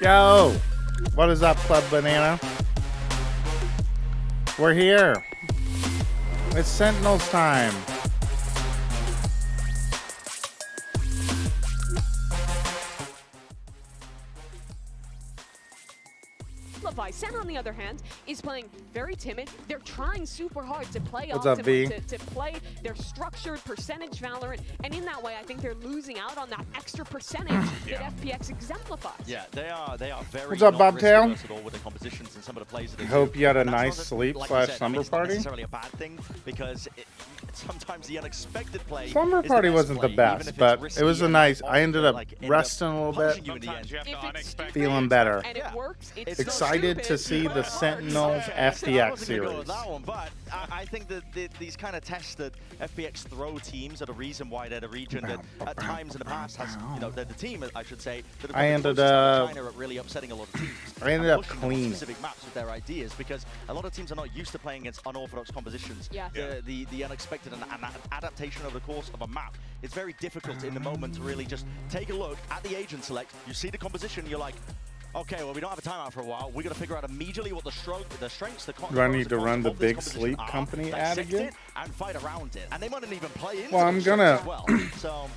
Yo, what is up, Club Banana? We're here. It's Sentinels time. SEN, on the other hand, is playing very timid. They're trying super hard to play What's up, V? to play their structured percentage Valorant, and in that way, I think they're losing out on that extra percentage that FPX exemplifies. Yeah, they are very. What's up, Bobtail? With the compositions and some of the plays that Hope you had a nice sleep like slash said, slumber it's not party. necessarily a bad thing because sometimes the unexpected play. Slumber party wasn't the best, but it was a nice. I ended up resting a little bit, feeling better. And it works. It's Excited to see the Sentinels FPX series. But I think that these kind of tests that FPX throw teams are the reason why they're the region that at times in the past has, the team, I should say, that I ended up China are really upsetting a lot of teams. I ended up clean. Specific maps with their ideas because a lot of teams are not used to playing against unorthodox compositions. Yeah. The unexpected and adaptation over the course of a map. It's very difficult in the moment to really just take a look at the agent select. You see the composition, you're like, okay, well, we don't have a timeout for a while. We're going to figure out immediately what the strengths, the Do I need to run the Big Sleep Company ad again? And fight around it. And they might not even play into Well, I'm gonna. well. So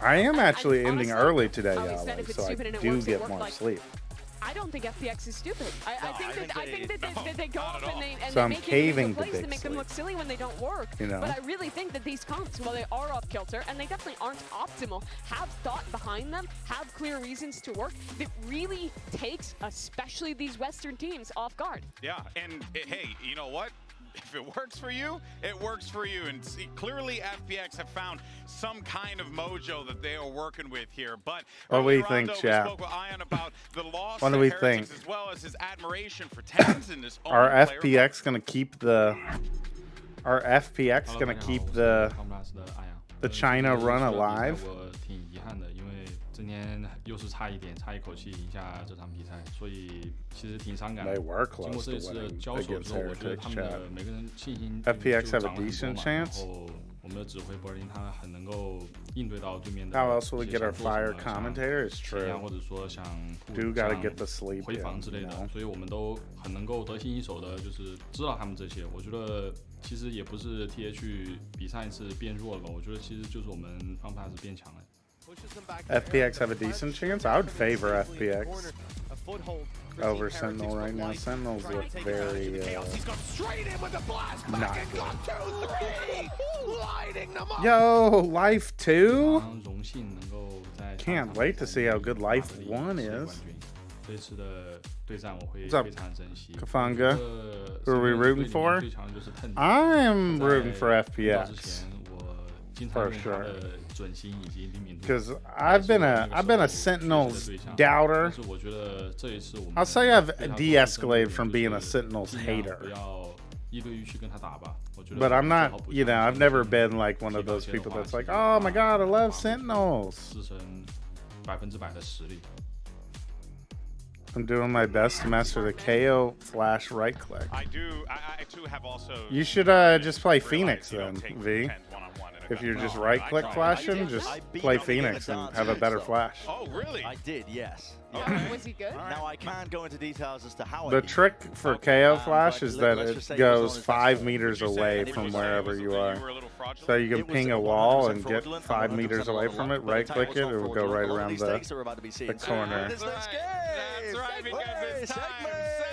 I am actually ending honestly, early today, always said y'all, if it's so I stupid and it do works, it get worked, more like, sleep. I don't think FPX is stupid. I think that they go up and So they I'm make caving to plays Big that make them Sleep. look silly when they don't work. You know? But I really think that these comps, while they are off kilter and they definitely aren't optimal, have thought behind them, have clear reasons to work. That really takes, especially these Western teams, off guard. Yeah, and hey, you know what? If it works for you, it works for you. And clearly FPX have found some kind of mojo that they are working with here. But What do we think, we chat? spoke with Ion about the loss What do of we Heretics think? as well as his admiration for Tens and his own Are player. FPX gonna keep the? Are FPX gonna keep the China run alive? 我挺遗憾的，因为今天又是差一点，差一口气赢下这场比赛，所以其实挺伤感的。 They were 经过 close 这 to 一次的 winning 交手之 against 后，我觉得 Heretics 他们 chat. 的每个人信心 FPX 就 have a 长了很 decent 多嘛 chance? 然后我们的指挥伯林他很能够应对到对面的 How else will we 一些 get our 想做什 fire 么像 commentator? It's 前仰 true. 或者说像 Do gotta get the sleep 回防 in, 之类 you 的 know?，所以我们都很能够得心应手的，就是知道他们这些。我觉得其实也不是 TH 比上一次变弱了吧，我觉得其实就是我们方法是变强了。 FPX have a decent chance? I would favor FPX over Sentinel right now. Sentinels look very not good. Yo, Life 2? 非常荣幸能够在 Can't wait to see how good Life 1 is. 这次的对战我会 What's up, 非常珍惜。 Kafanga? 我觉得 Who are we rooting for? 最强的就是 Ten。 I'm rooting for 在 FPX 之前我经 for 常用他 sure. 的准心以及灵敏度。 Because I've been a Sentinels doubter. 但是我觉得这一次我们 I'll say I've 非常 de-escalated from being a Sentinels 尽量 hater. 不要一对一去跟他打吧。我觉得 But I'm 最好 not, 补 you know, 强 I've never been like one of those people that's like, oh my god, I love Sentinels. 自身100%的实力。 I'm doing my best to master the KO flash right click. I do. I too have also. You should just play Phoenix then, V. If you're just right click flashing, just play Phoenix and have a better flash. Oh, really? I did, yes. Was he good? Now I can't go into details as to how. The I did trick for KO flash is that let's just it say it was goes on his 5 next meters Would you say away that from you were were you a are. little fraudulent? So you can It was ping a wall 100% and get fraudulent, 5 100% meters away from it, but right the click time it, was it not will go fraudulent. right A lot of around these stakes that we're about to be seeing. the corner. That's right, because it's time.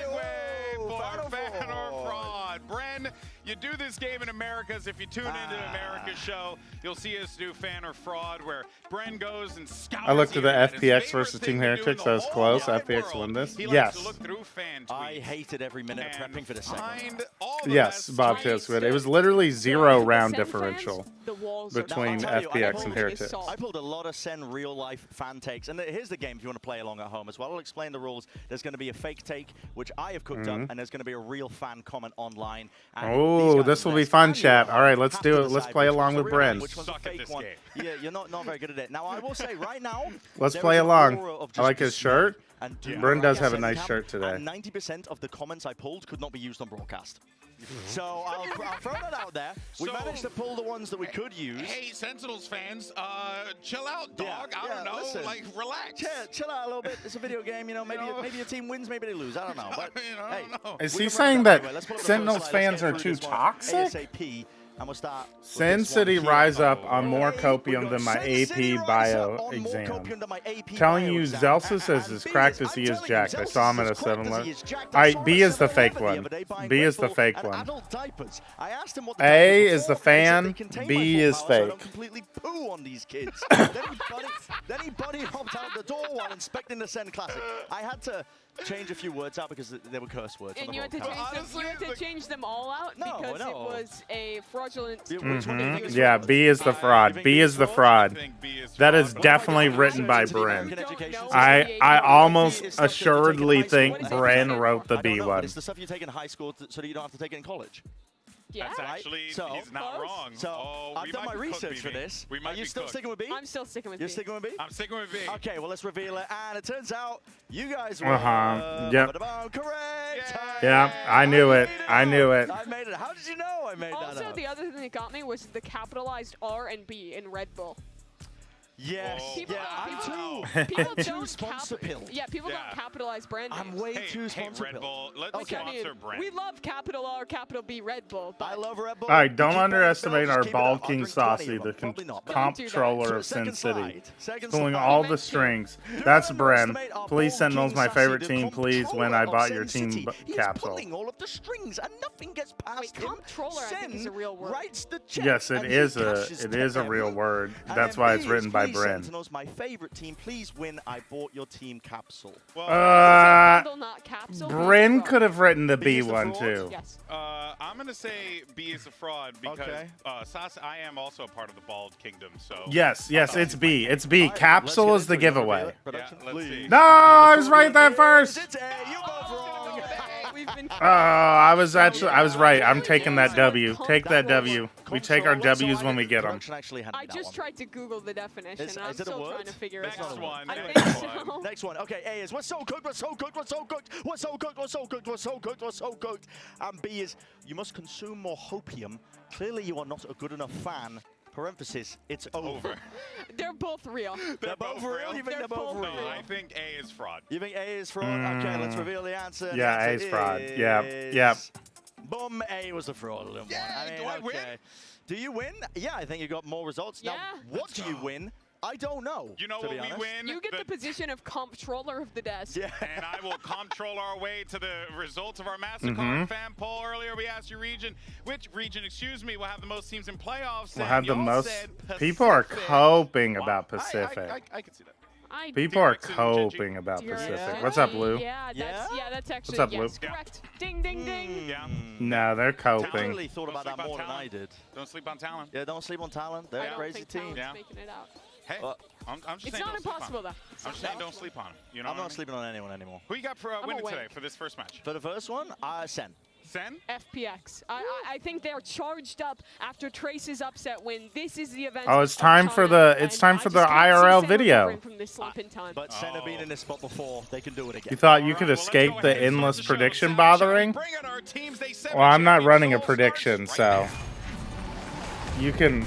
Segue for fan or fraud. Bren, you do this game in Americas. If you tune into America's show, you'll see us do fan or fraud, where Bren goes and scouts. I looked at the internet. His FPX favorite versus thing Team to do in Heretics. the That was whole close. wide FPX world. won this. He likes Yes. to look through fan tweets. I hated every minute of prepping for this segment. Find all the Yes, best Bob tweets. Tails good. It was literally 0 The round Sen fans, differential the walls are between Now, I'll tell you, FPX and Heretics. I pulled a lot of SEN real-life fan takes. And here's the game if you want to play along at home as well. I'll explain the rules. There's going to be a fake take, which I have cooked up, and there's going to be a real fan comment online. And Oh, these guys this will are be next. fun, And you chat. at All right, home let's have do to it. Let's decide play which along one's with the real one, Bren. which one's Suck the at fake this one. game. Yeah, you're not very good at it. Now, I will say right now, Let's there play is an along. aura of I like just his shirt. and do Bryn does have a SEN nice camp, shirt today. And 90% of the comments I pulled could not be used on broadcast. So I'll throw that out there. We managed to pull the ones that we could use. Hey, Sentinels fans, chill out, dog. Yeah, I don't know, listen. like relax. Chill out a little bit. It's a video game, you know. Maybe your team wins, maybe they lose. I don't know. But I don't know. Is we he can run saying it that anyway. Let's pull up the Sentinels first slide. Let's fans get are through too this one toxic? ASAP. And we'll start with Sin this one City here. rise up on more We copium got than my Sin City AP rise bio up on more exam. copium than my AP Telling bio you, exam. Zelsus is And as B cracked as I'm he is telling you, jacked. I Zelsus saw him is at a as cracked 7 as Eleven. he is jacked. I Alright, saw him B at is the 7-Eleven fake the one. other day buying B Red is the Bull fake and one. adult diapers. I asked him what the A diapers were is the for, and he said fan, they contain B my full is power, so I don't fake. completely poo on these kids. then he buddy hopped out the door while inspecting the SEN Classic. I had to change a few words out because they were curse words on And the you had to broadcast. change them. You had to change them all out No, because it no. was a fraudulent. Which one do you think is Yeah, fraud? B is the fraud. B is the fraud. That is fraud. definitely What written by about the Bren. American education system? I almost It's stuff that you take in assuredly high think school. Bren wrote the I don't B know, but one. it's the stuff you take in high school so that you don't have to take it in college. Yeah. That's actually, So- he's not wrong. So Oh, I've we done might my be cooked, research for BB. this. We might Are you be still cooked. sticking with B? I'm still sticking with You're B. sticking with B? I'm sticking with B. Okay, well, let's reveal it. And it turns out you guys were Yep. correct. Yeah, I knew it. I knew it. I made it. How did you know I made that Also, up? the other thing that got me was the capitalized R and B in Red Bull. Yes. Oh, People, Yeah, I'm people, too. people too don't sponsor-pilled. people Yeah. don't capitalize brand names. I'm way Hey, too hey, sponsor Red Bull, let's Okay. I mean, sponsor Brent. we love capital R, capital B Red Bull, but I love Red Bull. All right, don't Keep buying underestimate Bells, our keep it Bald up. I'll King drink 20 Saucy, of the them. Probably not, but- comptroller of Second Sin City. slide. Second Pulling slide. all meant the to. strings. Do That's not Bren. underestimate our Please, Bald Sentinel's King my Sassy, favorite the team. Please, when I comptroller bought of your Sin team City. He's capsule. pulling all of the strings and nothing gets past Wait, him. comptroller, I think, is Sen a real word. writes the check Yes, it and he is cashes a them. real word. And That's then why it's please, written by please, Bren. Sentinels, my favorite team, please win. I bought your team capsule. Well, bundle, not capsule. Bren fraud. could have written the B B is the one fraud? too. Yes. I'm going to say B is a fraud because Okay. I am also a part of the Bald Kingdom, so... Yes, it's B. It's B. All right, Capsule let's is get the into it. You wanna giveaway. reveal it? Production, Yeah, let's please. see. No, I was right that first. It's A. You both wrong. We've been. Oh, I was right. I'm taking that W. Take that W. We take our W's when we get them. Production actually handed I me that just one. tried to Google the definition, Is and I'm it a still word? trying to figure it Next out. one, I next think one. so. Next one. Okay, A is we're so cooked, we're so cooked, we're so cooked, we're so cooked, we're so cooked, we're so cooked, we're so cooked. And B is you must consume more hopium. Clearly you are not a good enough fan. Parenthesis, it's over. They're both real. They're both real? You think They're they're both both real? No, I think A is fraud. You think A is fraud? Okay, let's reveal the answer. The Yeah, A answer is fraud. Yep. Boom, A was the fraudulent one. Yay, do I win? Do you win? Yeah, I think you got more results. Now, Yeah. what do you win? I don't know. You know to what be we honest. win? You get the position of comptroller of the desk. Yeah. And I will control our way to the results of our MasterCard fan poll. Earlier, we asked you which region, will have the most teams in playoffs. We'll and have the y'all most. said People are Pacific. coping Wow. about Pacific. I can see that. I People are Derrickson, Genji. coping about Derrick Pacific. Genji. What's up, Blue? Yeah, that's actually up, yes, Blue? correct. Ding, ding, ding. Yeah. No, they're I coping. really thought about Don't that sleep more on than I Talon. did. Don't sleep on Talon. Yeah, don't sleep on Talon. They're I a don't crazy think team. Talon's Yeah. making it out. Hey, Well, I'm just It's saying not don't sleep on impossible, him. though. I'm just saying don't sleep on him. You know I'm what I not mean? sleeping on anyone anymore. Who you got for I'm winning awake. today for this first match? For the first one, Sen. Sen? FPX. I think they're charged up after Trace's upset win. This is the event. Oh, it's of time for the- China, it's and time I for just the can't see IRL Sen video. recovering from this slump in time. But Sen have been in this spot before. They can do it again. You thought you All could right, well, let's escape go the ahead and start endless the show. prediction Sound bothering? check. Bring in our teams. Day 7 Well, I'm not champion running a Soul prediction, starts so right you can.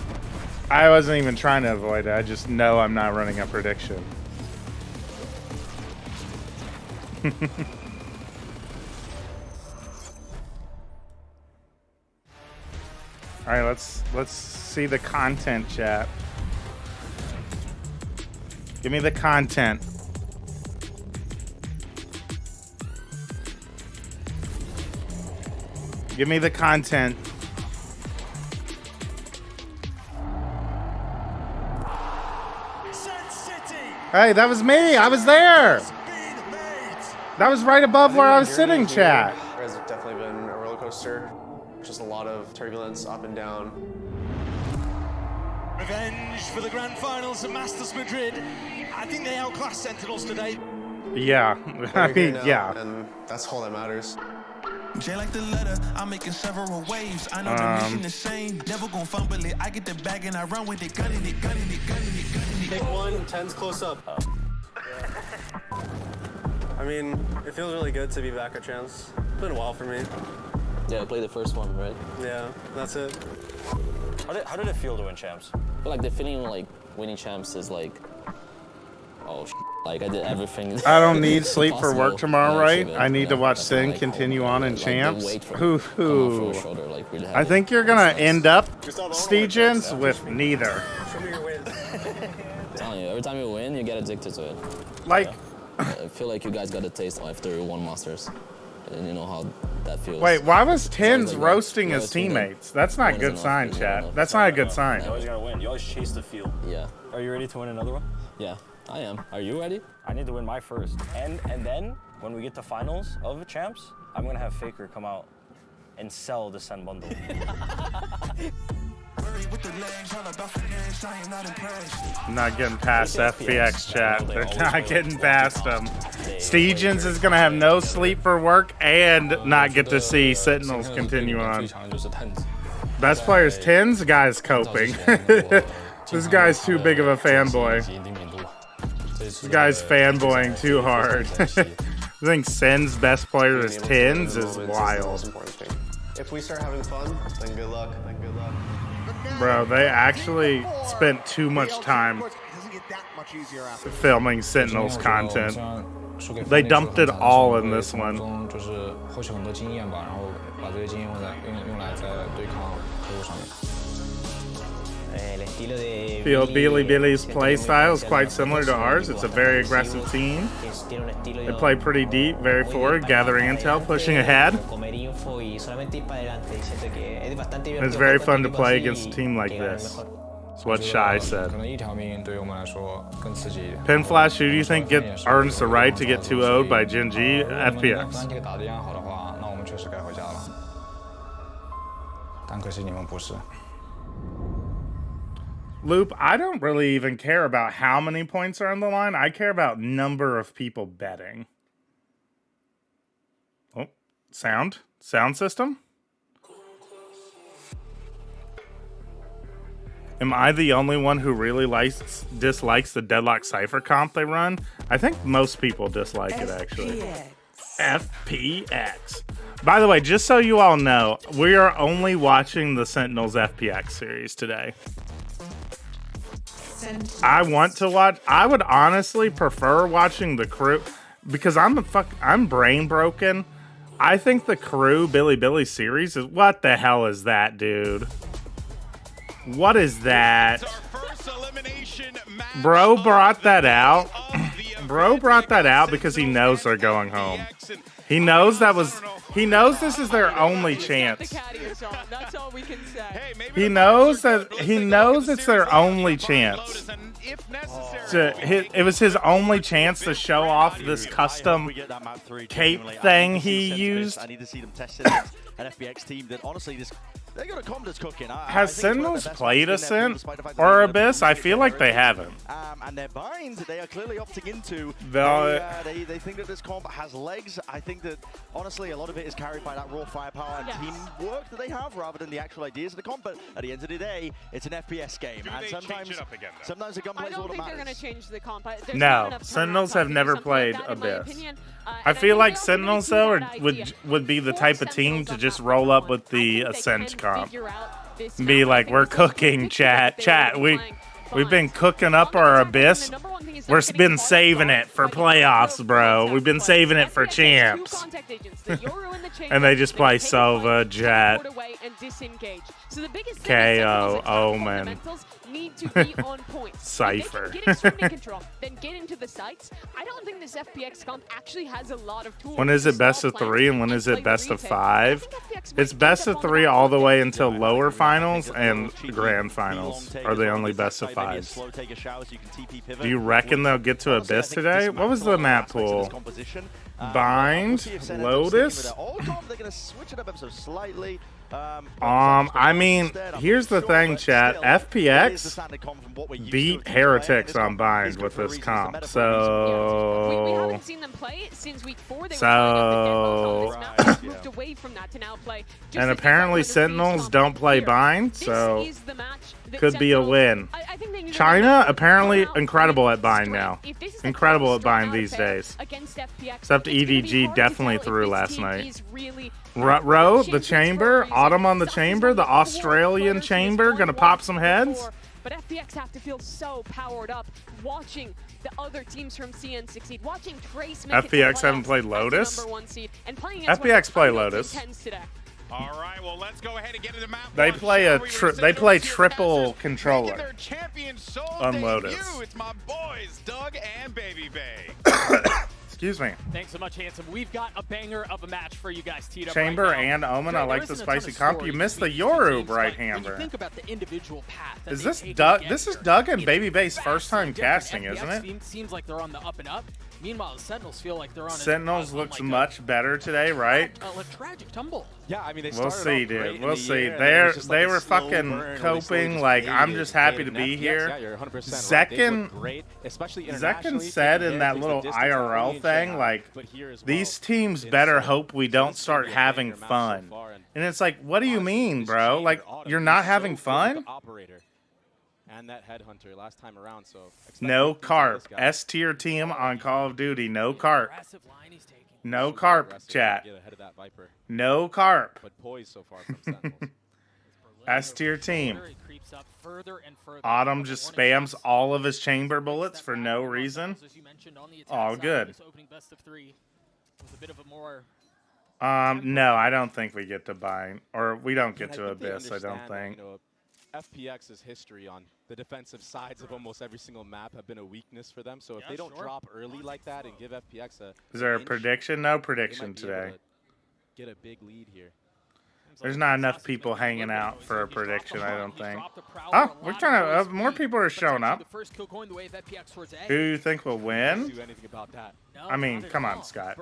I wasn't even trying to avoid it. I just know I'm not running a prediction. All right, let's see the content, chat. Give me the content. Give me the content. Hey, that was me. I was there. That was right above where I was sitting, chat. It has definitely been a roller coaster. Just a lot of turbulence up and down. Revenge for the grand finals at Masters Madrid. I think they outclassed Sentinels today. Yeah, I We're here mean, now, yeah. And that's all that matters. J like the letter, I'm making several waves. I know the mission the same. Never gonna fumble it. I get the bag and I run with it, gunning it, gunning it, gunning it, gunning it. Pick one, 10's close up. I mean, it feels really good to be back at Champs. It's been a while for me. Yeah, I played the first one, right? Yeah, that's it. How did it feel to win Champs? But like the feeling like winning Champs is like, oh, like I did everything. I don't need sleep for possible, work tomorrow, yeah, right? so I need to watch that's Sin like, continue on in like, Champs. the weight from Hoo come off hoo. your shoulder, like, really I heavy. think you're gonna It's end up, Stegens, with neither. Show me your win. I'm telling you, every time you win, you get addicted to it. Like, I feel like you guys got a taste after you won Masters, and you know how that feels. wait, why was Tins like, roasting you his always feel that teammates? That's not a one good is sign, enough, chat. That's not a good sign. You always gotta win. You always chase the field. Yeah, Are you ready to win another one? yeah, I am. Are you ready? I need to win my first. And then when we get to finals of the Champs, I'm gonna have Faker come out and sell the SEN bundle. I'm not getting past FPX, chat. They're not getting past them. Stegens is gonna have no sleep for work and not get to see Sentinels continue on. Best player's Tins, guy's coping. This guy's too big of a fanboy. This guy's fanboying too hard. I think Sen's best player is Tins is wild. If we start having fun, then good luck. Then good luck. Bro, they actually spent too much time filming Sentinels content. They dumped it all in this one. Feel Billy's play style is quite similar to ours. It's a very aggressive team. They play pretty deep, very forward, gathering intel, pushing ahead. It's very fun to play against a team like this. That's what Shai said. Pin Flash, who do you think earns the right to get 2-0'd by Gen G? FPX. Loop, I don't really even care about how many points are on the line. I care about number of people betting. Oh, sound system? Am I the only one who really dislikes the Deadlock Cypher comp they run? I think most people dislike it, actually. FPX. By the way, just so you all know, we are only watching the Sentinels FPX series today. I want to watch. I would honestly prefer watching the crew because I'm brain broken. I think the crew Billy series is what the hell is that, dude? What is that? Bro brought that out. Bro brought that out because he knows they're going home. He knows this is their only chance. He knows it's their only chance. It was his only chance to show off this custom cape thing he used. I need to see them test it against an FPX team that honestly they got a comp that's cooking. Has Sentinels played Ascent or Abyss? I feel like they haven't. And their binds, they are clearly opting into. They think that this comp has legs. I think that honestly, a lot of it is carried by that raw firepower and teamwork that they have, rather than the actual ideas of the comp. But at the end of the day, it's an FPS game, and sometimes the gunplay is all that matters. I don't think they're going to change the comp. No, Sentinels have never played Abyss. I feel like Sentinels though would be the type of team to just roll up with the Ascent comp. Be like, we're cooking, chat. We've been cooking up our Abyss. We've been saving it for playoffs, bro. We've been saving it for champs. And they just play Sova, Jet, KO, Omen, need to be on point. Cypher. Get extreme control, then get into the sites. I don't think this FPX comp actually has a lot of tools. When is it best of 3 and when is it best of 5? It's best of 3 all the way until lower finals, and grand finals are the only best of 5s. Do you reckon they'll get to Abyss today? What was the map pool? Bind, Lotus. They're going to switch it up ever so slightly. I mean, here's the thing, chat. FPX beat Heretics on Bind with this comp, so... We haven't seen them play since week 4. They were trying out the dead on this map. Moved away from that to now play. And apparently Sentinels don't play Bind, so could be a win. China, apparently incredible at Bind now. Incredible at Bind these days. Except EDG definitely threw last night. Ro, the Chamber, Autumn on the Chamber, the Australian Chamber, gonna pop some heads. But FPX have to feel so powered up watching the other teams from CN succeed, watching Trace make FPX haven't played Lotus. FPX play Lotus. All right, well, let's go ahead and get to the map. They play triple controller on Lotus. It's my boys, Doug and Baby Bay. Excuse me. Thanks so much, Handsome. We've got a banger of a match for you guys teed up Chamber right now. and Omen, I like the spicy comp. You missed the Yoru right hammer. Think about the individual path. Is this Doug? This is Doug and Baby Bay's first time casting, isn't it? Seems like they're on the up and up. Meanwhile, the Sentinels feel like they're on. Sentinels looks much better today, right? A tragic tumble. Yeah, I mean, they we'll see, dude. We'll see. They were fucking coping. Like, I'm just happy to be here. Zekken said in that little IRL thing, like, these teams better hope we don't start having fun. And it's like, what do you mean, bro? Like, you're not having fun? And that headhunter last time around, so no carp. S tier team on Call of Duty. No carp. No carp, chat. No carp. But poised so far from Sentinels. S tier team. Autumn just spams all of his chamber bullets for no reason. All good. No, I don't think we get to Bind, or we don't get to Abyss. I don't think. FPX's history on the defensive sides of almost every single map have been a weakness for them. So if they don't drop early like that and give FPX a is there a prediction? No prediction today. Get a big lead here. There's not enough people hanging out for a prediction, I don't think. Oh, we're trying to. More people are showing up. Who do you think will win? I mean, come on, Scott.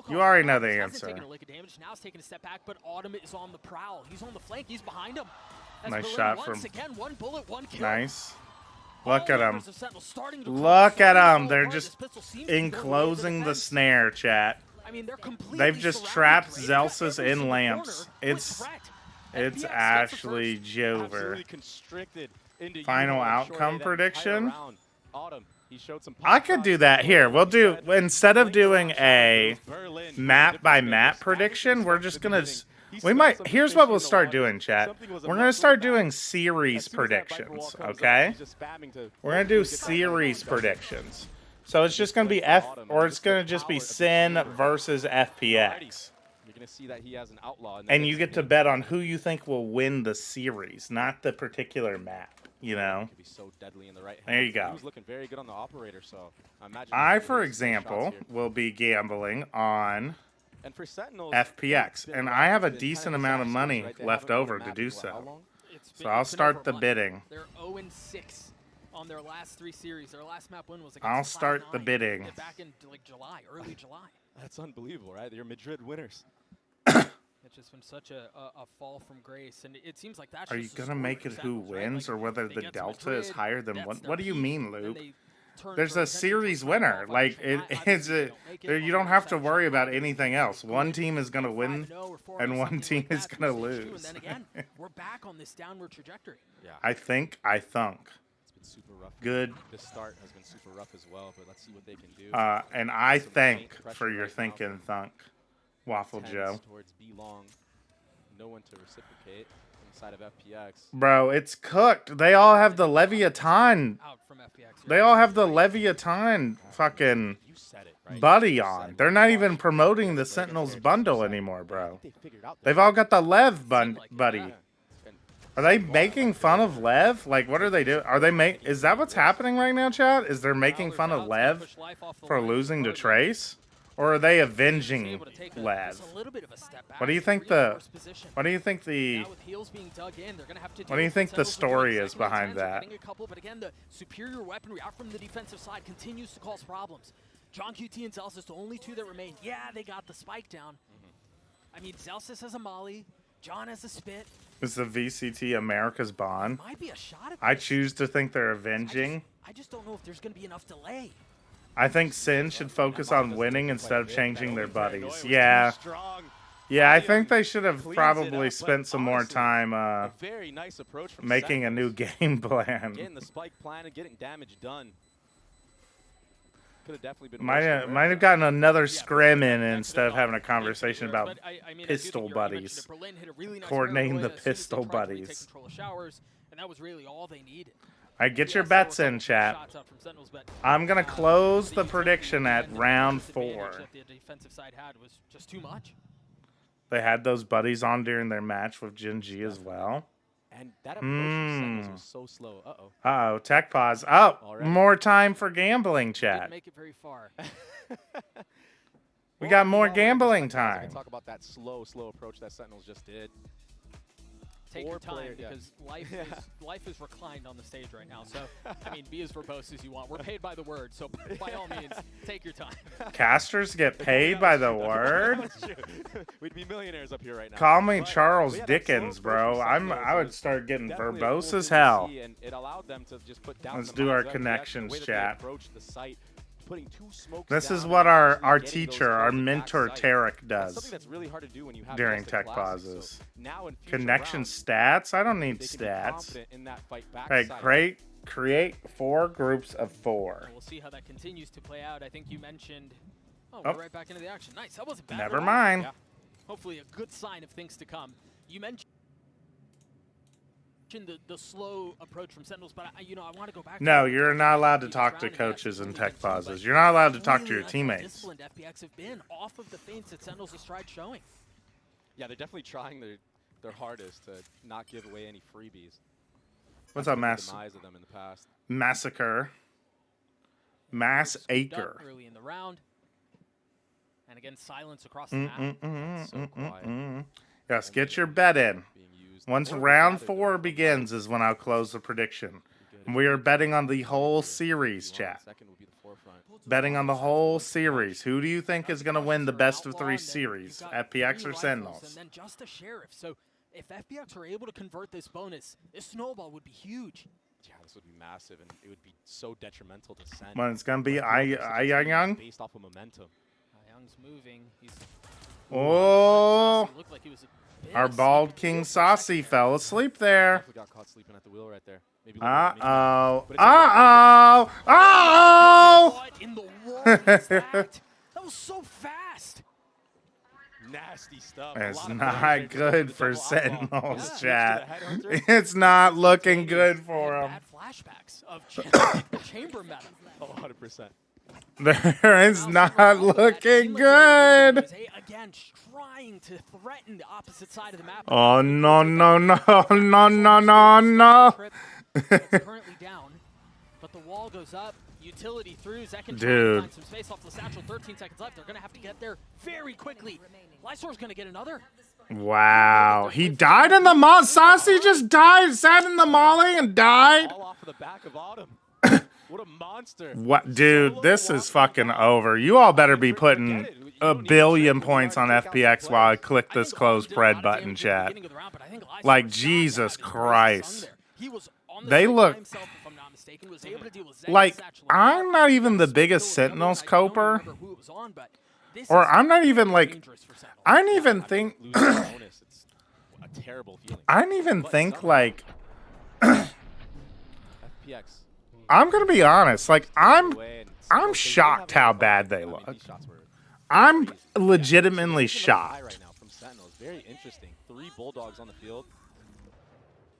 You already know the answer. Now he's taking a step back, but Autumn is on the prowl. He's on the flank. He's behind him. Nice shot from. One bullet, one kill. Nice. Look at him. Look at them. They're just enclosing the snare, chat. I mean, they've just trapped Zelsis in lamps. It's Ashley Jover. Final outcome prediction? I could do that. Here, we'll do, instead of doing a map by map prediction, we're just going to... here's what we'll start doing, chat. We're going to start doing series predictions, okay? We're going to do series predictions. So it's just going to be it's going to just be SEN versus FPX. You're going to see that he has an outlaw. And you get to bet on who you think will win the series, not the particular map, you know? There you go. He was looking very good on the operator, so I, for example, will be gambling on FPX, and I have a decent amount of money left over to do so. So I'll start the bidding. They're 0-6 on their last 3 series. Their last map win was against I'll start the bidding. Back in like July, early July. That's unbelievable, right? They're Madrid winners. It's just been such a fall from grace, and it seems like that's. Are you gonna make it who wins, or whether the delta is higher than one? What do you mean, Luke? There's a series winner. Like you don't have to worry about anything else. One team is gonna win, and one team is gonna lose. And then again, we're back on this downward trajectory. Yeah. I thunk. It's been super rough. Good. This start has been super rough as well, but let's see what they can do. And I thank for your thinking, Thunk, Waffle Joe. Towards B long, no one to reciprocate inside of FPX. Bro, it's cooked. They all have the Leviathan. They all have the Leviathan fucking buddy on. They're not even promoting the Sentinels bundle anymore, bro. They've all got the Lev buddy. Are they making fun of Lev? Like, what are they doing? Are they is that what's happening right now, chat? Is they're making fun of Lev for losing to Trace? Or are they avenging Lev? What do you think the story is behind that? But again, the superior weaponry out from the defensive side continues to cause problems. John QT and Zelsis, the only 2 that remain. Yeah, they got the spike down. I mean, Zelsis has a molly. John has a spit. Is the VCT America's Bond? Might be a shot at I this. choose to think they're avenging. I just don't know if there's going to be enough delay. I think SEN should focus on winning instead of changing their buddies. Yeah. Yeah, I think they should have probably spent some more time very nice approach from making a new game plan. Getting the spike plan and getting damage done. Could have definitely been Might have gotten another scrim in instead of having a conversation about pistol buddies. Coordinating the pistol buddies. And that was really all they needed. Alright, get your bets in, chat. I'm going to close the prediction at round 4. The defensive side had was just too much. They had those buddies on during their match with Jin G as well. And that approach from Sentinels was so slow. Uh-oh. Uh-oh, tech pause. Oh, more time for gambling, chat. Didn't make it very far. We got more gambling time. Talk about that slow approach that Sentinels just did. Take your time because life is reclined on the stage right now. So, I mean, be as verbose as you want. We're paid by the word, so by all means, take your time. Casters get paid by the word? We'd be millionaires up here right now. Call me Charles Dickens, bro. I would start getting verbose as hell. Let's do our connections, chat. This is what our teacher, our mentor Tarek does during tech pauses. Connection stats? I don't need stats. Hey, create 4 groups of 4. We'll see how that continues to play out. I think you mentioned... Oh, we're right back into the action. Nice. That wasn't bad. Never mind. Yeah. Hopefully a good sign of things to come. You mentioned the slow approach from Sentinels, but I want to go back. No, you're not allowed to talk to coaches in tech pauses. You're not allowed to talk to your teammates. Disciplined FPX have been off of the feints that Sentinels is showing. Yeah, they're definitely trying their hardest to not give away any freebies. What's up, demise of them in the past. Massacre? Massacre. Early in the round, and again silence across the map. So quiet. Yes, get your bet in. Once round 4 begins is when I'll close the prediction. We are betting on the whole series, chat. Betting on the whole series. Who do you think is going to win the best of 3 series? FPX or Sentinels? And then just a Sheriff. So if FPX are able to convert this bonus, this snowball would be huge. Yeah, this would be massive, and it would be so detrimental to Sen. Well, it's going to be Young. Based off of momentum. Young's moving. Oh! Looked like he was our bald King Saucy fell asleep there. Got caught sleeping at the wheel right there. Uh-oh. Uh-oh. Uh-oh. What in the world is that? That was so fast. Nasty stuff. It's not good for Sentinels, chat. It's not looking good for them. Bad flashbacks of chamber meta. Oh, 100%. There is not looking good. Again, trying to threaten the opposite side of the map. Oh, no, no, no, no, no, no, no. It's currently down, but the wall goes up. Utility through. Zek can try to find some space off the satchel. 13 seconds left. They're going to have to get there very quickly. Lysor's going to get another. Wow. He died in the molly. Saucy just died, sat in the molly and died. All off of the back of Autumn. What a monster. What, dude, this is fucking over. You all better be putting a billion points on FPX while I click this close spread button, chat. Like, Jesus Christ. They look... Like, I'm not even the biggest Sentinels coper. Or I'm not even, like... I don't even think... I don't even think, like... I'm gonna be honest, like I'm shocked how bad they look. I'm legitimately shocked. Very interesting. 3 Bulldogs on the field.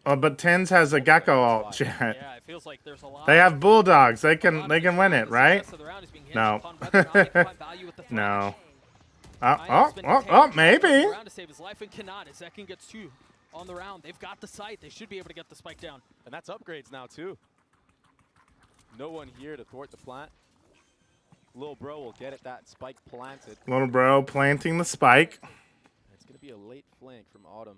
But Tens has a Gecko alt, chat. Yeah, it feels like there's a lot. They have Bulldogs. They can win it, right? No. No. Oh, maybe. To save his life and cannot. Zekin gets 2 on the round. They've got the site. They should be able to get the spike down. And that's upgrades now too. No one here to thwart the plant. Little bro will get it, that spike planted. Little bro planting the spike. It's going to be a late flank from Autumn.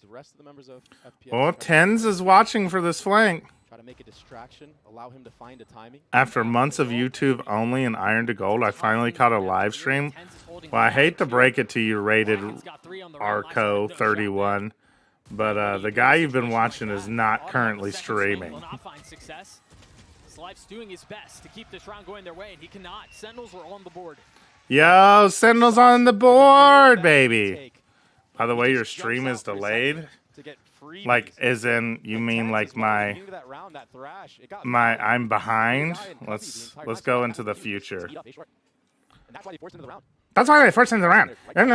The rest of the members of FPX. Oh, Tens is watching for this flank. Try to make a distraction, allow him to find a timing. After months of YouTube only and Iron to Gold, I finally caught a live stream. Well, I hate to break it to you, rated Arco 31, but the guy you've been watching is not currently streaming. Life's doing his best to keep this round going their way, and he cannot. Sentinels were on the board. Yo, Sentinels on the board, baby. By the way, your stream is delayed. Like, as in, you mean like my I'm behind? Let's go into the future. That's why they forced him around. And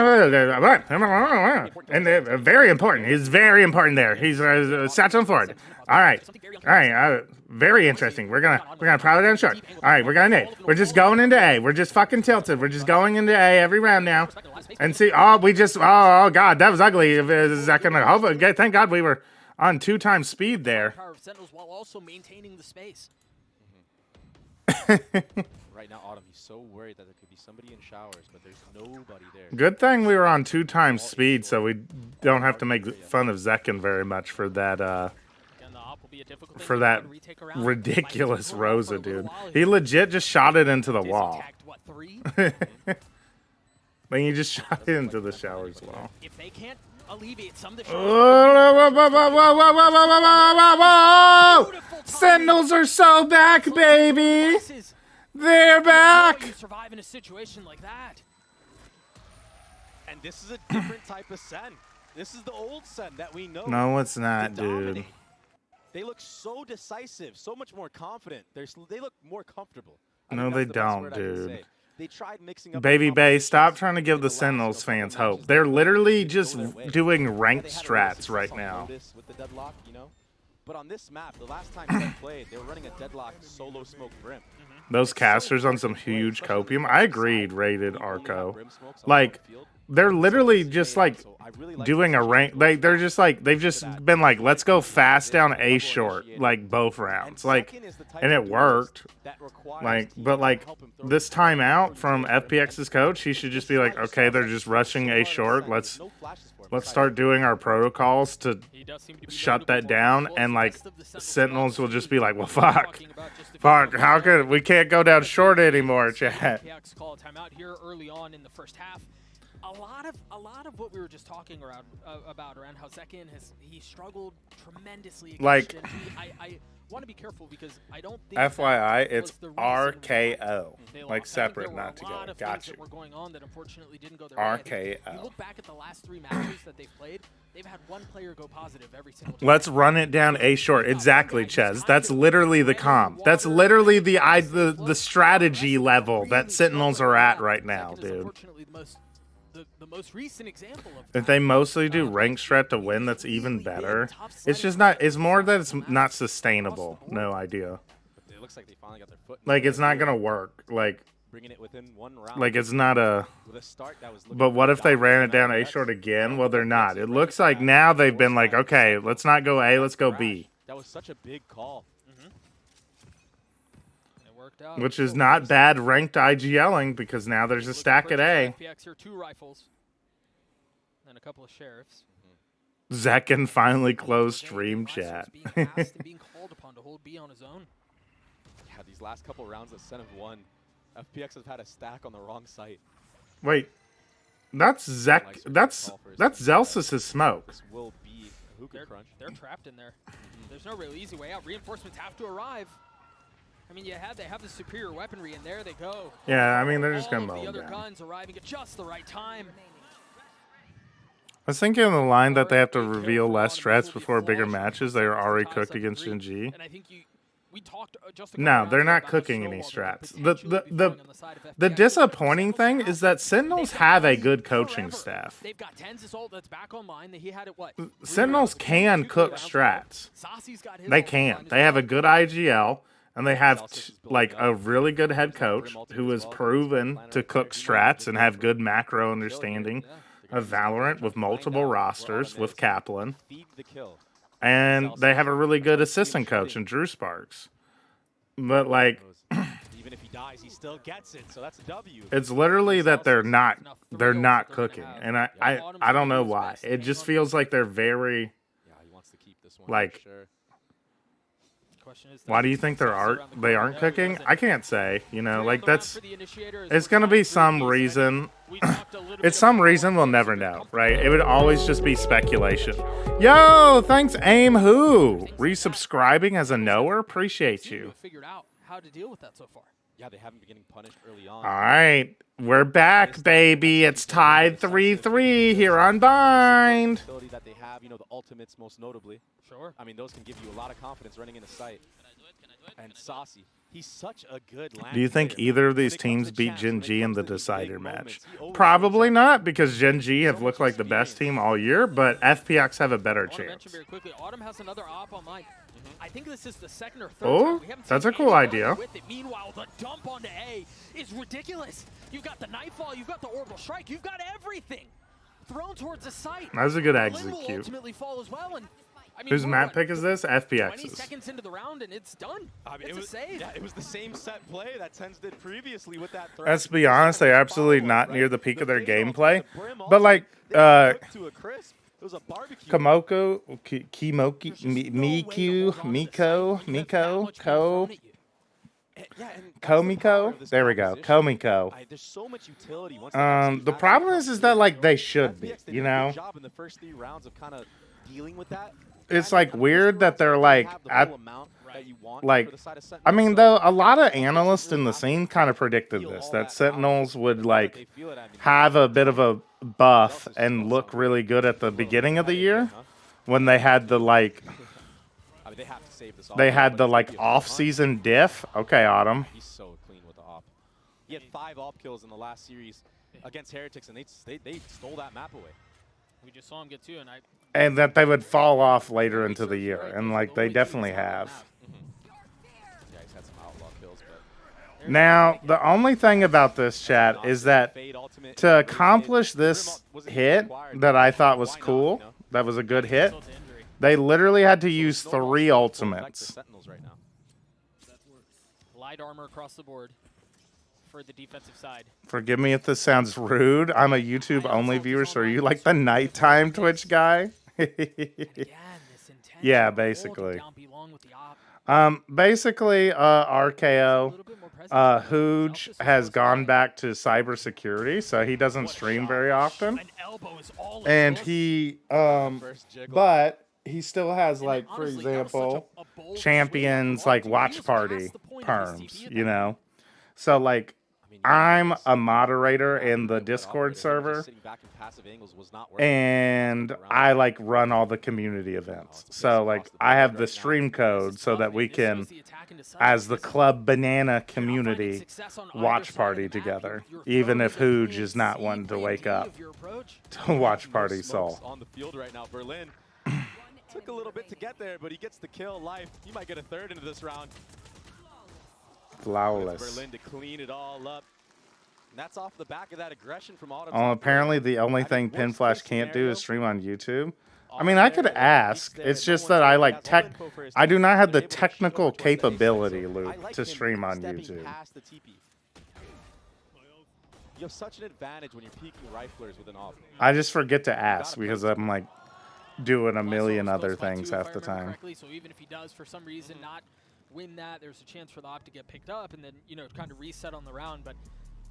very important. He's very important there. He's Saturn Ford. All right. Very interesting. We're gonna probably down short. All right, we're gonna A. We're just going into A. We're just fucking tilted. We're just going into A every round now. And see, oh god, that was ugly. Thank God we were on 2x speed there. While also maintaining the space. Right now, Autumn, he's so worried that there could be somebody in showers, but there's nobody there. Good thing we were on 2x speed, so we don't have to make fun of Zekin very much for that. For that ridiculous Rosa, dude. He legit just shot it into the wall. Then he just shot it into the showers wall. If they can't alleviate some of the Sentinels are so back, baby. They're back. Survive in a situation like that. And this is a different type of Sen. This is the old Sen that we know. No, it's not, dude. They look so decisive, so much more confident. They look more comfortable. No, they don't, dude. They tried mixing up Baby Bay, stop trying to give the Sentinels fans hope. They're literally just doing ranked strats right now. With the deadlock, you know? But on this map, the last time they played, they were running a deadlock solo smoke brim. Those casters on some huge copium. I agreed, rated Arco. Like, they're literally just like doing a rank. They're just like, they've just been like, let's go fast down A short, like both rounds. Like, and it worked. Like, but like this timeout from FPX's coach, he should just be like, okay, they're just rushing A short. Let's start doing our protocols to shut that down. And like Sentinels will just be like, well, fuck, how could we can't go down short anymore, chat. FPX call a timeout here early on in the first half. A lot of what we were just talking about around how Zekin he struggled tremendously. Like, I want to be careful because I don't think. FYI, it's RKO, like separate, not together. Got you. That were going on that unfortunately didn't go their RKO. way. You look back at the last 3 matches that they've played. They've had one player go positive every single time. Let's run it down A short. Exactly, Ches. That's literally the comp. That's literally the strategy level that Sentinels are at right now, dude. The most recent example of if they mostly do rank strat to win, that's even better. It's just not. It's more that it's not sustainable. No idea. It looks like they finally got their foot. Like it's not gonna work. Like bringing it within 1 round. Like it's not a. But what if they ran it down A short again? Well, they're not. It looks like now they've been like, okay, let's not go A, let's go B. That was such a big call. Which is not bad ranked IGLing because now there's a stack at A. FPX here, 2 rifles and a couple of sheriffs. Zekin finally closed stream chat. Being called upon to hold B on his own. Yeah, these last couple rounds of Sen have won. FPX has had a stack on the wrong site. Wait, that's That's Zelsis' smoke. This will be a hookah crunch. They're trapped in there. There's no real easy way out. Reinforcements have to arrive. I mean, they have the superior weaponry, and there they go. Yeah, I mean, they're just gonna mow the other down. guns arriving at just the right time. I was thinking of the line that they have to reveal less strats before bigger matches. They are already cooked against Shinji. And I think we talked just No, they're not cooking any strats. The disappointing thing is that Sentinels have a good coaching staff. They've got Tens Assault that's back online. He had it what? Sentinels can cook strats. They can. They have a good IGL. And they have like a really good head coach who is proven to cook strats and have good macro understanding of Valorant with multiple rosters with Kaplan. And they have a really good assistant coach in Drew Sparks. But like even if he dies, he still gets it. So that's a W. It's literally that they're not cooking. And I don't know why. It just feels like they're very like Why do you think they aren't cooking? I can't say. You know, like that's. It's gonna be some reason. It's some reason we'll never know, right? It would always just be speculation. Yo, thanks, Aim Who resubscribing as a knower. Appreciate you. Figured out how to deal with that so far. Yeah, they haven't been getting punished early on. All right, we're back, baby. It's tied 3-3 here on Bind. That they have, you know, the ultimates most notably. Sure. I mean, those can give you a lot of confidence running into sight. And Saucy, he's such a good land Do you think player. either of these teams beat Gen G in the decider match? Probably not, because Gen G have looked like the best team all year, but FPX have a better chance. Very quickly, Autumn has another op online. I think this is the second or third. Oh, that's a cool idea. Meanwhile, the dump onto A is ridiculous. You've got the Nightfall, you've got the Orbital Strike, you've got everything thrown towards the site. That was a good Will execute. ultimately fall as well, and I mean, Whose map pick is this? 20 FPX's. seconds into the round and it's done. I mean, It's a save. Yeah, it was the same set play that Tens did previously with that threat. Let's be honest, they're absolutely not near the peak of their gameplay. But like, Komoko, Kimoki, Miko, Komiko. There we go, Komiko. There's so much utility. The problem is that like they should be, you know. In the first 3 rounds of kind of dealing with that. It's like weird that they're like at, like, I mean, though a lot of analysts in the scene kind of predicted this, that Sentinels would like have a bit of a buff and look really good at the beginning of the year when they had the like off-season diff. Okay, Autumn. He's so clean with the op. He had 5 op kills in the last series against Heretics, and they stole that map away. We just saw him get 2, and that they would fall off later into the year, and like they definitely have. Yeah, he's had some outlaw kills, but now, the only thing about this chat is that to accomplish this hit that I thought was cool, that was a good hit, they literally had to use 3 ultimates. Light armor across the board for the defensive side. Forgive me if this sounds rude. I'm a YouTube-only viewer, so are you like the nighttime Twitch guy? Yeah, basically. Basically, RKO, Hooge has gone back to cybersecurity, so he doesn't stream very often. And he, but he still has, like, for example, champions, like, watch party perms, you know? So, like, I'm a moderator in the Discord server, and I like run all the community events. So like I have the stream code so that we can, as the Club Banana community, watch party together, even if Hooge is not one to wake up to watch party Soul. On the field right now, Berlin took a little bit to get there, but he gets the kill. Life, he might get a 3rd into this round. Flawless. Berlin to clean it all up. And that's off the back of that aggression from Autumn. Apparently the only thing Pinflash can't do is stream on YouTube. I mean, I could ask. It's just that I like I do not have the technical capability, Luke, to stream on YouTube. You have such an advantage when you're peeking riflers with an op. I just forget to ask because I'm like doing a million other things half the time. So even if he does for some reason not win that, there's a chance for the op to get picked up and then, you know, kind of reset on the round. But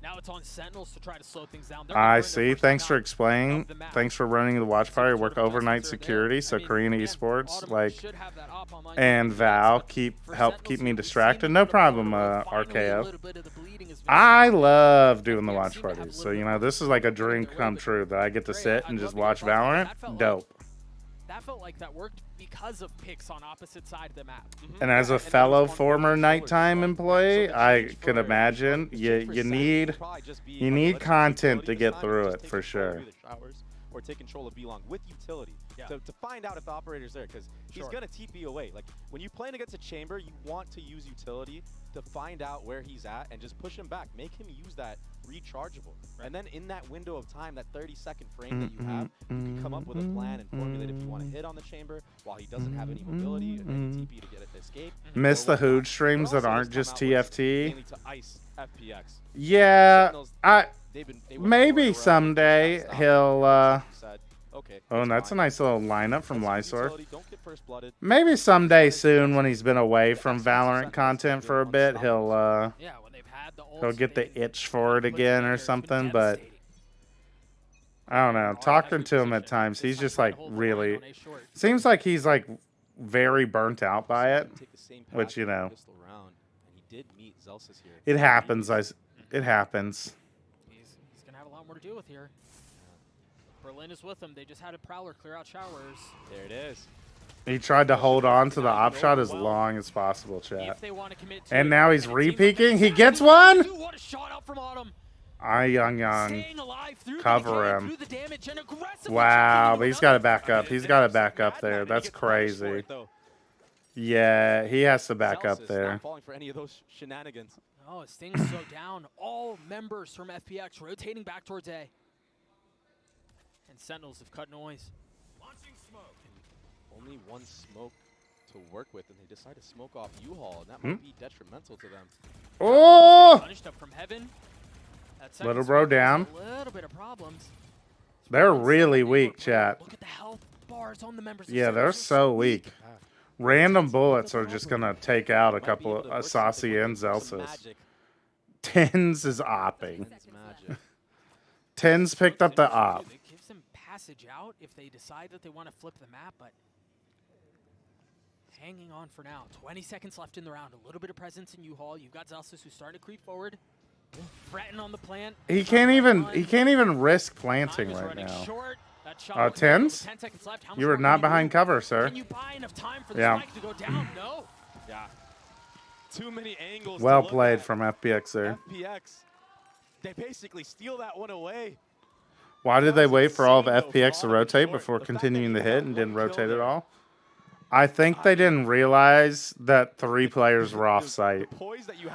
now it's on Sentinels to try to slow things down. I see. Thanks for explaining. Thanks for running the watch party. Work overnight security, so Korean esports like and Val help keep me distracted. No problem, RKO. I love doing the watch parties. So you know, this is like a dream come true that I get to sit and just watch Valorant. Dope. That felt like that worked because of picks on opposite side of the map. And as a fellow former nighttime employee, I can imagine you need content to get through it for sure. Or take control of B-Long with utility to find out if the operator's there, because he's going to TP away. Like, when you're playing against a chamber, you want to use utility to find out where he's at and just push him back. Make him use that rechargeable. And then in that window of time, that 30-second frame that you have, you can come up with a plan and formulate if you want to hit on the chamber while he doesn't have any mobility and then TP to get it to escape. Miss the Hooge streams that aren't just TFT. To ice FPX. Yeah, maybe someday he'll okay. Oh, and that's a nice little lineup from Lysor. Don't get first blooded. Maybe someday soon, when he's been away from Valorant content for a bit, he'll get the itch for it again or something. But I don't know. Talking to him at times, he's just like really. Seems like he's like very burnt out by it, which you know. It happens. It happens. He's gonna have a lot more to deal with here. Berlin is with him. They just had a Prowler clear out showers. There it is. He tried to hold on to the op shot as long as possible, chat. And now he's re-peeking. He gets one! What a shot out from Autumn. Young. Cover him. Wow, but he's got to back up. He's got to back up there. That's crazy. Yeah, he has to back up there. Not falling for any of those shenanigans. Oh, as things slow down, all members from FPX rotating back towards A. And Sentinels have cut noise. Launching smoke. Only one smoke to work with, and they decide to smoke off U-Haul, and that might be detrimental to them. Oh! Punished up from heaven. Little bro down. A little bit of problems. They're really weak, chat. Look at the health bars on the members. Yeah, they're so weak. Random bullets are just going to take out a couple of Asasi and Zelsas. Tens is opping. Tens picked up the op. It gives them passage out if they decide that they want to flip the map, but hanging on for now. 20 seconds left in the round. A little bit of presence in U-Haul. You've got Zelsas who's starting to creep forward. Fretting on the plant. He can't even risk planting right now. Tens? You were not behind cover, sir. Can you buy enough time for the yeah. spike to go down? No. Yeah. Too many angles. Well played from FPX there. FPX. They basically steal that one away. Why did they wait for all of FPX to rotate before continuing the hit and didn't rotate at all? I think they didn't realize that 3 players were off site.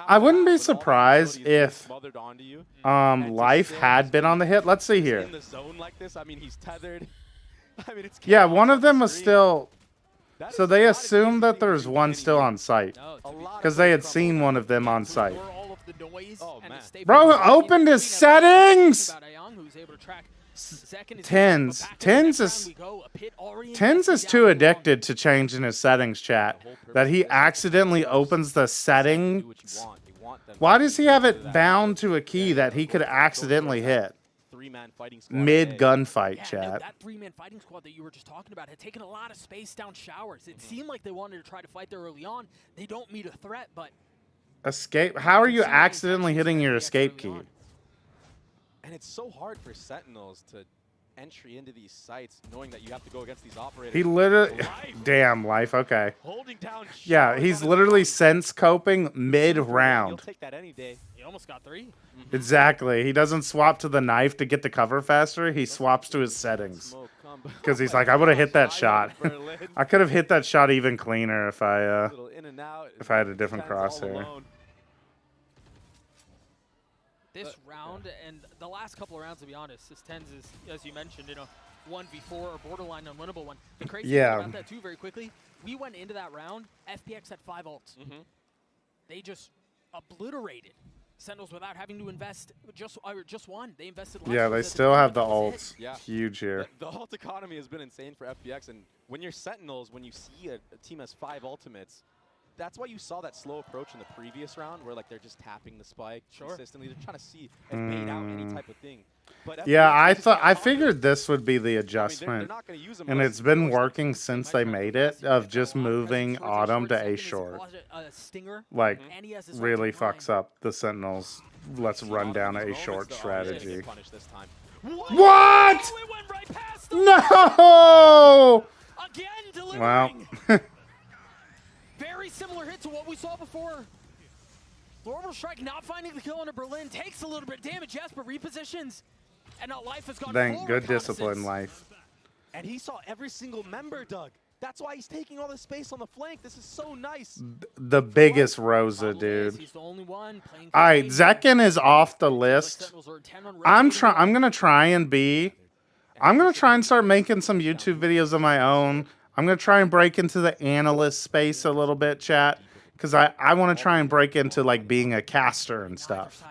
I wouldn't be surprised if Life had been on the hit. Let's see here. Yeah, one of them was still... So they assumed that there's one still on site. Because they had seen one of them on site. Bro opened his settings! Tens is too addicted to changing his settings, chat, that he accidentally opens the settings. Why does he have it bound to a key that he could accidentally hit? Mid gunfight, chat. That 3-man fighting squad that you were just talking about had taken a lot of space down showers. It seemed like they wanted to try to fight there early on. They don't meet a threat, but escape. How are you accidentally hitting your escape key? And it's so hard for Sentinels to entry into these sites knowing that you have to go against these operators. He literally... Damn, Life, okay. Yeah, he's literally sense coping mid-round. He'll take that any day. He almost got 3. Exactly. He doesn't swap to the knife to get the cover faster. He swaps to his settings. Because he's like, I would have hit that shot. I could have hit that shot even cleaner if I had a different crosshair. This round and the last couple of rounds, to be honest, this Tens is, as you mentioned, 1v4 or borderline unwinnable one. The crazy thing about that too, very quickly, we went into that round, FPX had 5 ults. They just obliterated Sentinels without having to invest just one. They invested. Yeah, they still have the ults. Yeah. Huge here. The ult economy has been insane for FPX, and when you're Sentinels, when you see a team has 5 ultimates, that's why you saw that slow approach in the previous round, where like they're just tapping the spike consistently. They're trying to see and bait out any type of thing. But yeah, I figured this would be the adjustment, and it's been working since they made it, of just moving Autumn to A short. Like, really fucks up the Sentinels. Let's run down A short strategy. What? No! Wow. Very similar hit to what we saw before. The orbital strike not finding the kill under Berlin takes a little bit of damage, yes, but repositions. And now Life has gone Thank good discipline, Life. And he saw every single member, Doug. That's why he's taking all the space on the flank. This is so nice. The biggest Rosa, dude. He's the only one playing. All right, Zekin is off the list. I'm gonna try and start making some YouTube videos of my own. I'm going to try and break into the analyst space a little bit, chat, because I want to try and break into, like, being a caster and stuff.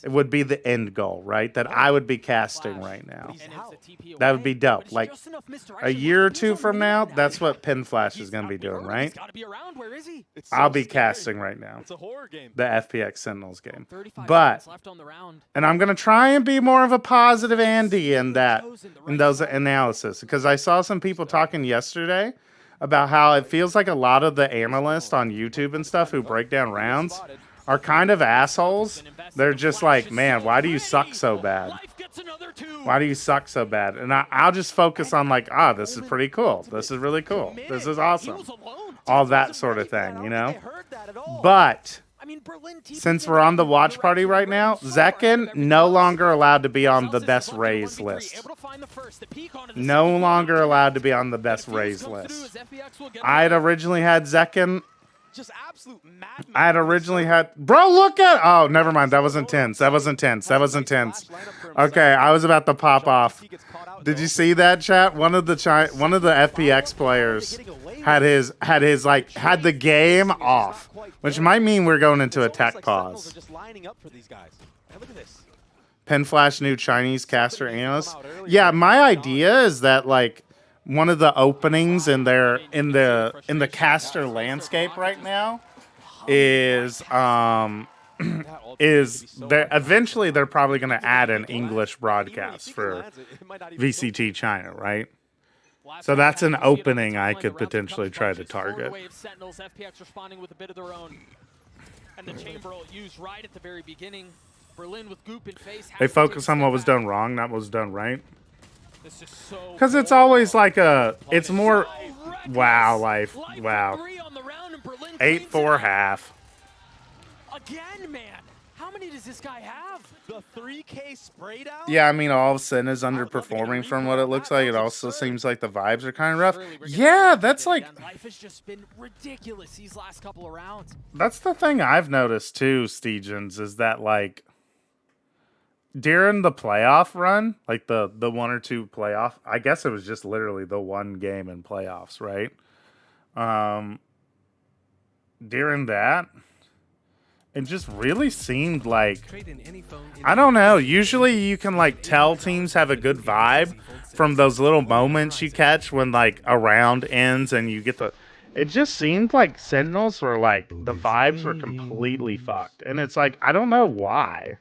It would be the end goal, right? That I would be casting right now. That would be dope. Like a year or two from now, that's what Pin Flash is going to be doing, right? I'll be casting right now. It's a horror game. The FPX Sentinels game. But, and I'm going to try and be more of a positive Andy in those analysis, because I saw some people talking yesterday about how it feels like a lot of the analysts on YouTube and stuff who break down rounds are kind of assholes. They're just like, man, why do you suck so bad? Why do you suck so bad? And I'll just focus on like, this is pretty cool. This is really cool. This is awesome. All that sort of thing, you know? But since we're on the watch party right now, Zekken no longer allowed to be on the best raise list. No longer allowed to be on the best raise list. I had originally had Zekken. Just absolute madness. I had originally had... Bro, look at... Oh, never mind. That was intense. That was intense. That was intense. Okay, I was about to pop off. Did you see that, chat? One of the FPX players had the game off, which might mean we're going into a tech pause. Pen Flash new Chinese caster analyst. Yeah, my idea is that like one of the openings in the caster landscape right now is eventually they're probably going to add an English broadcast for VCT China, right? So that's an opening I could potentially try to target. FPX responding with a bit of their own, and the chamber used right at the very beginning. Berlin with Goop in face. They focus on what was done wrong, not what was done right. Because it's always like it's more, wow, life, wow. 8-4 half. Again, man. How many does this guy have? The 3K spray down? Yeah, I mean, all of SEN is underperforming from what it looks like. It also seems like the vibes are kind of rough. Yeah, that's like... Life has just been ridiculous these last couple of rounds. That's the thing I've noticed too, Stegens, is that like... During the playoff run, like the 1 or 2 playoff, I guess it was just literally the one game in playoffs, right? During that, it just really seemed like, I don't know, usually you can like tell teams have a good vibe from those little moments you catch when like a round ends and you get it just seemed like Sentinels were like, the vibes were completely fucked. And it's like, I don't know why.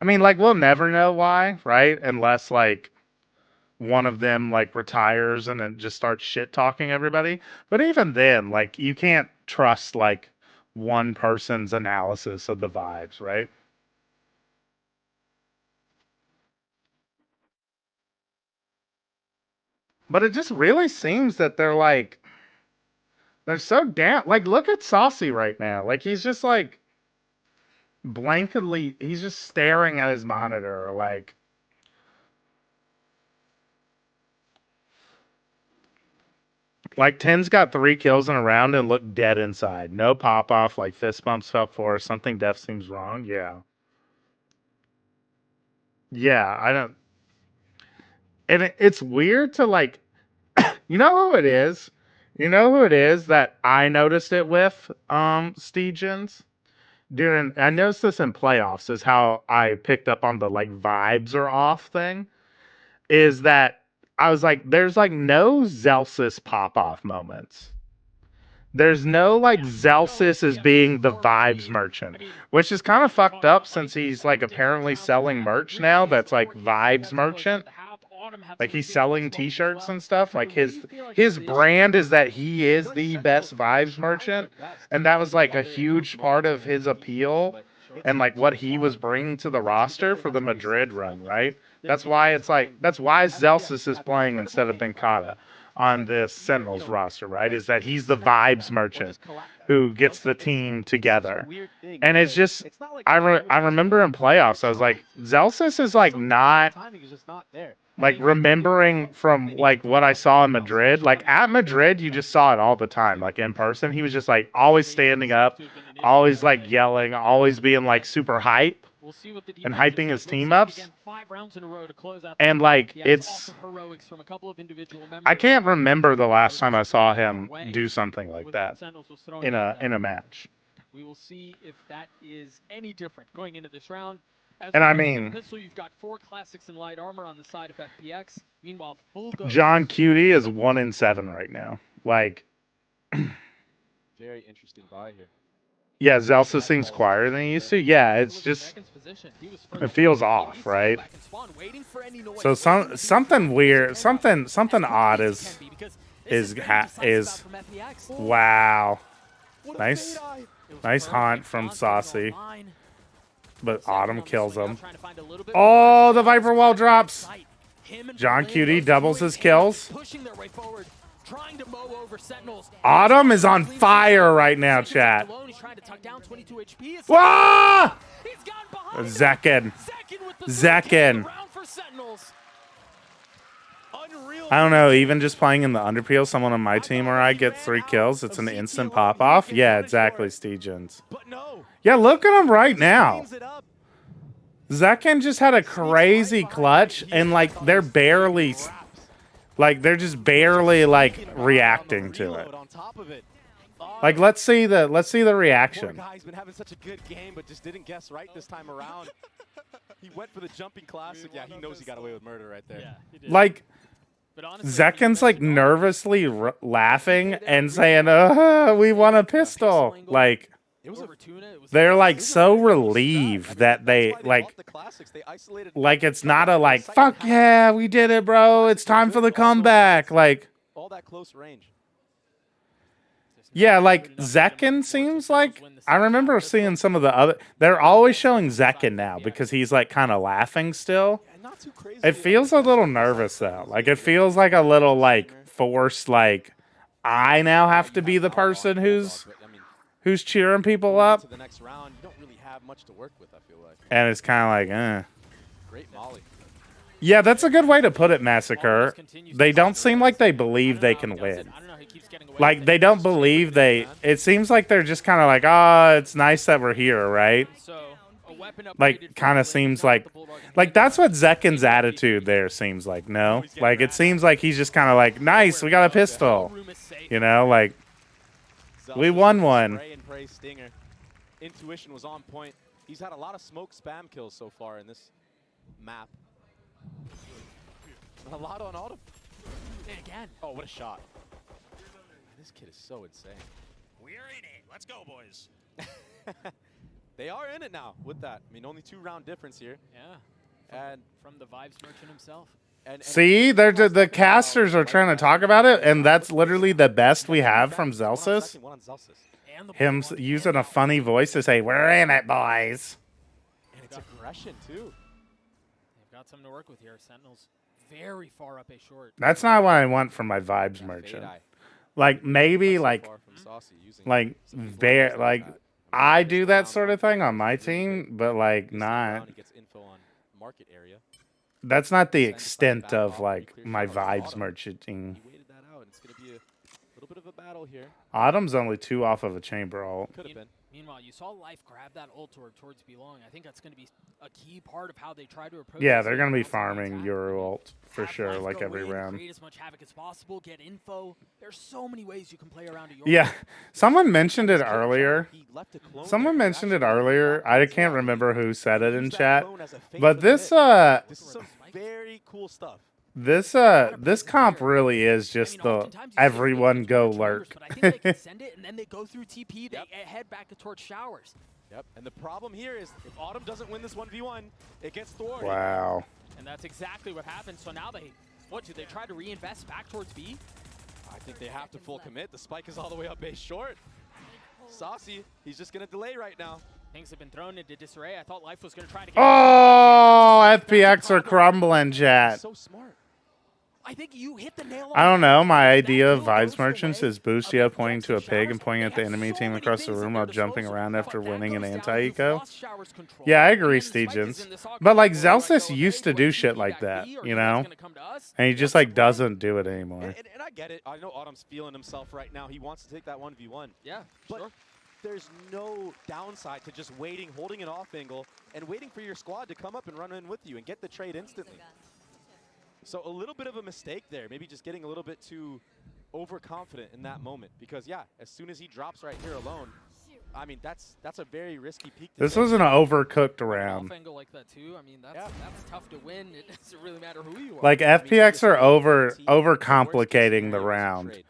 I mean, like, we'll never know why, right? Unless, like, one of them, like, retires and then just starts shit-talking everybody. But even then, like, you can't trust, like, one person's analysis of the vibes, right? But it just really seems that they're, like, they're so damn... Like, look at Saucy right now. Like, he's just, like... blankly, he's just staring at his monitor, like Ten's got 3 kills in a round and looked dead inside. No pop off, like fist bumps felt for something def seems wrong. Yeah, I don't. And it's weird to like, you know who it is? You know who it is that I noticed it with, Stegens? I noticed this in playoffs, is how I picked up on the like vibes are off thing, is that I was like, there's like no Zelsis pop-off moments. There's no like Zelsis as being the vibes merchant, which is kind of fucked up since he's like apparently selling merch now that's like vibes merchant. Like he's selling t-shirts and stuff. Like his brand is that he is the best vibes merchant. And that was like a huge part of his appeal and like what he was bringing to the roster for the Madrid run, right? That's why Zelsis is playing instead of Benkata on this Sentinels roster, right? Is that he's the vibes merchant who gets the team together. And it's just, I remember in playoffs, I was like, Zelsis is like not... Like, remembering from, like, what I saw in Madrid, like, at Madrid, you just saw it all the time. Like, in person, he was just, like, always standing up, always, like, yelling, always being, like, super hype and hyping his team ups. And, like, it's... I can't remember the last time I saw him do something like that in a match. We will see if that is any different going into this round. And I mean, Pistol, you've got 4 classics in light armor on the side of FPX. Meanwhile, full go. John Cutie is 1-7 right now. Like, very interesting buy here. yeah, Zelsa seems quieter than he used to. Yeah, it's just, it feels off, right? So something weird, something odd is wow. Nice haunt from Saucy. But Autumn kills him. Oh, the Viper Wall drops. John Cutie doubles his kills. Autumn is on fire right now, chat. Wah! Zekin. I don't know, even just playing in the Underpeel, someone on my team or I get 3 kills, it's an instant pop-off. Yeah, exactly, Stegens. Yeah, look at him right now. Zekin just had a crazy clutch, and, like, they're barely... Like, they're just barely, like, reacting to it. Like, let's see the reaction. Poor guy's been having such a good game, but just didn't guess right this time around. He went for the jumping classic. Yeah, he knows he got away with murder right there. Yeah, like, Zekin's, like, nervously laughing and saying, we won a pistol. Like, they're, like, so relieved that they, like, it's not a, like, fuck yeah, we did it, bro. It's time for the comeback. Like, all that close range. Yeah, like, Zekin seems like... I remember seeing some of the other... They're always showing Zekin now because he's, like, kind of laughing still. It feels a little nervous, though. Like, it feels like a little, like, forced, like, I now have to be the person who's cheering people up. And it's kind of like, Great molly. Yeah, that's a good way to put it, Massacre. They don't seem like they believe they can win. Like, they don't believe they... It seems like they're just kind of like, oh, it's nice that we're here, right? Like, kind of seems like... Like, that's what Zekin's attitude there seems like, no? Like, it seems like he's just kind of like, nice, we got a pistol. You know, like, we won one. Intuition was on point. He's had a lot of smoke spam kills so far in this map. A lot on Autumn. Again. Oh, what a shot. This kid is so insane. We're in it. Let's go, boys. They are in it now with that. I mean, only 2-round difference here. Yeah. And from the Vibes merchant himself. See, they're the casters are trying to talk about it, and that's literally the best we have from Zelsis. Him using a funny voice to say, "We're in it, boys." And it's aggression too. They've got something to work with here. Sentinels very far up a short. That's not what I want from my Vibes merchant. Like, maybe, like, I do that sort of thing on my team, but, like, not. That's not the extent of, like, my Vibes merchanting. Autumn's only 2 off of a chamber ult. Meanwhile, you saw Life grab that ult towards Belong. I think that's going to be a key part of how they try to approach. Yeah, they're going to be farming Euro ult for sure, like every round. Create as much havoc as possible, get info. There's so many ways you can play around a Euro. Yeah, someone mentioned it earlier. I can't remember who said it in chat, but this is some very cool stuff. This comp really is just the everyone go lurk. But I think they can send it and then they go through TP, they head back towards showers. Yep, and the problem here is if Autumn doesn't win this 1v1, it gets thwarted. Wow. And that's exactly what happened. So now what do they try to reinvest back towards B? I think they have to full commit. The spike is all the way up base short. Saucy, he's just going to delay right now. Things have been thrown into disarray. I thought Life was going to try to get... Oh, FPX are crumbling, chat. So smart. I think you hit the nail on I don't know. My idea of Vibes Merchants is Boostia pointing to a pig and pointing at the enemy team across the room while jumping around after winning an anti-eco. Yeah, I agree, Stegens. But, like, Zelsis used to do shit like that, you know? And he just, like, doesn't do it anymore. And I get it. I know Autumn's feeling himself right now. He wants to take that 1v1. Yeah, but there's no downside to just waiting, holding an off angle, and waiting for your squad to come up and run in with you and get the trade instantly. So a little bit of a mistake there, maybe just getting a little bit too overconfident in that moment. Because, yeah, as soon as he drops right here alone, I mean, that's a very risky peak. This was an overcooked round. Off angle like that too. I mean, that's tough to win. It doesn't really matter who you are. Like FPX are overcomplicating the round.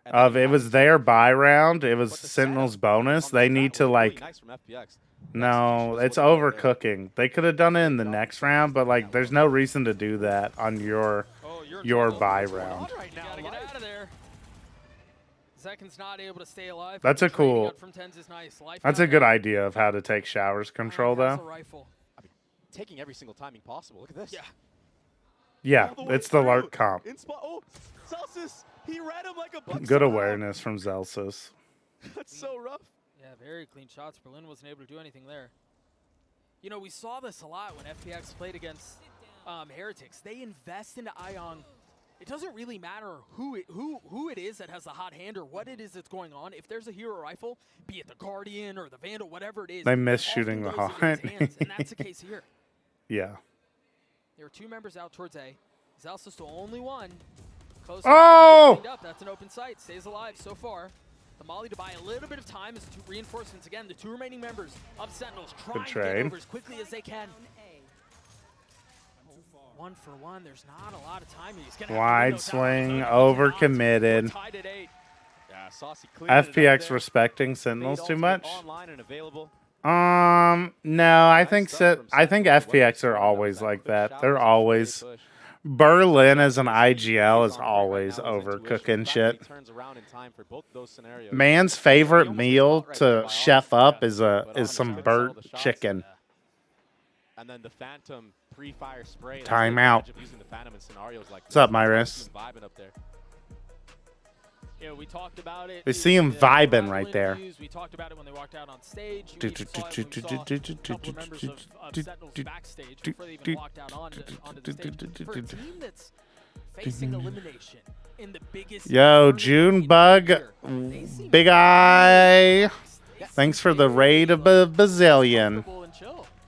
It was their buy round. It was Sentinel's bonus. They need to like. No, it's overcooking. They could have done it in the next round, but like, there's no reason to do that on your buy round. You gotta get out of there. Zekin's not able to stay alive. That's a cool. From Tens is nice. That's a good idea of how to take showers control, though. I mean, taking every single timing possible. Look at this. Yeah, it's the Lark comp. Oh, Celsius, he read him like a buck. Good awareness from Zelsus. That's so rough. Yeah, very clean shots. Berlin wasn't able to do anything there. You know, we saw this a lot when FPX played against Heretics. They invest into Ion. It doesn't really matter who it is that has the hot hand or what it is that's going on. If there's a hero rifle, be it the Guardian or the Vandal, whatever it is, they miss shooting the hot. And that's the case here. Yeah. There are 2 members out towards A. Zelsus the only one. Close up. That's an open sight. Stays alive so far. The Molly to buy a little bit of time as 2 reinforcements. Again, the 2 remaining members of Sentinels trying to get over as quickly as they can. 1 for 1. There's not a lot of time. Wide swing, overcommitted. FPX respecting Sentinels too much. No, I think FPX are always like that. They're always. Berlin as an IGL is always overcooking shit. Man's favorite meal to chef up is some burnt chicken. And then the Phantom pre-fire spray. Timeout. What's up, Myris? Yeah, we talked about it. They see him vibing right there. We talked about it when they walked out on stage. We saw it when we saw a couple members of Sentinels backstage before they even walked out onto the stage. For a team that's facing elimination in the biggest... Yo, Junebug, Big Eye. Thanks for the raid of a bazillion.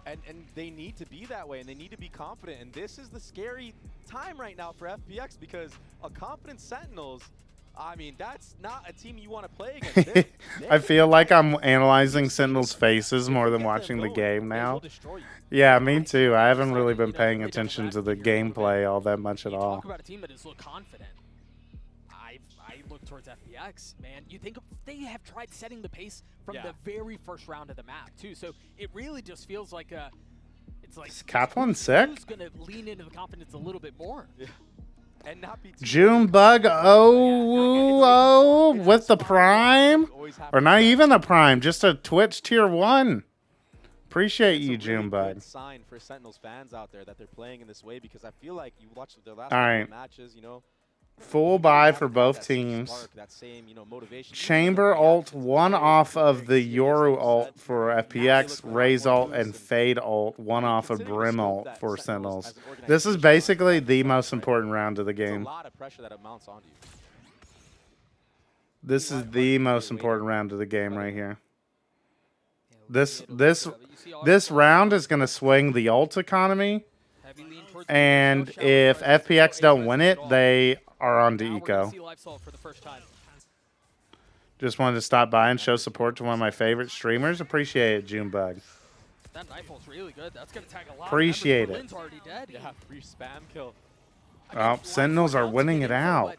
And they need to be that way, and they need to be confident. And this is the scary time right now for FPX because a confident Sentinels... I mean, that's not a team you want to play against. I feel like I'm analyzing Sentinel's faces more than watching the game now. Yeah, me too. I haven't really been paying attention to the gameplay all that much at all. Talk about a team that is look confident. I look towards FPX, man. You think they have tried setting the pace from the very first round of the map too. So it really just feels like it's like Kaplan sick. Who's gonna lean into the confidence a little bit more? Yeah. And not be Junebug, with the prime, or not even a prime, just a Twitch tier 1. Appreciate you, Junebug. Good sign for Sentinels fans out there that they're playing in this way because I feel like you watched their last matches, you know. Full buy for both teams. Chamber ult, 1 off of the Yoru ult for FPX, Raze ult, and Fade ult, 1 off of Brim ult for Sentinels. This is basically the most important round of the game. This is the most important round of the game right here. This round is going to swing the ult economy, and if FPX don't win it, they are on to Eco. Just wanted to stop by and show support to one of my favorite streamers. Appreciate it, Junebug. That knife ult's really good. That's gonna tag a lot. Appreciate it. Already dead. Yeah, free spam kill. Oh, Sentinels are winning it out.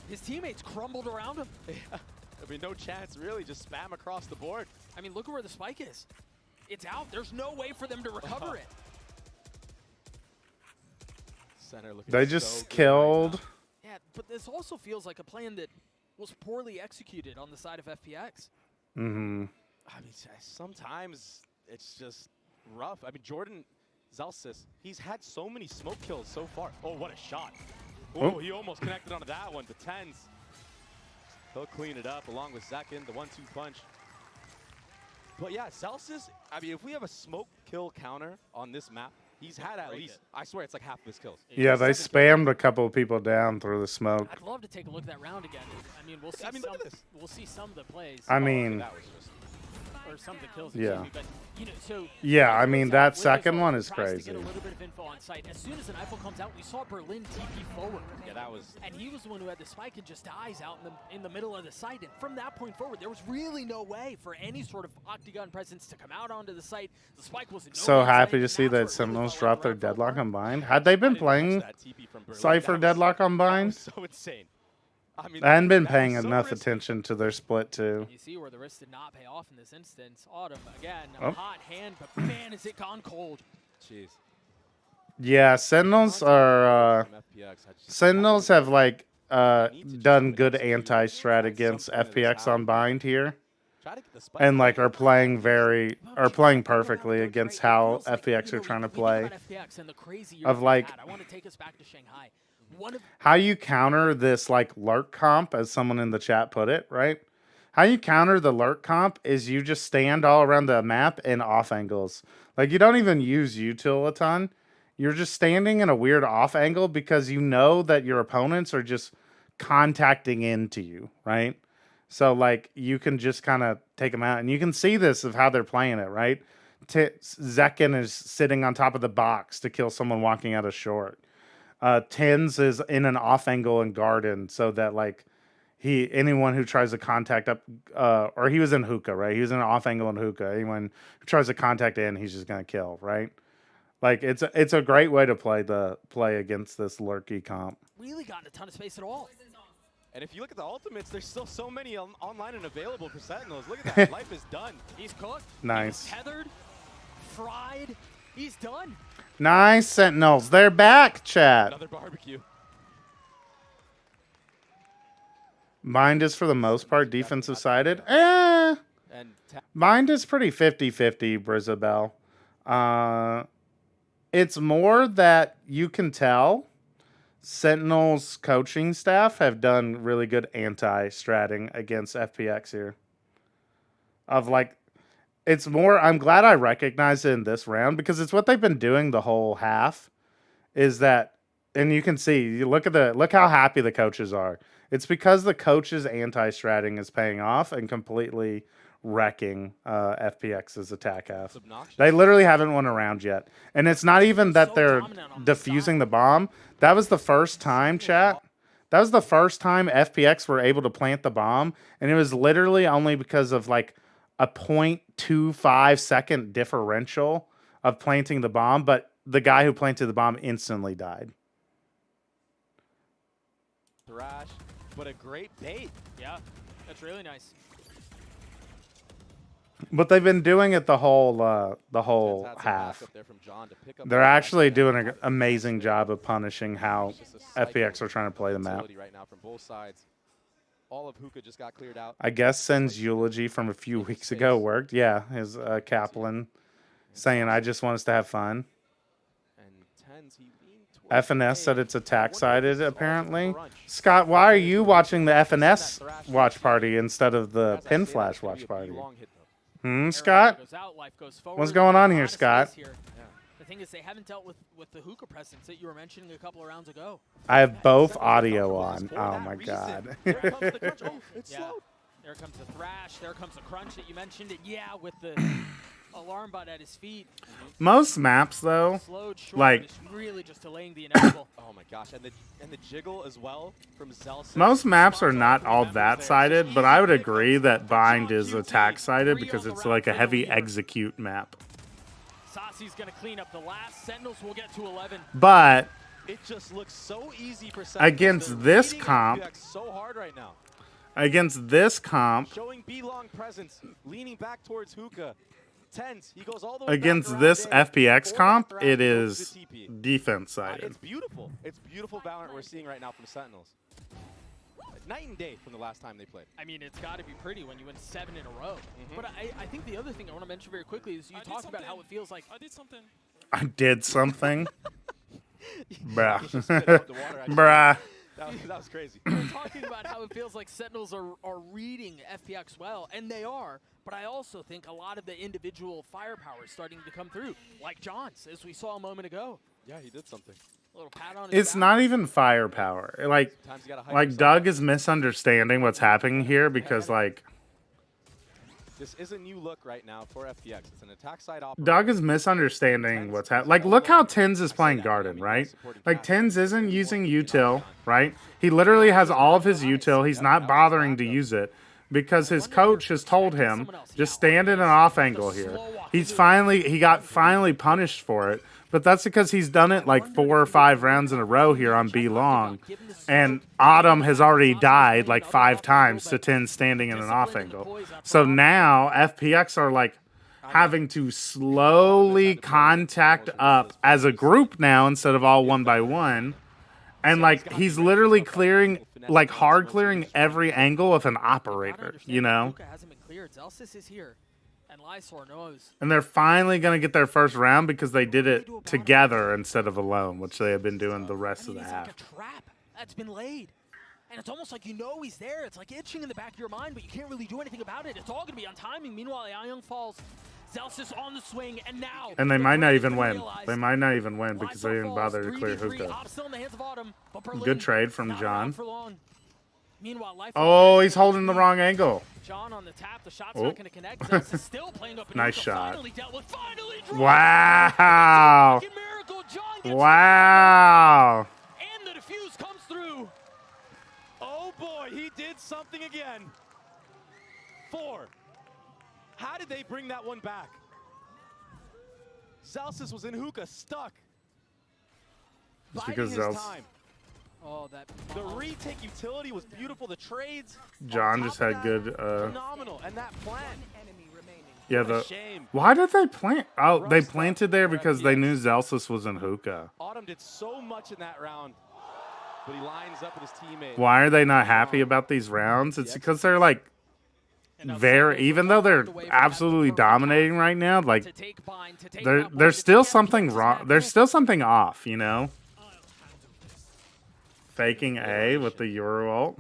His teammates crumbled around him. I mean, no chance, really. Just spam across the board. I mean, look at where the spike is. It's out. There's no way for them to recover it. Center looking they just killed. Right, yeah, but this also feels like a plan that was poorly executed on the side of FPX. Mm-hmm. I mean, sometimes it's just rough. I mean, Jordan Zelsus, he's had so many smoke kills so far. Oh, what a shot. Oh, he almost connected onto that one. The 10s. He'll clean it up along with Zekin, the 1-2 punch. But yeah, Zelsus, I mean, if we have a smoke kill counter on this map, he's had at least, I swear, it's like half of his kills. Yeah, they spammed a couple of people down through the smoke. I'd love to take a look at that round again. I mean, we'll see, look at this. We'll see some of the plays. I mean, or some of the kills. Yeah. But, you know, so Yeah, I mean, that Windows second one is tries to crazy. get a little bit of info on site. As soon as an Eiffel comes out, we saw Berlin TP forward. Yeah, that was. And he was the one who had the spike and just dies out in the middle of the site. And from that point forward, there was really no way for any sort of Octagon presence to come out onto the site. The spike was So happy to see that Sentinels dropped their Deadlock on Bind. Had they been playing Cypher Deadlock on Bind? So insane. I mean, I hadn't been paying enough attention to their split too. You see where the risk did not pay off in this instance. Autumn again, Oh. a hot hand, but man, is it gone cold. Jeez. Yeah, Sentinels are Sentinels have like done good anti-strat against FPX on Bind here. And like are playing perfectly against how FPX are trying to play. Of like I want to take us back to Shanghai. how you counter this like lurk comp, as someone in the chat put it, right? How you counter the lurk comp is you just stand all around the map in off angles. Like you don't even use util a ton. You're just standing in a weird off angle because you know that your opponents are just contacting into you, right? So like you can just kind of take them out, and you can see this of how they're playing it, right? Zekin is sitting on top of the box to kill someone walking out of short. Tins is in an off angle in garden, so that like anyone who tries to contact up, or he was in hookah, right? He was in an off angle in hookah. Anyone who tries to contact in, he's just gonna kill, right? Like it's a great way to play against this lurky comp. Really gotten a ton of space at all. And if you look at the ultimates, there's still so many online and available for Sentinels. Look at that. Life is done. He's cooked. Nice. He's tethered. Fried. He's done. Nice, Sentinels. They're back, chat. Another barbecue. Mind is for the most part defensive sided. Mind is pretty 50-50, Brizabel. It's more that you can tell Sentinels coaching staff have done really good anti-stratting against FPX here. Of like, it's more, I'm glad I recognized it in this round because it's what they've been doing the whole half. Is that, and you can see, you look how happy the coaches are. It's because the coaches' anti-stratting is paying off and completely wrecking FPX's attack half. They literally haven't won a round yet. And it's not even that they're defusing the bomb. That was the first time, chat. That was the first time FPX were able to plant the bomb. And it was literally only because of like a 0.25 second differential of planting the bomb. But the guy who planted the bomb instantly died. Thrash, but a great bait. Yeah, that's really nice. But they've been doing it the whole half. They're actually doing an amazing job of punishing how FPX are trying to play the map. Right now from both sides. All of Hookah just got cleared out. I guess Sen's eulogy from a few weeks ago worked. Yeah, his Kaplan saying, "I just want us to have fun." FNS said it's attack-sided, apparently. Scott, why are you watching the FNS watch party instead of the Pin Flash watch party? Scott? What's going on here, Scott? The thing is, they haven't dealt with the hookah presence that you were mentioning a couple of rounds ago. I have both audio on. Oh my god. There comes the crunch. Oh, it's slowed. There comes the thrash. There comes the crunch that you mentioned. And yeah, with the alarm bot at his feet. Most maps, though, like really just delaying the inevitable. Oh my gosh, and the jiggle as well from Zelson. Most maps are not all that sided, but I would agree that Bind is attack sided because it's like a heavy execute map. Sasi's gonna clean up the last. Sentinels will get to 11. But it just looks so easy for Sentinels. Against this comp, so hard right now. Against this comp, showing B-long presence, leaning back towards Hookah. Tense. He goes all the way against this FPX comp, it is defense sided. It's beautiful. It's beautiful Valorant we're seeing right now from Sentinels. Night and day from the last time they played. I mean, it's got to be pretty when you win 7 in a row. But I think the other thing I want to mention very quickly is you talked about how it feels like I did something. Bruh. Bruh. That was crazy. We're talking about how it feels like Sentinels are reading FPX well, and they are. But I also think a lot of the individual firepower is starting to come through, like John's, as we saw a moment ago. Yeah, he did something. A little pat on his It's back. Not even firepower. Like Doug is misunderstanding what's happening here because like This is a new look right now for FPX. It's an attack side operator. Doug is misunderstanding what's happening. Like, look how Tens is playing Garden, right? Like, Tens isn't using util, right? He literally has all of his util. He's not bothering to use it because his coach has told him, just stand in an off angle here. He got finally punished for it, but that's because he's done it like 4 or 5 rounds in a row here on B long. And Autumn has already died like 5 times to 10 standing in an off angle. So now FPX are like having to slowly contact up as a group now instead of all one by one. And like he's literally clearing, like hard clearing every angle with an operator, you know? And they're finally going to get their first round because they did it together instead of alone, which they have been doing the rest of the half. That's been laid. And it's almost like you know he's there. It's like itching in the back of your mind, but you can't really do anything about it. It's all going to be on timing. Meanwhile, Young falls. Zelsis on the swing, and now... And they might not even win. They might not even win because they didn't bother to clear hookah. Good trade from John. Oh, he's holding the wrong angle. John on the tap. The shot's not going to connect. Zelsis still playing up. Nice shot. Wow. Wow. And the defuse comes through. Oh boy, he did something again. 4. How did they bring that one back? Zelsis was in hookah, stuck. Just because Zelsis. Oh, the retake utility was beautiful. The trades. John just had good. Phenomenal, and that plant. Yeah, why did they plant? Oh, they planted there because they knew Zelsis was in hookah. Autumn did so much in that round, but he lines up with his teammate. Why are they not happy about these rounds? It's because they're like even though they're absolutely dominating right now, like there's still something wrong. There's still something off, you know. Faking A with the Euro ult.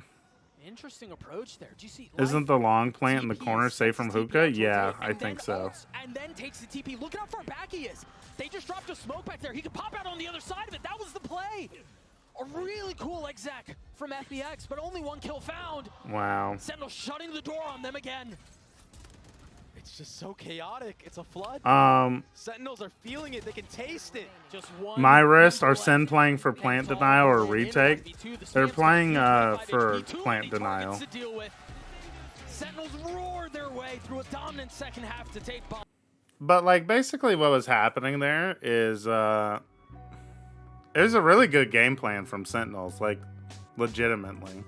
Interesting approach there. Do you see? Isn't the long plant in the corner safe from hookah? Yeah, I think so. And then takes the TP. Look at how far back he is. They just dropped a smoke back there. He could pop out on the other side of it. That was the play. A really cool exec from FPX, but only 1 kill found. Wow. Sentinel shutting the door on them again. It's just so chaotic. It's a flood. Sentinels are feeling it. They can taste it. Just one. My wrist are Sen playing for plant denial or retake? They're playing for plant denial. Sentinels roared their way through a dominant second half to take bomb. But like basically what was happening there is it was a really good game plan from Sentinels, like legitimately.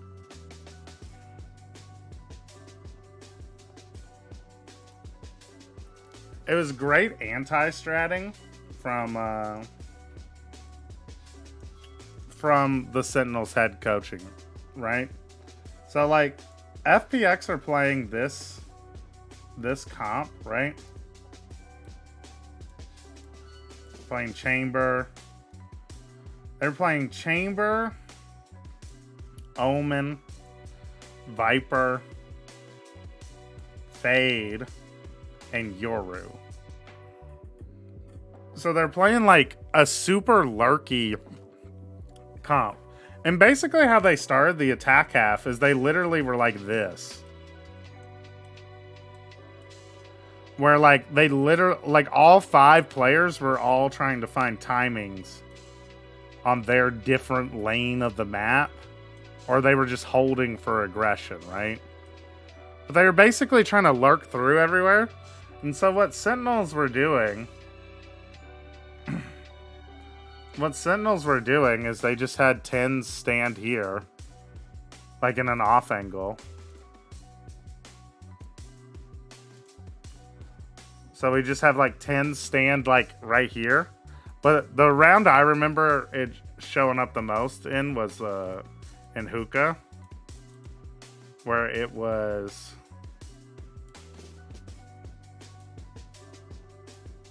It was great anti-stratting from the Sentinels head coaching, right? So like FPX are playing this comp, right? Playing Chamber. They're playing Chamber, Omen, Viper, Fade, and Yoru. So they're playing like a super lurky comp. And basically how they started the attack half is they literally were like this. Where like they literally, like all 5 players were all trying to find timings on their different lane of the map. Or they were just holding for aggression, right? But they were basically trying to lurk through everywhere. And so what Sentinels were doing... What Sentinels were doing is they just had 10s stand here. Like in an off angle. So we just have like 10s stand like right here. But the round I remember it showing up the most in was in hookah. Where it was...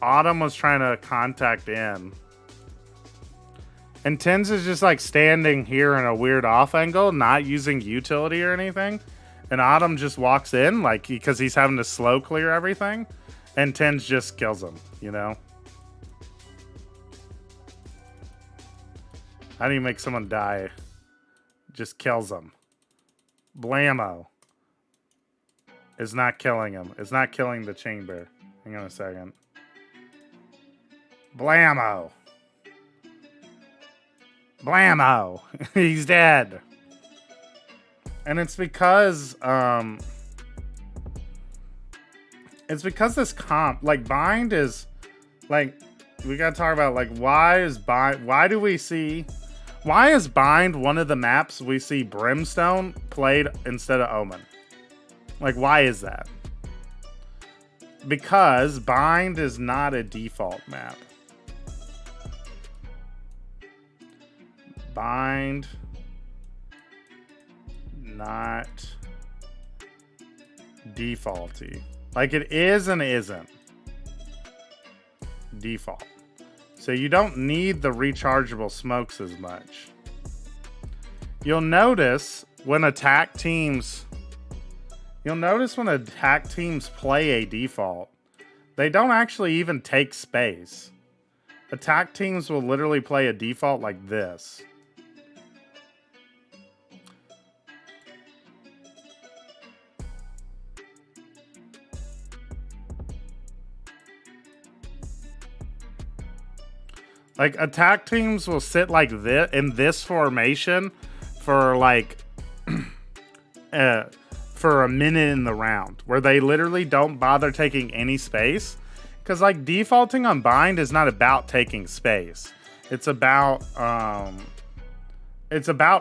Autumn was trying to contact in. And Tens is just like standing here in a weird off angle, not using utility or anything. And Autumn just walks in, like, because he's having to slow clear everything. And Tens just kills him, you know? How do you make someone die? Just kills them. Blammo. is not killing him. It's not killing the chamber. Hang on a second. Blammo. Blammo. He's dead. And it's because this comp, like, bind is, like, we gotta talk about, like, why is bind one of the maps we see Brimstone played instead of Omen? Like, why is that? Because bind is not a default map. Bind, not defaulty. Like, it is and isn't default. So you don't need the rechargeable smokes as much. You'll notice when attack teams play a default, they don't actually even take space. Attack teams will literally play a default like this. Like, attack teams will sit like this in this formation for like for a minute in the round, where they literally don't bother taking any space. Because, like, defaulting on bind is not about taking space. It's about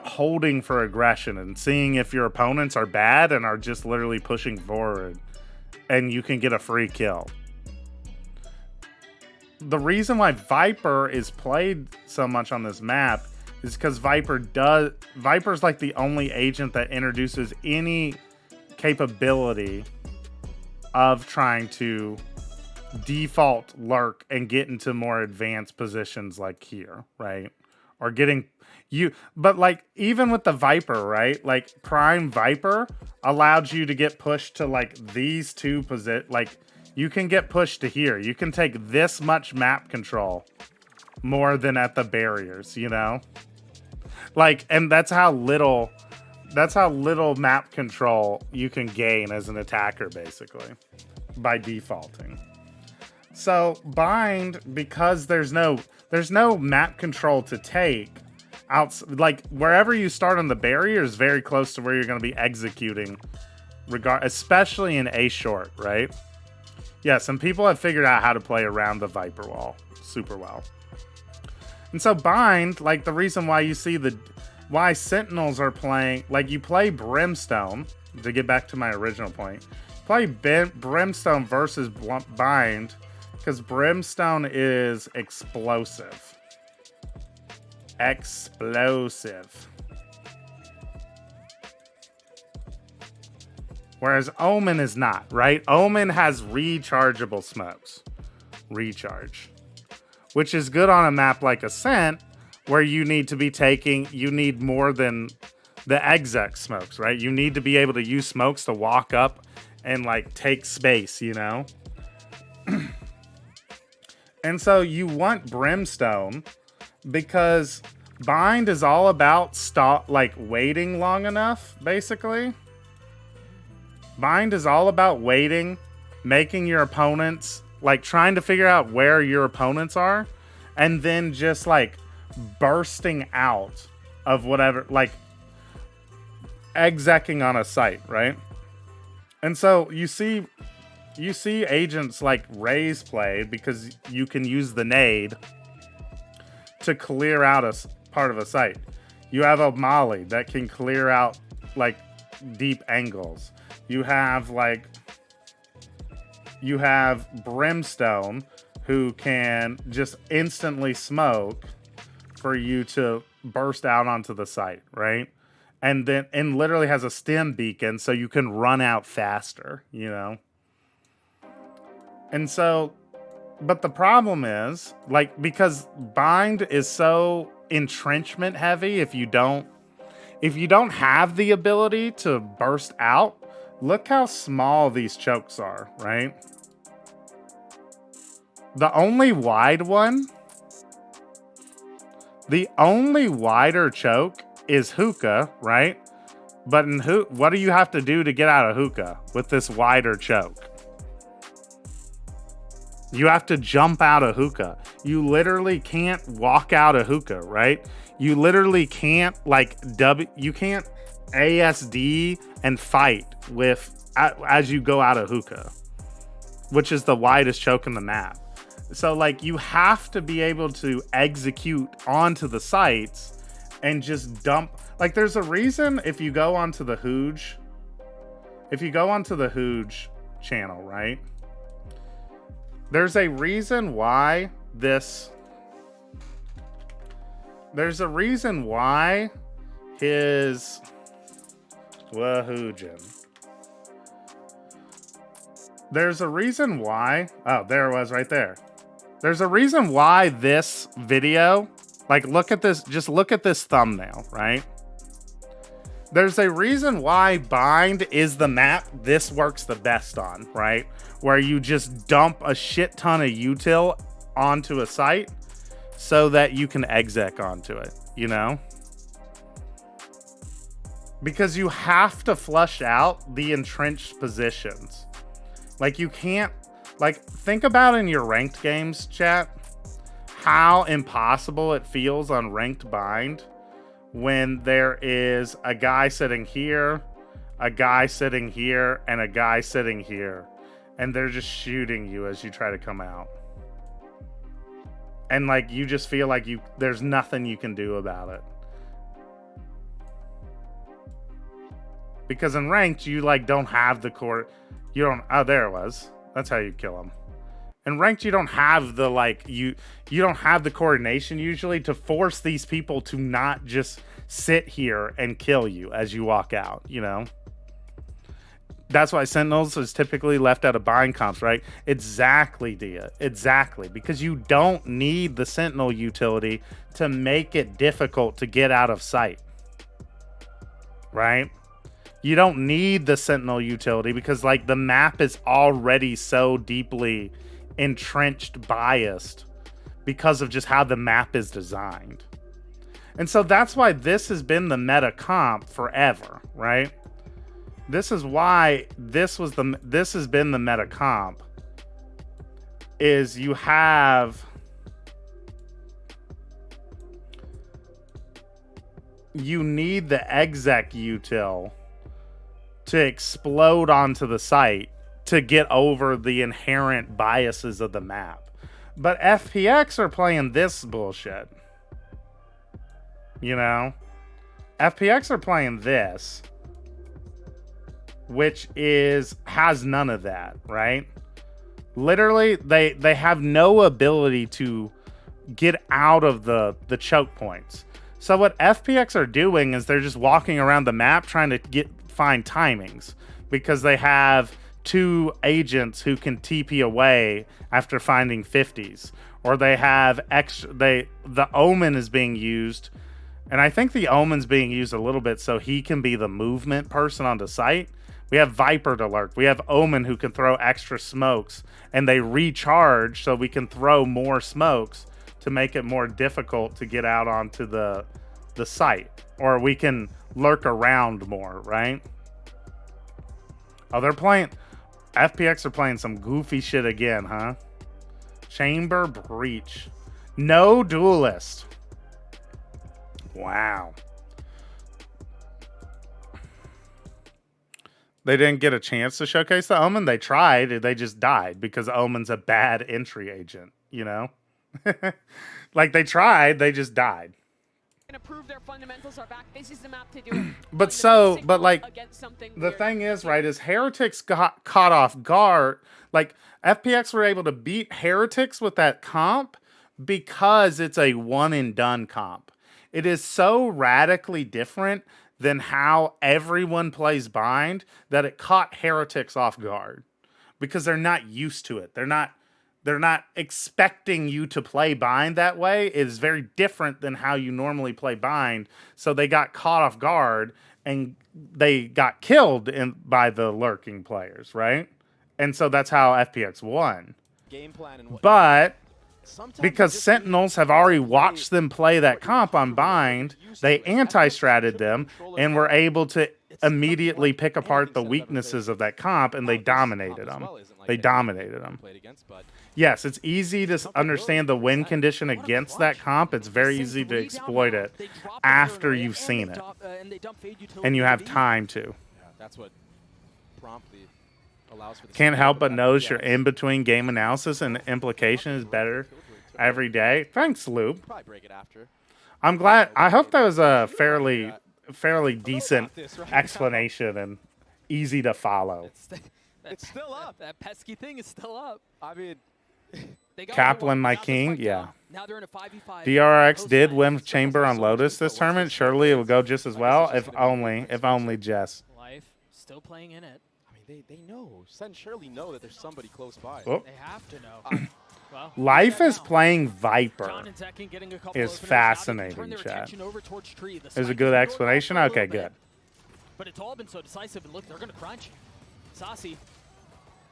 holding for aggression and seeing if your opponents are bad and are just literally pushing forward, and you can get a free kill. The reason why Viper is played so much on this map is because Viper's like the only agent that introduces any capability of trying to default lurk and get into more advanced positions like here, right? Or getting you, but like even with the Viper, right? Like Prime Viper allowed you to get pushed to like these two like you can get pushed to here. You can take this much map control more than at the barriers, you know? Like, and that's how little map control you can gain as an attacker, basically, by defaulting. So bind, because there's no map control to take like wherever you start on the barrier is very close to where you're going to be executing, especially in A short, right? Yeah, some people have figured out how to play around the Viper wall super well. And so bind, like the reason why you see why Sentinels are playing, like you play Brimstone, to get back to my original point, play Brimstone versus bind, because Brimstone is explosive. Explosive. Whereas Omen is not, right? Omen has rechargeable smokes. Recharge. Which is good on a map like Ascent, where you need more than the exec smokes, right? You need to be able to use smokes to walk up and like take space, you know? And so you want Brimstone because bind is all about waiting long enough, basically. Bind is all about waiting, making your opponents, like trying to figure out where your opponents are, and then just like bursting out of whatever, like execing on a site, right? And so you see agents like Raze play because you can use the nade to clear out a part of a site. You have a Molly that can clear out like deep angles. You have Brimstone who can just instantly smoke for you to burst out onto the site, right? And literally has a stem beacon so you can run out faster, you know? And so, but the problem is, like, because bind is so entrenchment heavy, if you don't have the ability to burst out, look how small these chokes are, right? The only wider choke is Hookah, right? But in what do you have to do to get out of hookah with this wider choke? You have to jump out of hookah. You literally can't walk out of hookah, right? You literally can't you can't ASD and fight with as you go out of hookah, which is the widest choke in the map. So like you have to be able to execute onto the sites and just dump. Like there's a reason if you go onto the Hooge channel, right? There's a reason why his Wahoojan. There's a reason why. Oh, there it was right there. There's a reason why this video, like look at this, just look at this thumbnail, right? There's a reason why Bind is the map this works the best on, right? Where you just dump a shit ton of util onto a site so that you can exec onto it, you know? Because you have to flush out the entrenched positions. Like you can't, like think about in your ranked games, chat, how impossible it feels on ranked Bind when there is a guy sitting here, a guy sitting here, and a guy sitting here. And they're just shooting you as you try to come out. And like you just feel like there's nothing you can do about it. Because in ranked, you like don't have the core. You don't. Oh, there it was. That's how you kill them. In ranked, you don't have the you don't have the coordination usually to force these people to not just sit here and kill you as you walk out. You know. That's why Sentinels is typically left out of bind comps, right? Exactly, Dia. Exactly. Because you don't need the Sentinel utility to make it difficult to get out of sight. Right? You don't need the Sentinel utility because like the map is already so deeply entrenched biased because of just how the map is designed. And so that's why this has been the meta comp forever, right? This is why this has been the meta comp is you need the exec util to explode onto the site to get over the inherent biases of the map. But FPX are playing this bullshit. You know? FPX are playing this, which has none of that, right? Literally, they have no ability to get out of the choke points. So what FPX are doing is they're just walking around the map trying to find timings because they have 2 agents who can TP away after finding 50s, or they have the Omen is being used, and I think the Omen's being used a little bit so he can be the movement person on the site. We have Viper to lurk. We have Omen who can throw extra smokes, and they recharge so we can throw more smokes to make it more difficult to get out onto the site, or we can lurk around more, right? Oh, they're playing. FPX are playing some goofy shit again, huh? Chamber breach. No duelist. Wow. They didn't get a chance to showcase the Omen. They tried. They just died because Omen's a bad entry agent, you know? Like, they tried. They just died. Gonna prove their fundamentals are back. This is the map to do it. But like, the thing is, right, is Heretics got caught off guard. Like, FPX were able to beat Heretics with that comp because it's a one-and-done comp. It is so radically different than how everyone plays Bind that it caught Heretics off guard because they're not used to it. They're not expecting you to play Bind that way. It is very different than how you normally play Bind. So they got caught off guard and they got killed by the lurking players, right? And so that's how FPX won. Game plan and but because Sentinels have already watched them play that comp on Bind, they anti-stratted them and were able to immediately pick apart the weaknesses of that comp, and they dominated them. They dominated them. Yes, it's easy to understand the win condition against that comp. It's very easy to exploit it after you've seen it, and you have time to. Yeah, that's what promptly allows for the Can't help but notice your in-between game analysis and implication is better every day. Thanks, Loop. Probably break it after. I'm glad. I hope that was a fairly decent explanation and easy to follow. It's still up. That pesky thing is still up. I mean, Kaplan, my king, yeah. Now they're in a 5v5. DRX did win Chamber on Lotus this tournament. Surely it will go just as well, if only Jess. Life still playing in it. I mean, they know. SEN surely know that there's somebody close by. Oh. They have to know. Well, Life is playing Viper. John and Tekken getting a couple Is openers. Now they can fascinating, turn their chat. attention over towards Tree. The Is a spike good has been explanation? going off for a Okay, little good. bit, but it's all been so decisive, and look, they're going to crunch. Sasi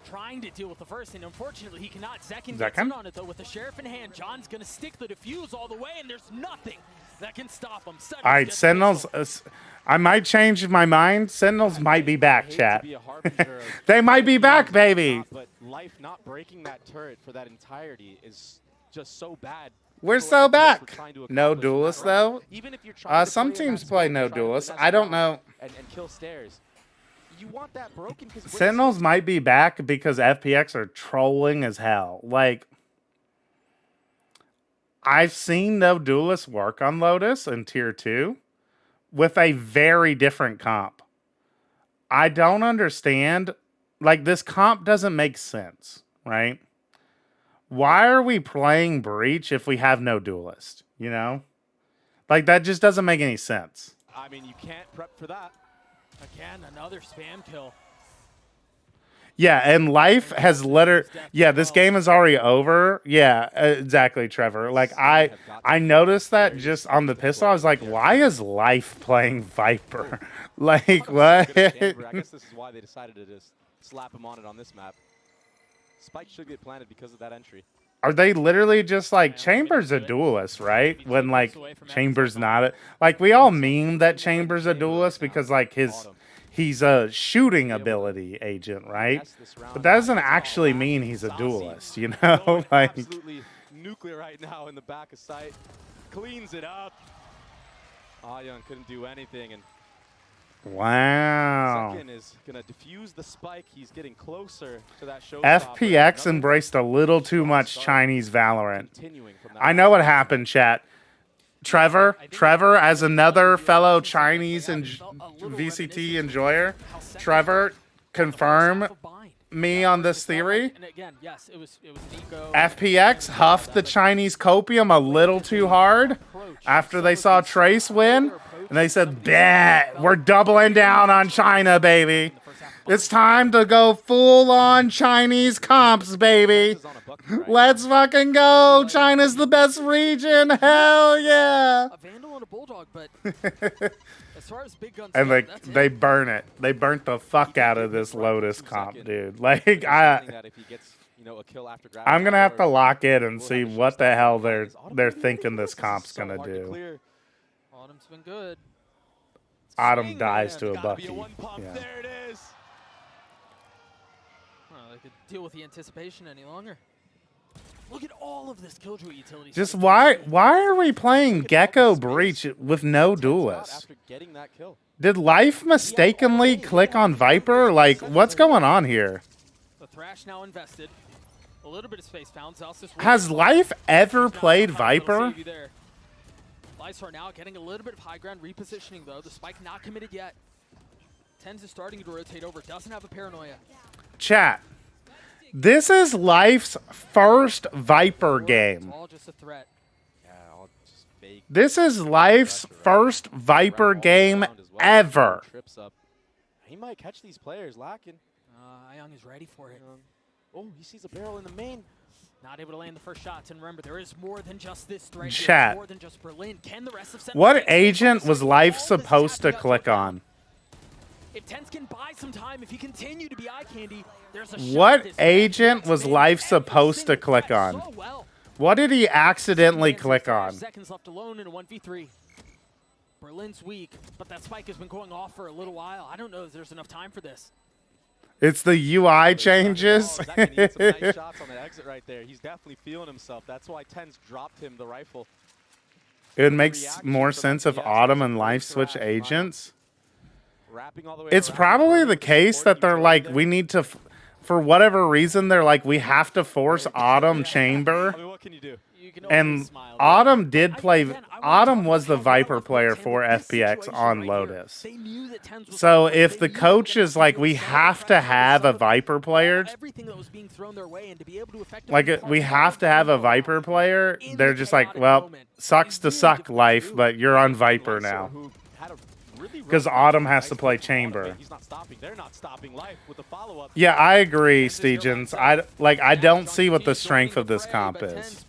trying to deal with the first, and unfortunately he cannot. Zekin gets in on it though with the Sheriff in hand. John's going to stick the defuse all the way, and there's nothing that can stop him. All right, Sentinels. I might change my mind. Sentinels might be back, chat. They might be back, baby. But Life not breaking that turret for that entirety is just so bad. We're so back. No duelists, though. Even if you're trying to some play in teams that play spot, no you're trying to duelists. finesse I don't around know. And kill stairs. You want that broken because Sentinels might be back because FPX are trolling as hell. Like, I've seen no duelists work on Lotus in Tier 2 with a very different comp. I don't understand. Like, this comp doesn't make sense, right? Why are we playing Breach if we have no duelist, you know? Like, that just doesn't make any sense. I mean, you can't prep for that. Again, another spam kill. Yeah, and Life has yeah, this game is already over. Yeah, exactly, Trevor. Like, I noticed that just on the pistol. I was like, why is Life playing Viper? Like, what? I guess this is why they decided to just slap him on it on this map. Spike should get planted because of that entry. Are they literally just like, Chamber's a duelist, right? When, like, Chamber's not like, we all meme that Chamber's a duelist because, like, he's a shooting ability agent, right? But that doesn't actually mean he's a duelist, you know? Like, absolutely nuclear right now in the back of sight. Cleans it up. Young couldn't do anything, and wow. Second is gonna defuse the spike. He's getting closer to that show. FPX embraced a little too much Chinese Valorant. I know what happened, chat. Trevor, as another fellow Chinese and VCT enjoyer, Trevor, confirm me on this theory. And again, yes, it was Nico. FPX huffed the Chinese copium a little too hard after they saw Trace win, and they said, bet, we're doubling down on China, baby. It's time to go full-on Chinese comps, baby. Let's fucking go. China's the best region. Hell yeah. A Vandal and a Bulldog, but as far as big guns And go, like, that's they it. burn it. They burnt the fuck out of this Lotus comp, dude. Like, I'm gonna have to lock in and see what the hell they're thinking this comp's gonna do. Autumn's been good. Autumn dies to a Bucky. Yeah. There it is. They could deal with the anticipation any longer. Look at all of this Killjoy utility. Just why are we playing Gecko Breach with no duelist? Did Life mistakenly click on Viper? Like, what's going on here? The Thrash now invested. A little bit of space found. Has Life ever played Viper? Lysar now getting a little bit of high ground repositioning though. The spike not committed yet. Tens is starting to rotate over. Doesn't have a paranoia. Chat. This is Life's first Viper game. All just a threat. Yeah, all just fake. This is Life's first Viper game ever. Trips up. He might catch these players lacking. Young is ready for it. Oh, he sees a barrel in the main. Not able to land the first shots, and remember, there is more than just this threat. Chat. More than just Berlin. Can the rest of What agent was Life supposed to click on? If Tens can buy some time, if he continue to be eye candy, there's a What agent was Life supposed to click on? What did he accidentally click on? Seconds left alone in a 1v3. Berlin's weak, but that spike has been going off for a little while. I don't know if there's enough time for this. It's the UI changes. Zach can hit some nice shots on the exit right there. He's definitely feeling himself. That's why Tens dropped him the rifle. It makes more sense if Autumn and Life switch agents. It's probably the case that they're like, we need to, for whatever reason, they're like, we have to force Autumn Chamber. I mean, what can you do? And Autumn did play. Autumn was the Viper player for FPX on Lotus. So if the coach is like, we have to have a Viper player, like we have to have a Viper player, they're just like, well, sucks to suck, Life, but you're on Viper now. Because Autumn has to play Chamber. Yeah, I agree, Stegens. I don't see what the strength of this comp is.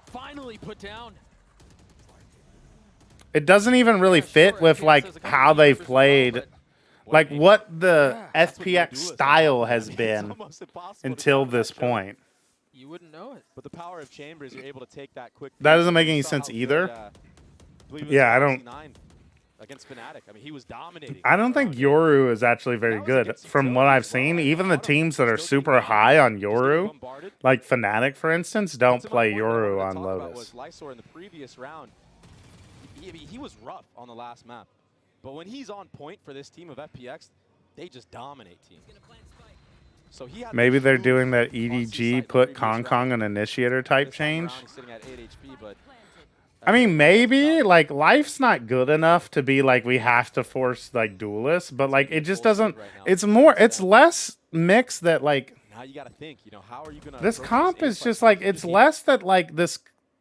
Finally put down. It doesn't even really fit with like how they've played, like what the FPX style has been until this point. You wouldn't know it. But the power of Chambers, you're able to take that quick. That doesn't make any sense either. Yeah, I don't. Against Fnatic, I mean, he was dominating. I don't think Yoru is actually very good. From what I've seen, even the teams that are super high on Yoru, like Fnatic, for instance, don't play Yoru on Lotus. Lysor in the previous round, he was rough on the last map. But when he's on point for this team of FPX, they just dominate teams. So he had Maybe they're doing that EDG put Kong an initiator type change. I mean, maybe, like, Life's not good enough to be, like, we have to force, like, duelists, but, like, it just doesn't, it's less mixed that, like, now you gotta think, you know, how are you gonna this comp is just, like, it's less that, like, this,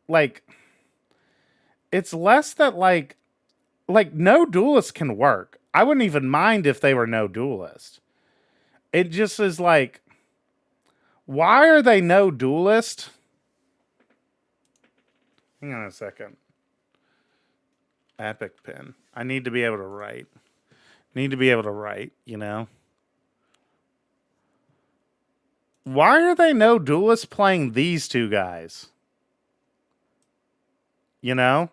like, it's less that, like, no duelist can work. I wouldn't even mind if they were no duelist. It just is, like, why are they no duelist? Hang on a second. Epic pin. I need to be able to write. You know? Why are they no duelists playing these two guys? You know?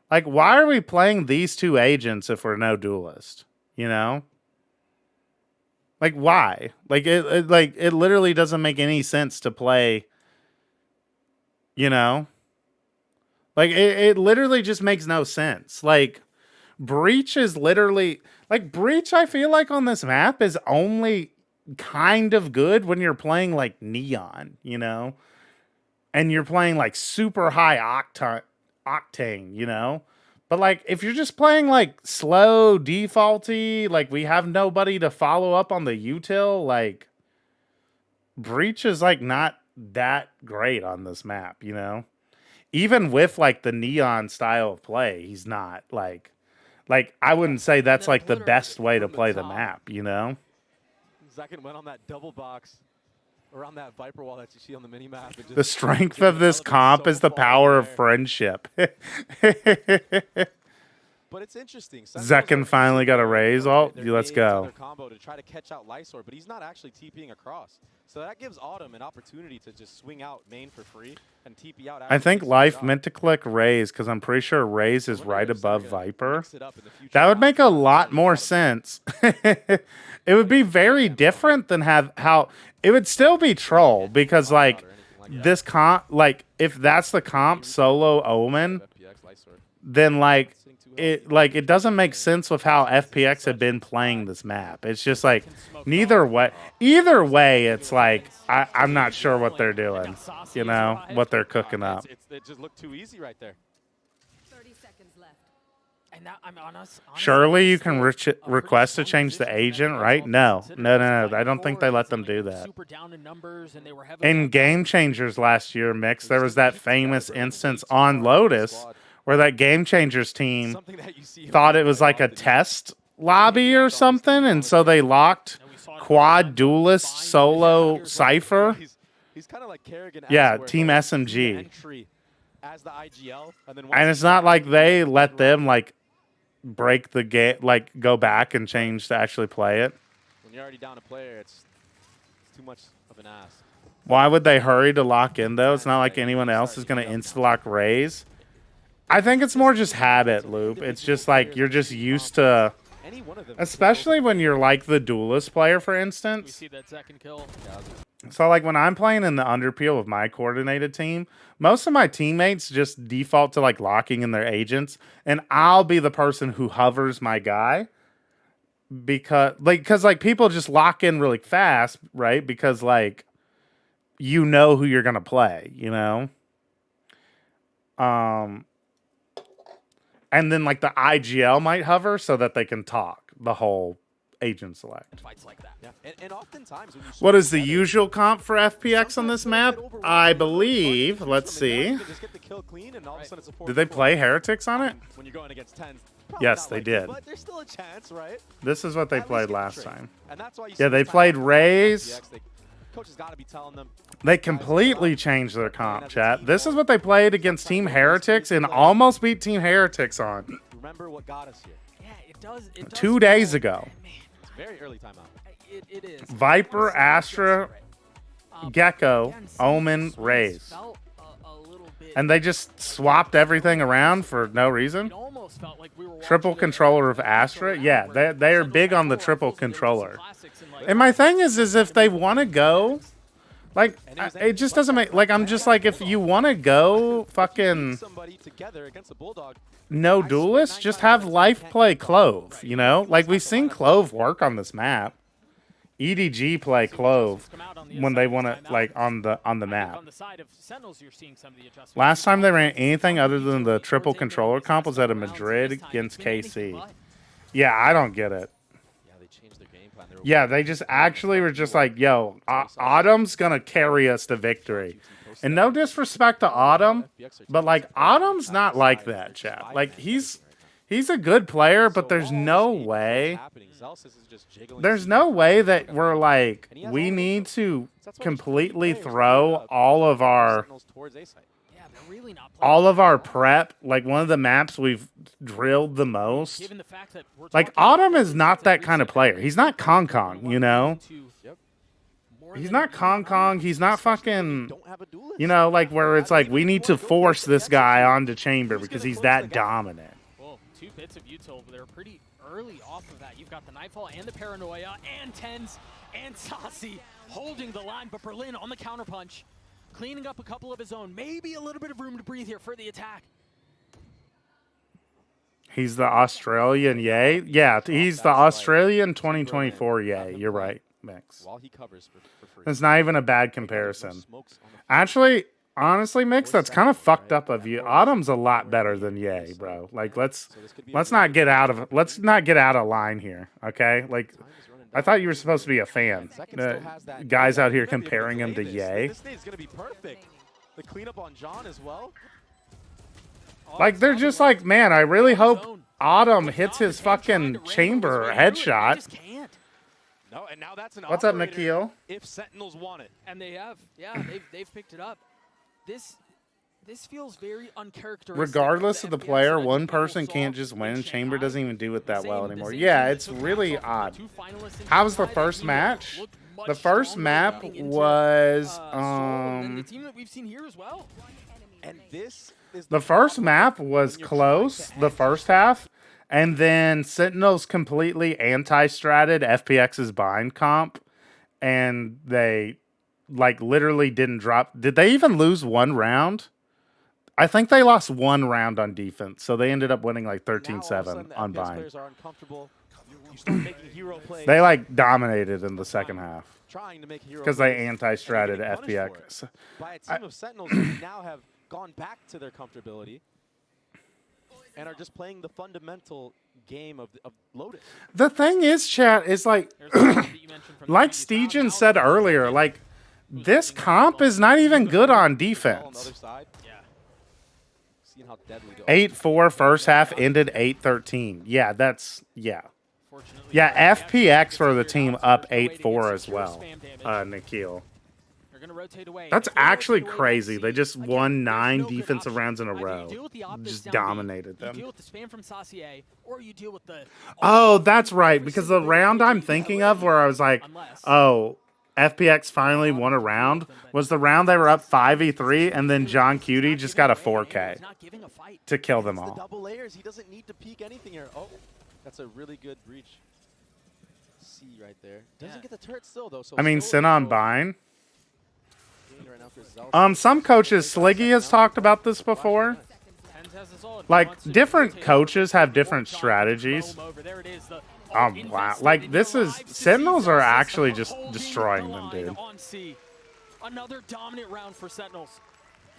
Like, why are we playing these two agents if we're no duelist? You know? Like, why? Like, it literally doesn't make any sense to play, you know? Like, it literally just makes no sense. Like, Breach is literally... Like, Breach, I feel like, on this map is only kind of good when you're playing, like, Neon, you know? And you're playing, like, super high octane, you know? But, like, if you're just playing, like, slow, defaulty, like, we have nobody to follow up on the util, like, Breach is, like, not that great on this map, you know? Even with, like, the Neon style of play, he's not, like I wouldn't say that's, like, the best way to play the map, you know? Second went on that double box around that Viper wall that you see on the mini-map. The strength of this comp is the power of friendship. But it's interesting. Zekken finally got a raise. Oh, let's go. Combo to try to catch out Lysor, but he's not actually TPing across. So that gives Autumn an opportunity to just swing out main for free and TP out. I think Life meant to click Raise because I'm pretty sure Raise is right above Viper. That would make a lot more sense. It would be very different than how it would still be troll because like this comp, like if that's the comp solo Omen, then like it doesn't make sense with how FPX have been playing this map. It's just like either way, it's like I'm not sure what they're doing. You know what they're cooking up. It just looked too easy right there. 30 seconds left. And that, I'm honest, Surely you can request to change the agent, right? No. I don't think they let them do that. In Game Changers last year, Mix, there was that famous instance on Lotus where that Game Changers team thought it was like a test lobby or something, and so they locked quad duelist solo Cypher. He's kind of like Kerrigan. Yeah, Team SMG. As the IGL, and it's not like they let them like break the game, like go back and change to actually play it. When you're already down a player, it's too much of an ask. Why would they hurry to lock in though? It's not like anyone else is going to insta-lock Raze. I think it's more just habit, Loop. It's just like you're just used to, especially when you're like the duelist player, for We instance. see that second kill. So like when I'm playing in the underpeel with my coordinated team, most of my teammates just default to like locking in their agents, and I'll be the person who hovers my guy because people just lock in really fast, right? Because like you know who you're gonna play, you know. And then like the IGL might hover so that they can talk the whole agent select. Fights like that. Yeah. And oftentimes when you What is the usual comp for FPX on this map? I believe. Let's see. just get the kill clean and all of a sudden it's a Did they play Heretics on it? when you're going against 10s. Yes, they did. But there's still a chance, right? This is what they At least played get the last trade. time. And that's why you Yeah, see they this played time out Raze. FPX, coach has got to be telling them. They completely changed their comp, chat. This is what they played against Team Heretics and almost beat Team Heretics on Remember what got us here. Yeah, it does. 2 days ago. It's very early timeout. It is. Viper, Astra, Gecko, Again, Omen, Swings Raze. felt a little bit- And they just swapped everything around for no reason. It almost felt like we were Triple watching controller of Astra. Yeah, they are big on the triple controller. And my thing is if they want to go, like, it just doesn't make, like, I'm just like, if you want to go fucking Somebody together against the Bulldog. no duelist, just have Life play Clove, you know? Like, we've seen Clove work on this map. EDG play Clove when they want to, like, on the map. On the side of Sentinels, you're seeing some of the adjustments. Last time they ran anything other than the triple controller comp was at a Madrid against KC. Yeah, I don't get it. Yeah, they changed their game plan. Yeah, they just actually were just like, yo, Autumn's going to carry us to victory. And no disrespect to Autumn, but like Autumn's not like that, chat. Like he's a good player, but there's no way. There's no way that we're like, we need to completely throw all of our prep. Like one of the maps we've drilled the most. Like Autumn is not that kind of player. He's not Kong Kong, you know? He's not Kong Kong. He's not fucking, you know, like where it's like we need to force this guy onto Chamber because he's that dominant. Well, 2 bits of util, but they're pretty early off of that. You've got the Nightfall and the Paranoia and Tens and Saucy holding the line, but Berlin on the counterpunch, cleaning up a couple of his own. Maybe a little bit of room to breathe here for the attack. He's the Australian Yay? Yeah, he's the Australian 2024 Yay. You're right, Mix. While he covers for free. It's not even a bad comparison. Actually, honestly, Mix, that's kind of fucked up of you. Autumn's a lot better than Yay, bro. Like let's not get out of line here, okay? Like I thought you were supposed to be a fan. Guys out here comparing him to Yay. This is gonna be perfect. The cleanup on John as well. Like they're just like, man, I really hope Autumn hits his fucking chamber headshot. No, and now that's an What's up, operator Nikhil? If Sentinels want it. And they have, yeah, they've picked it up. This feels very uncharacteristic. Regardless of the FPX player, strategy. one person can't just win. Chamber doesn't even do it that well anymore. Yeah, it's really odd. How was the first match? The first map was the team that we've seen here as well. And this is the first map was close, the first half, and then Sentinels completely anti-stratted FPX's bind comp, and they like literally didn't drop. Did they even lose one round? I think they lost one round on defense, so they ended up winning like 13-7 on bind. They like dominated in the second half because they anti-stratted FPX. By a team of Sentinels who now have gone back to their comfortability and are just playing the fundamental game of Lotus. The thing is, chat, is like, like Steegen said earlier, like, this comp is not even good on defense. 8-4 first half ended 8-13. Yeah, that's, yeah. Yeah, FPX for the team up 8-4 as well, Nikhil. That's actually crazy. They just won 9 defensive rounds in a row. Just dominated them. Oh, that's right. Because the round I'm thinking of where I was like, oh, FPX finally won a round was the round they were up 5v3, and then John Cutie just got a 4K to kill them The all. double layers. He doesn't need to peek anything here. Oh, that's a really good breach. C right there. Doesn't get the turret still though. So I mean, still Sin on Bind. right now for Zelsa. Some coaches, Sliggy has talked about this before. Like, different coaches have different strategies. Wow. Like, Sentinels are actually just destroying them, dude. Another dominant round for Sentinels.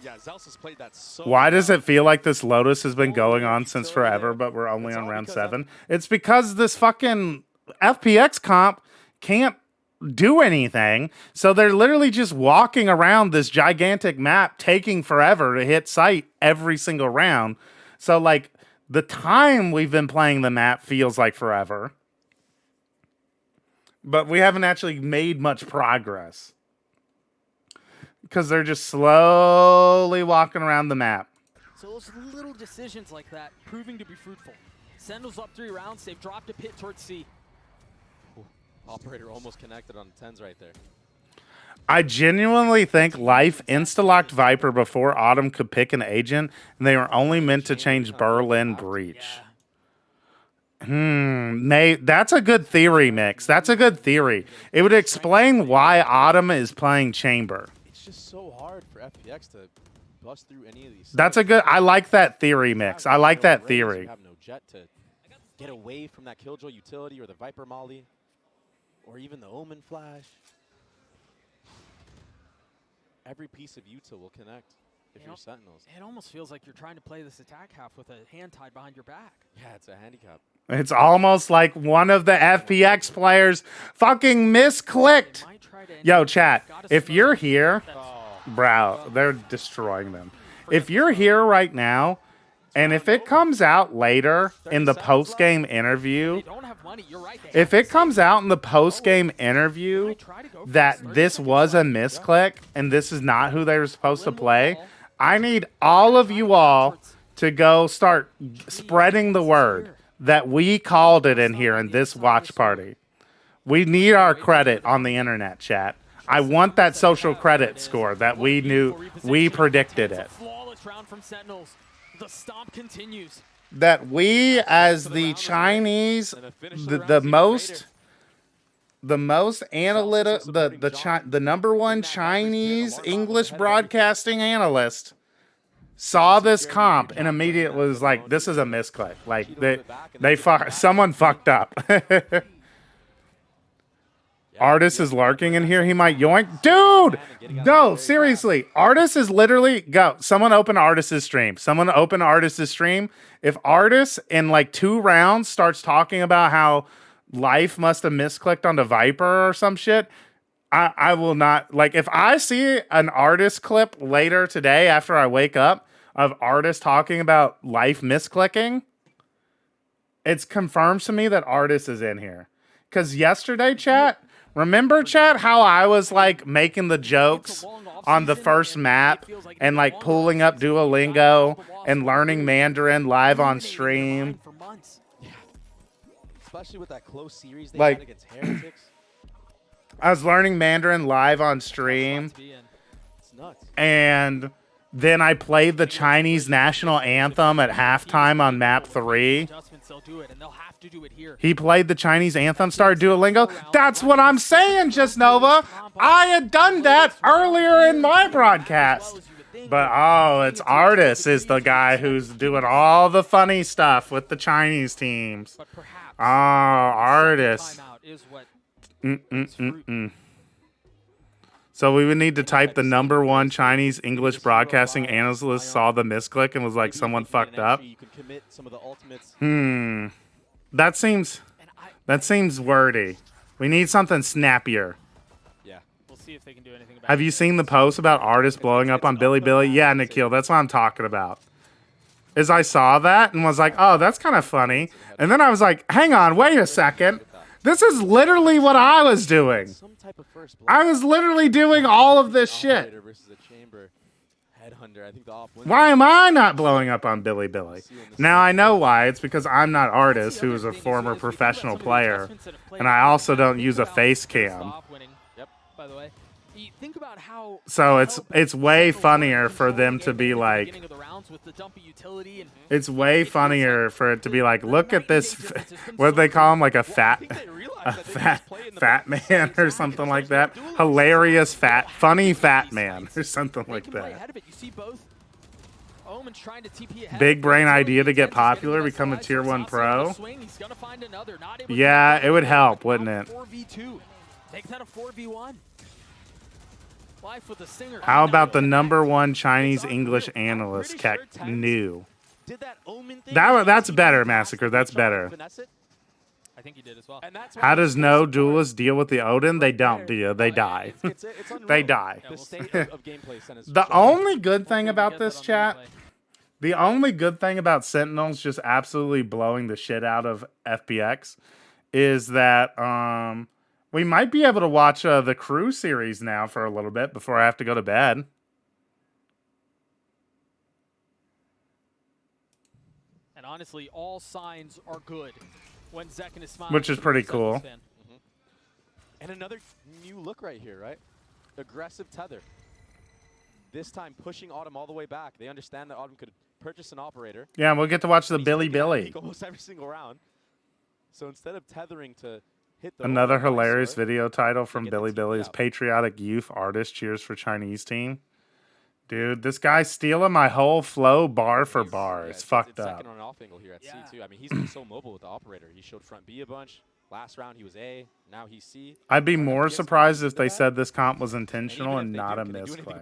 Yeah, Zelsa's played that so Why does it feel like this Lotus has been going on since forever, but we're only on round 7? It's because this fucking FPX comp can't do anything, so they're literally just walking around this gigantic map, taking forever to hit site every single round. So, like, the time we've been playing the map feels like forever, but we haven't actually made much progress because they're just slowly walking around the map. So those little decisions like that proving to be fruitful. Sentinels up 3 rounds. They've dropped a pit towards C. Operator almost connected on 10s right there. I genuinely think Life insta-locked Viper before Autumn could pick an agent, and they were only meant to change Berlin Breach. That's a good theory, Mix. That's a good theory. It would explain why Autumn is playing Chamber. It's just so hard for FPX to bust through any of these. I like that theory, Mix. I like that theory. You have no jet to get away from that Killjoy utility or the Viper Molly. Or even the Omen Flash. Every piece of util will connect if you're Sentinels. It almost feels like you're trying to play this attack half with a hand tied behind your back. Yeah, it's a handicap. It's almost like one of the FPX players fucking misclicked. Yo, chat, if you're here, bro, they're destroying them. If you're here right now, and if it comes out later in the post-game interview, if it comes out in the post-game interview that this was a misclick and this is not who they were supposed to play, I need all of you all to go start spreading the word that we called it in here in this watch party. We need our credit on the internet, chat. I want that social credit score that we knew, we predicted it. The stomp continues. That we, as the Chinese, the most analytic, the number one Chinese English broadcasting analyst, saw this comp and immediately was like, "This is a misclick." Like someone fucked up. Artist is lurking in here. He might yoink. Dude! No, seriously. Artist is literally... Go. Someone open Artist's stream. Someone open Artist's stream. If Artist in like 2 rounds starts talking about how Life must have misclicked onto Viper or some shit, I will not... Like, if I see an Artist clip later today after I wake up of Artist talking about Life misclicking, it's confirmed to me that Artist is in here. Because yesterday, chat... Remember, chat, how I was, like, making the jokes on the first map and, like, pulling up Duolingo and learning Mandarin live on stream? Yeah. Especially with that close series they like, had against Heretics. I was learning Mandarin live on stream. It's nuts. And then I played the Chinese national anthem at halftime on map 3. He played the Chinese anthem, started Duolingo. That's what I'm saying, Just Nova. I had done that earlier in my broadcast. But, oh, it's Artis is the guy who's doing all the funny stuff with the Chinese teams. Oh, Artis. So we would need to type the number one Chinese English broadcasting analyst saw the misclick and was like, someone fucked up. That seems wordy. We need something snappier. Yeah. We'll see if they can do anything about Have you seen the post about artists blowing up on Billy Billy? Yeah, Nikhil, that's what I'm talking about. Is I saw that and was like, oh, that's kind of funny. And then I was like, hang on, wait a second. This is literally what I was doing. I was literally doing all of this shit. Why am I not blowing up on Billy Billy? Now I know why. It's because I'm not Artist, who is a former professional player, and I also don't use a face cam. by the way. You think about how. So it's way funnier for them to be like. It's way funnier for it to be like, look at this. What do they call him? Like a fat man or something like that. Hilarious funny fat man or something like that. Big brain idea to get popular, become a tier 1 pro. Yeah, it would help, wouldn't it? Make that a 4v1. How about the #1 Chinese English analyst, Keck New? That's better, Massacre. That's better. I think he did as well. How does no duelist deal with the Odin? They don't deal. They die. They die. The only good thing about this chat, the only good thing about Sentinels just absolutely blowing the shit out of FPX is that we might be able to watch the Crew series now for a little bit before I have to go to bed. And honestly, all signs are good when Zekken is smiling. Which is pretty cool. And another new look right here, right? Aggressive tether. This time pushing Autumn all the way back. They understand that Autumn could purchase an operator. Yeah, we'll get to watch the Billy. Almost every single round. So instead of tethering to hit the another hilarious video title from Billy is Patriotic Youth Artist Cheers for Chinese Team. Dude, this guy's stealing my whole flow bar for bar. It's fucked up. Second on an off angle here at C too. I mean, he's been so mobile with the operator. He showed front B a bunch. Last round he was A. Now he's C. I'd be more surprised if they said this comp was intentional and not a misplay.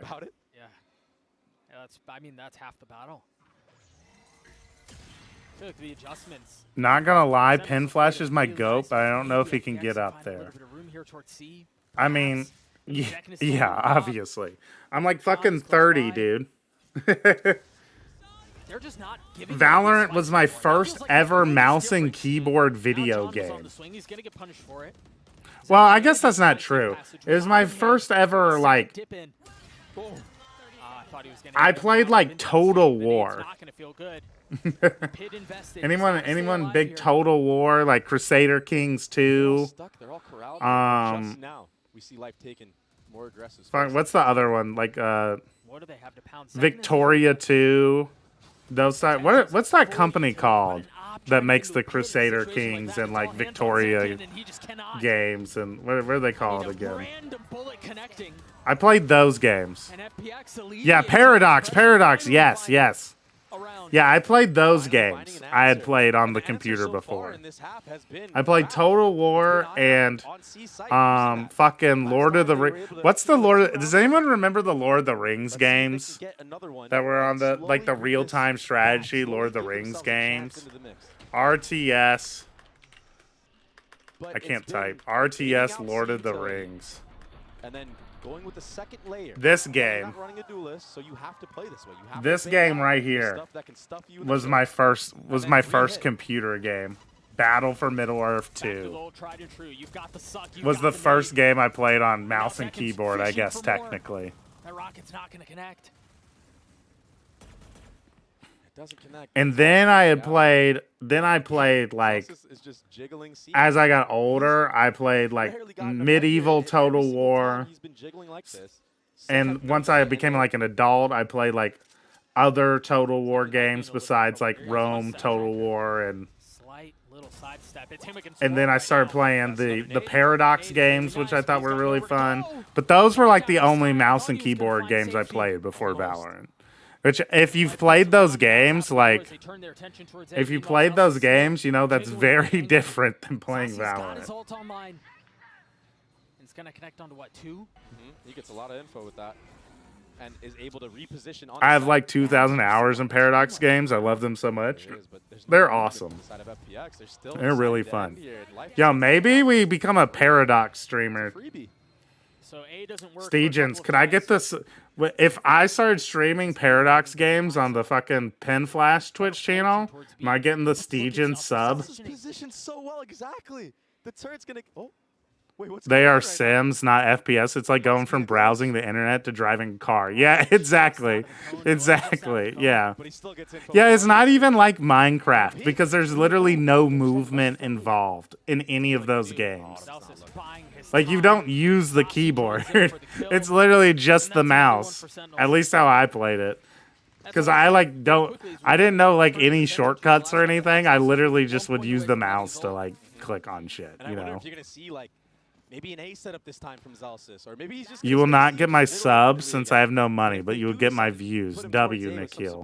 Yeah, that's half the battle. I feel like the adjustments. Not gonna lie, Pin Flash is my goat, but I don't know if he can get up there. I mean, yeah, obviously. I'm like fucking 30, dude. Valorant was my first ever mouse and keyboard video game. Well, I guess that's not true. It was my first ever, like... I played, like, Total War. Anyone big Total War, like Crusader Kings 2? We see life taken more aggressive. What's the other one? Like what do they have to pound Victoria 2. Those what's that company called that makes the Crusader Kings and like Victoria games and what are they called again? I played those games. Yeah, Paradox. Yes. Yeah, I played those games. I had played on the computer before. I played Total War and fucking Lord of the Rings. What's the Does anyone remember the Lord of the Rings games that were on the like the real-time strategy Lord of the Rings games? RTS. I can't type. RTS Lord of the Rings. And then going with the second layer. This game. Not running a duelist, so you have to play this way. You have this game right here was my first computer game. Battle for Middle Earth 2 was the first game I played on mouse and keyboard, I guess technically. That rocket's not going to connect. Doesn't connect. And then I played like as I got older, I played like medieval Total War. And once I became like an adult, I played like other Total War games besides like Rome Total War and then I started playing the Paradox games, which I thought were really fun. But those were like the only mouse and keyboard games I played before Valorant. Which, if you've played those games, like, if you played those games, you know that's very different than playing Valorant. It's going to connect onto what, 2? He gets a lot of info with that. And is able to reposition on I have like 2,000 hours in Paradox games. I love them so much. They're awesome. They're really fun. Yo, maybe we become a Paradox streamer. So A doesn't work. Stegens, can I get this? If I started streaming Paradox games on the fucking Pen Flash Twitch channel, am I getting the Stegens sub? This is positioned so well, exactly. The turret's gonna. Oh, wait, what's they are Sims, not FPS. It's like going from browsing the internet to driving a car. Yeah, exactly. Exactly. Yeah. Yeah, it's not even like Minecraft because there's literally no movement involved in any of those games. Like, you don't use the keyboard. It's literally just the mouse. At least how I played it. Because I didn't know like any shortcuts or anything. I literally just would use the mouse to like click on shit, And you I wonder know. if you're gonna see like maybe an A setup this time from Zelsis, or maybe he's just. You will not get my subs since I have no money, but you will get my views. W, Nikhil.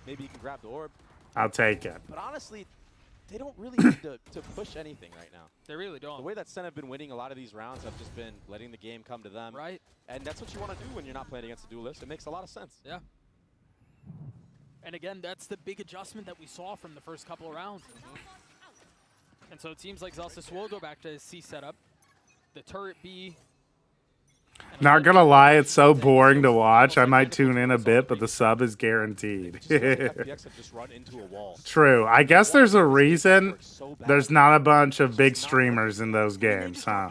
Maybe you can grab the orb. I'll take it. But honestly, they don't really need to push anything right now. They really don't. The way that SEN have been winning a lot of these rounds have just been letting the game come to them. Right. And that's what you want to do when you're not playing against a duelist. It makes a lot of sense. Yeah. And again, that's the big adjustment that we saw from the first couple of rounds. And so it seems like Zelsis will go back to his C setup. The turret B. Not gonna lie, it's so boring to watch. I might tune in a bit, but the sub is guaranteed. True. I guess there's a reason there's not a bunch of big streamers in those games, huh?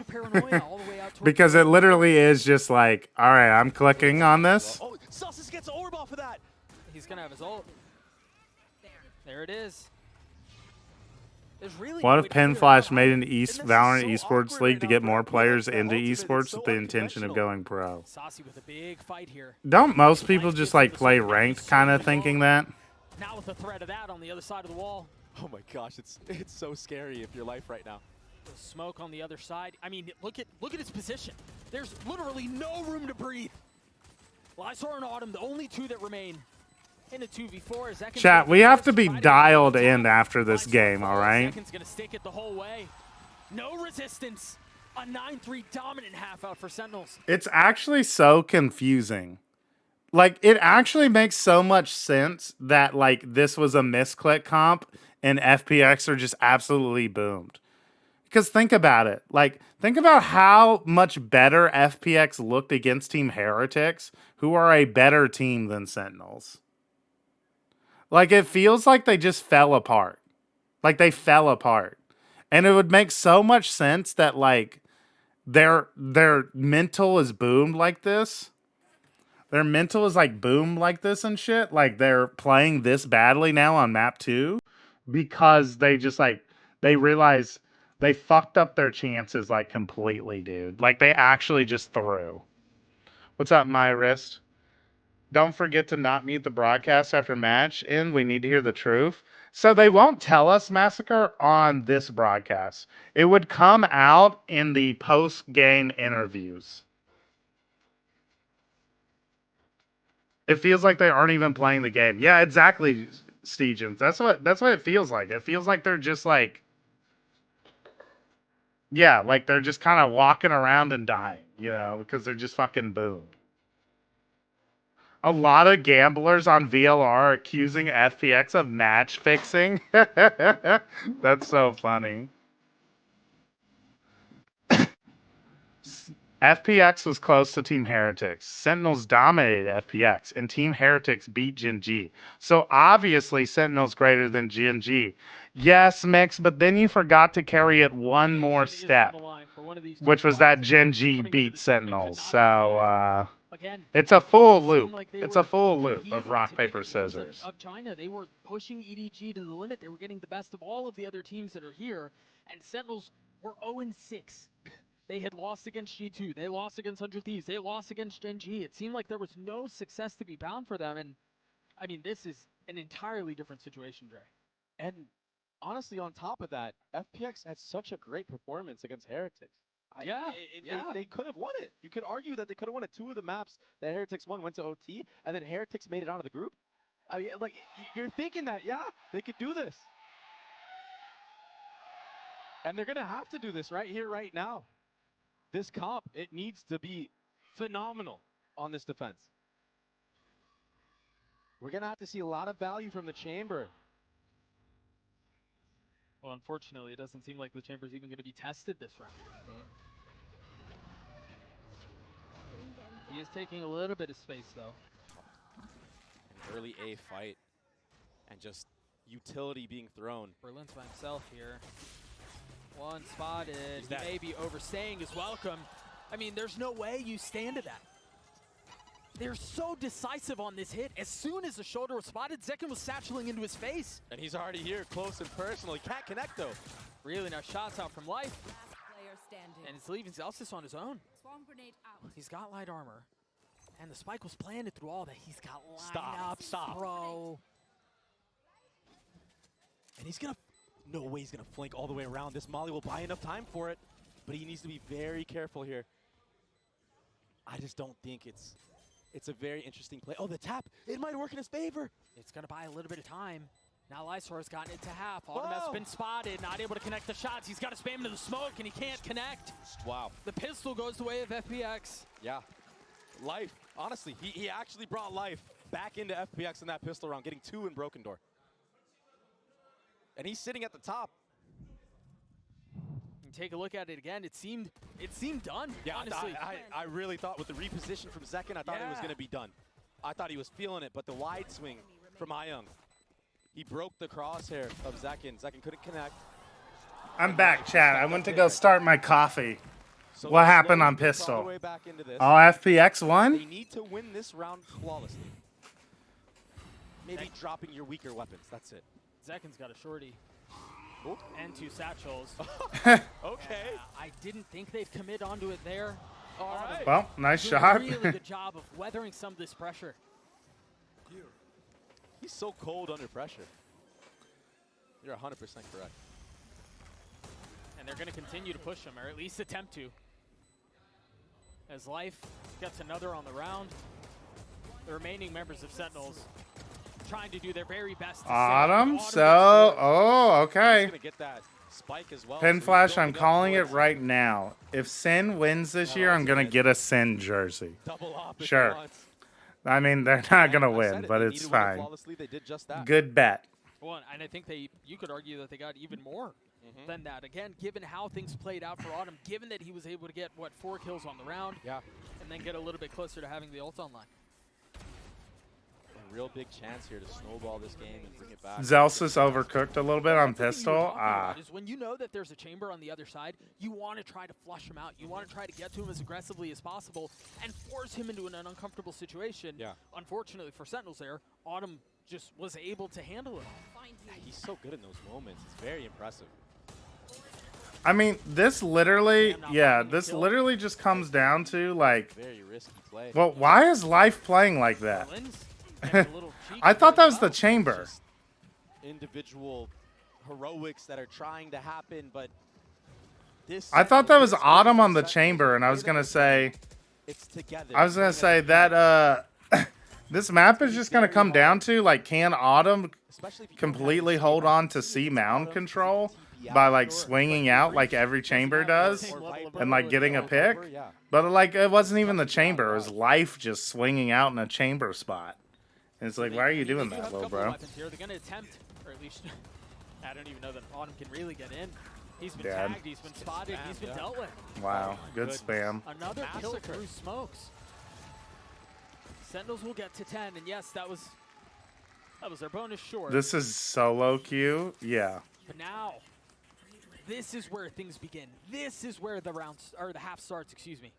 Because it literally is just like, all right, I'm clicking on this. Oh, Zelsis gets orb off of that. He's gonna have his ult. There it is. Really what if Pen Flash made an Valorant esports league to get more players into esports with the intention of going pro? Saucy with a big fight here. Don't most people just like play ranked kind of thinking that? Now with the threat of that on the other side of the wall. Oh my gosh, it's so scary if your life right now. The smoke on the other side. I mean, look at its position. There's literally no room to breathe. Lysor and Autumn, the only two that remain. In a 2v4, Zekin's Chat, we have to be dialed in after this game, all right? Zekin's gonna stick it the whole way. No resistance. A 9-3 dominant half out for Sentinels. It's actually so confusing. Like, it actually makes so much sense that, like, this was a misclick comp and FPX are just absolutely boomed. Because think about it. Like, think about how much better FPX looked against Team Heretics, who are a better team than Sentinels. Like, it feels like they just fell apart. Like, they fell apart. And it would make so much sense that, like, their mental is boomed like this. Their mental is, like, boomed like this and shit. Like, they're playing this badly now on map 2 because they just, like, they realize they fucked up their chances, like, completely, dude. Like, they actually just threw. What's up, my wrist? Don't forget to not mute the broadcast after match, and we need to hear the truth. So they won't tell us Massacre on this broadcast. It would come out in the post-game interviews. It feels like they aren't even playing the game. Yeah, exactly, Stegens. That's what it feels like. It feels like they're just like, yeah, like they're just kind of walking around and dying, you know, because they're just fucking boomed. A lot of gamblers on VLR are accusing FPX of match fixing. That's so funny. FPX was close to Team Heretics. Sentinels dominated FPX, and Team Heretics beat Gen G. So obviously Sentinels greater than Gen G. Yes, Mix, but then you forgot to carry it one more step, which was that Gen G beat Sentinels. So, it's a full loop. It's a full loop of rock, paper, scissors. Of China, they were pushing EDG to the limit. They were getting the best of all of the other teams that are here, and Sentinels were 0-6. They had lost against G2. They lost against 100 Thieves. They lost against Gen G. It seemed like there was no success to be bound for them, and I mean, this is an entirely different situation, Dre. And honestly, on top of that, FPX had such a great performance against Heretics. They could have won it. You could argue that they could have won it. 2 of the maps that Heretics won went to OT, and then Heretics made it out of the group. I mean, like, you're thinking that, yeah, they could do this. And they're going to have to do this right here, right now. This comp, it needs to be phenomenal on this defense. We're going to have to see a lot of value from the Chamber. Well, unfortunately, it doesn't seem like the Chamber's even going to be tested this round. He is taking a little bit of space, though. An early A fight, and just utility being thrown. Berlin's by himself here. One spotted. He may be overstaying his welcome. I mean, there's no way you stand to that. They're so decisive on this hit. As soon as the shoulder was spotted, Zekin was satcheling into his face. And he's already here, close and personal. He can't connect, though. Really nice shots out from Life. And it's leaving Zelsis on his own. He's got light armor. And the spike was planted through all that. He's got lineups, bro. And he's gonna, no way he's gonna flank all the way around. This Molly will buy enough time for it, but he needs to be very careful here. I just don't think it's a very interesting play. Oh, the tap, it might work in his favor. It's gonna buy a little bit of time. Now Lysor's gotten it to half. Autumn has been spotted, not able to connect the shots. He's got to spam into the smoke, and he can't connect. Wow. The pistol goes the way of FPX. Yeah. Life, honestly, he actually brought life back into FPX in that pistol round, getting 2 in Broken Door. And he's sitting at the top. And take a look at it again. It seemed done, yeah, honestly. I really thought with the reposition from Zekken, I thought it was going to be done. I thought he was feeling it, but the wide swing from Ayung, he broke the crosshair of Zekken. Zekken couldn't connect. I'm back, chat. I went to go start my coffee. So what happened on pistol? Oh, FPX won? They need to win this round flawlessly. Maybe dropping your weaker weapons. That's it. Zekken's got a shorty. Ooh. And 2 satchels. Okay. I didn't think they'd commit onto it there. All right. Well, nice shot. Really good job of weathering some of this pressure. He's so cold under pressure. You're 100% correct. And they're going to continue to push him, or at least attempt to. As Life gets another on the round, the remaining members of Sentinels trying to do their very best to Autumn, okay. He's gonna get that spike as well. Pin flash, I'm calling it right now. If SEN wins this year, I'm going to get a SEN jersey. Double up sure. I mean, they're not going to win, but it's fine. They did just that. Good bet. Well, and I think you could argue that they got even more than that. Again, given how things played out for Autumn, given that he was able to get, 4 kills on the round, and then get a little bit closer to having the ult online. A real big chance here to snowball this game and bring it back. Zelsis overcooked a little bit on pistol. Is when you know that there's a chamber on the other side, you want to try to flush him out. You want to try to get to him as aggressively as possible and force him into an uncomfortable situation. Yeah. Unfortunately for Sentinels there, Autumn just was able to handle it. Yeah, he's so good in those moments. It's very impressive. I mean, this literally, this literally just comes down to, like, very risky play. Well, why is Life playing like that? I thought that was the chamber. Just individual heroics that are trying to happen, but this. I thought that was Autumn on the chamber, and I was gonna say. It's together. I was gonna say that this map is just gonna come down to, like, can Autumn completely hold on to C mound control by, like, swinging out like every chamber does and, like, getting a pick? But, like, it wasn't even the chamber. It was Life just swinging out in a chamber spot. And it's like, why are you doing that, little bro? They're going to attempt, or at least, I don't even know that Autumn can really get in. He's been tagged, he's been spotted, he's been dealt with. Wow, good spam. Another kill through smokes. Sentinels will get to 10, and yes, that was their bonus short. This is solo queue, yeah. But now, this is where things begin. This is where the rounds, or the half starts, excuse me.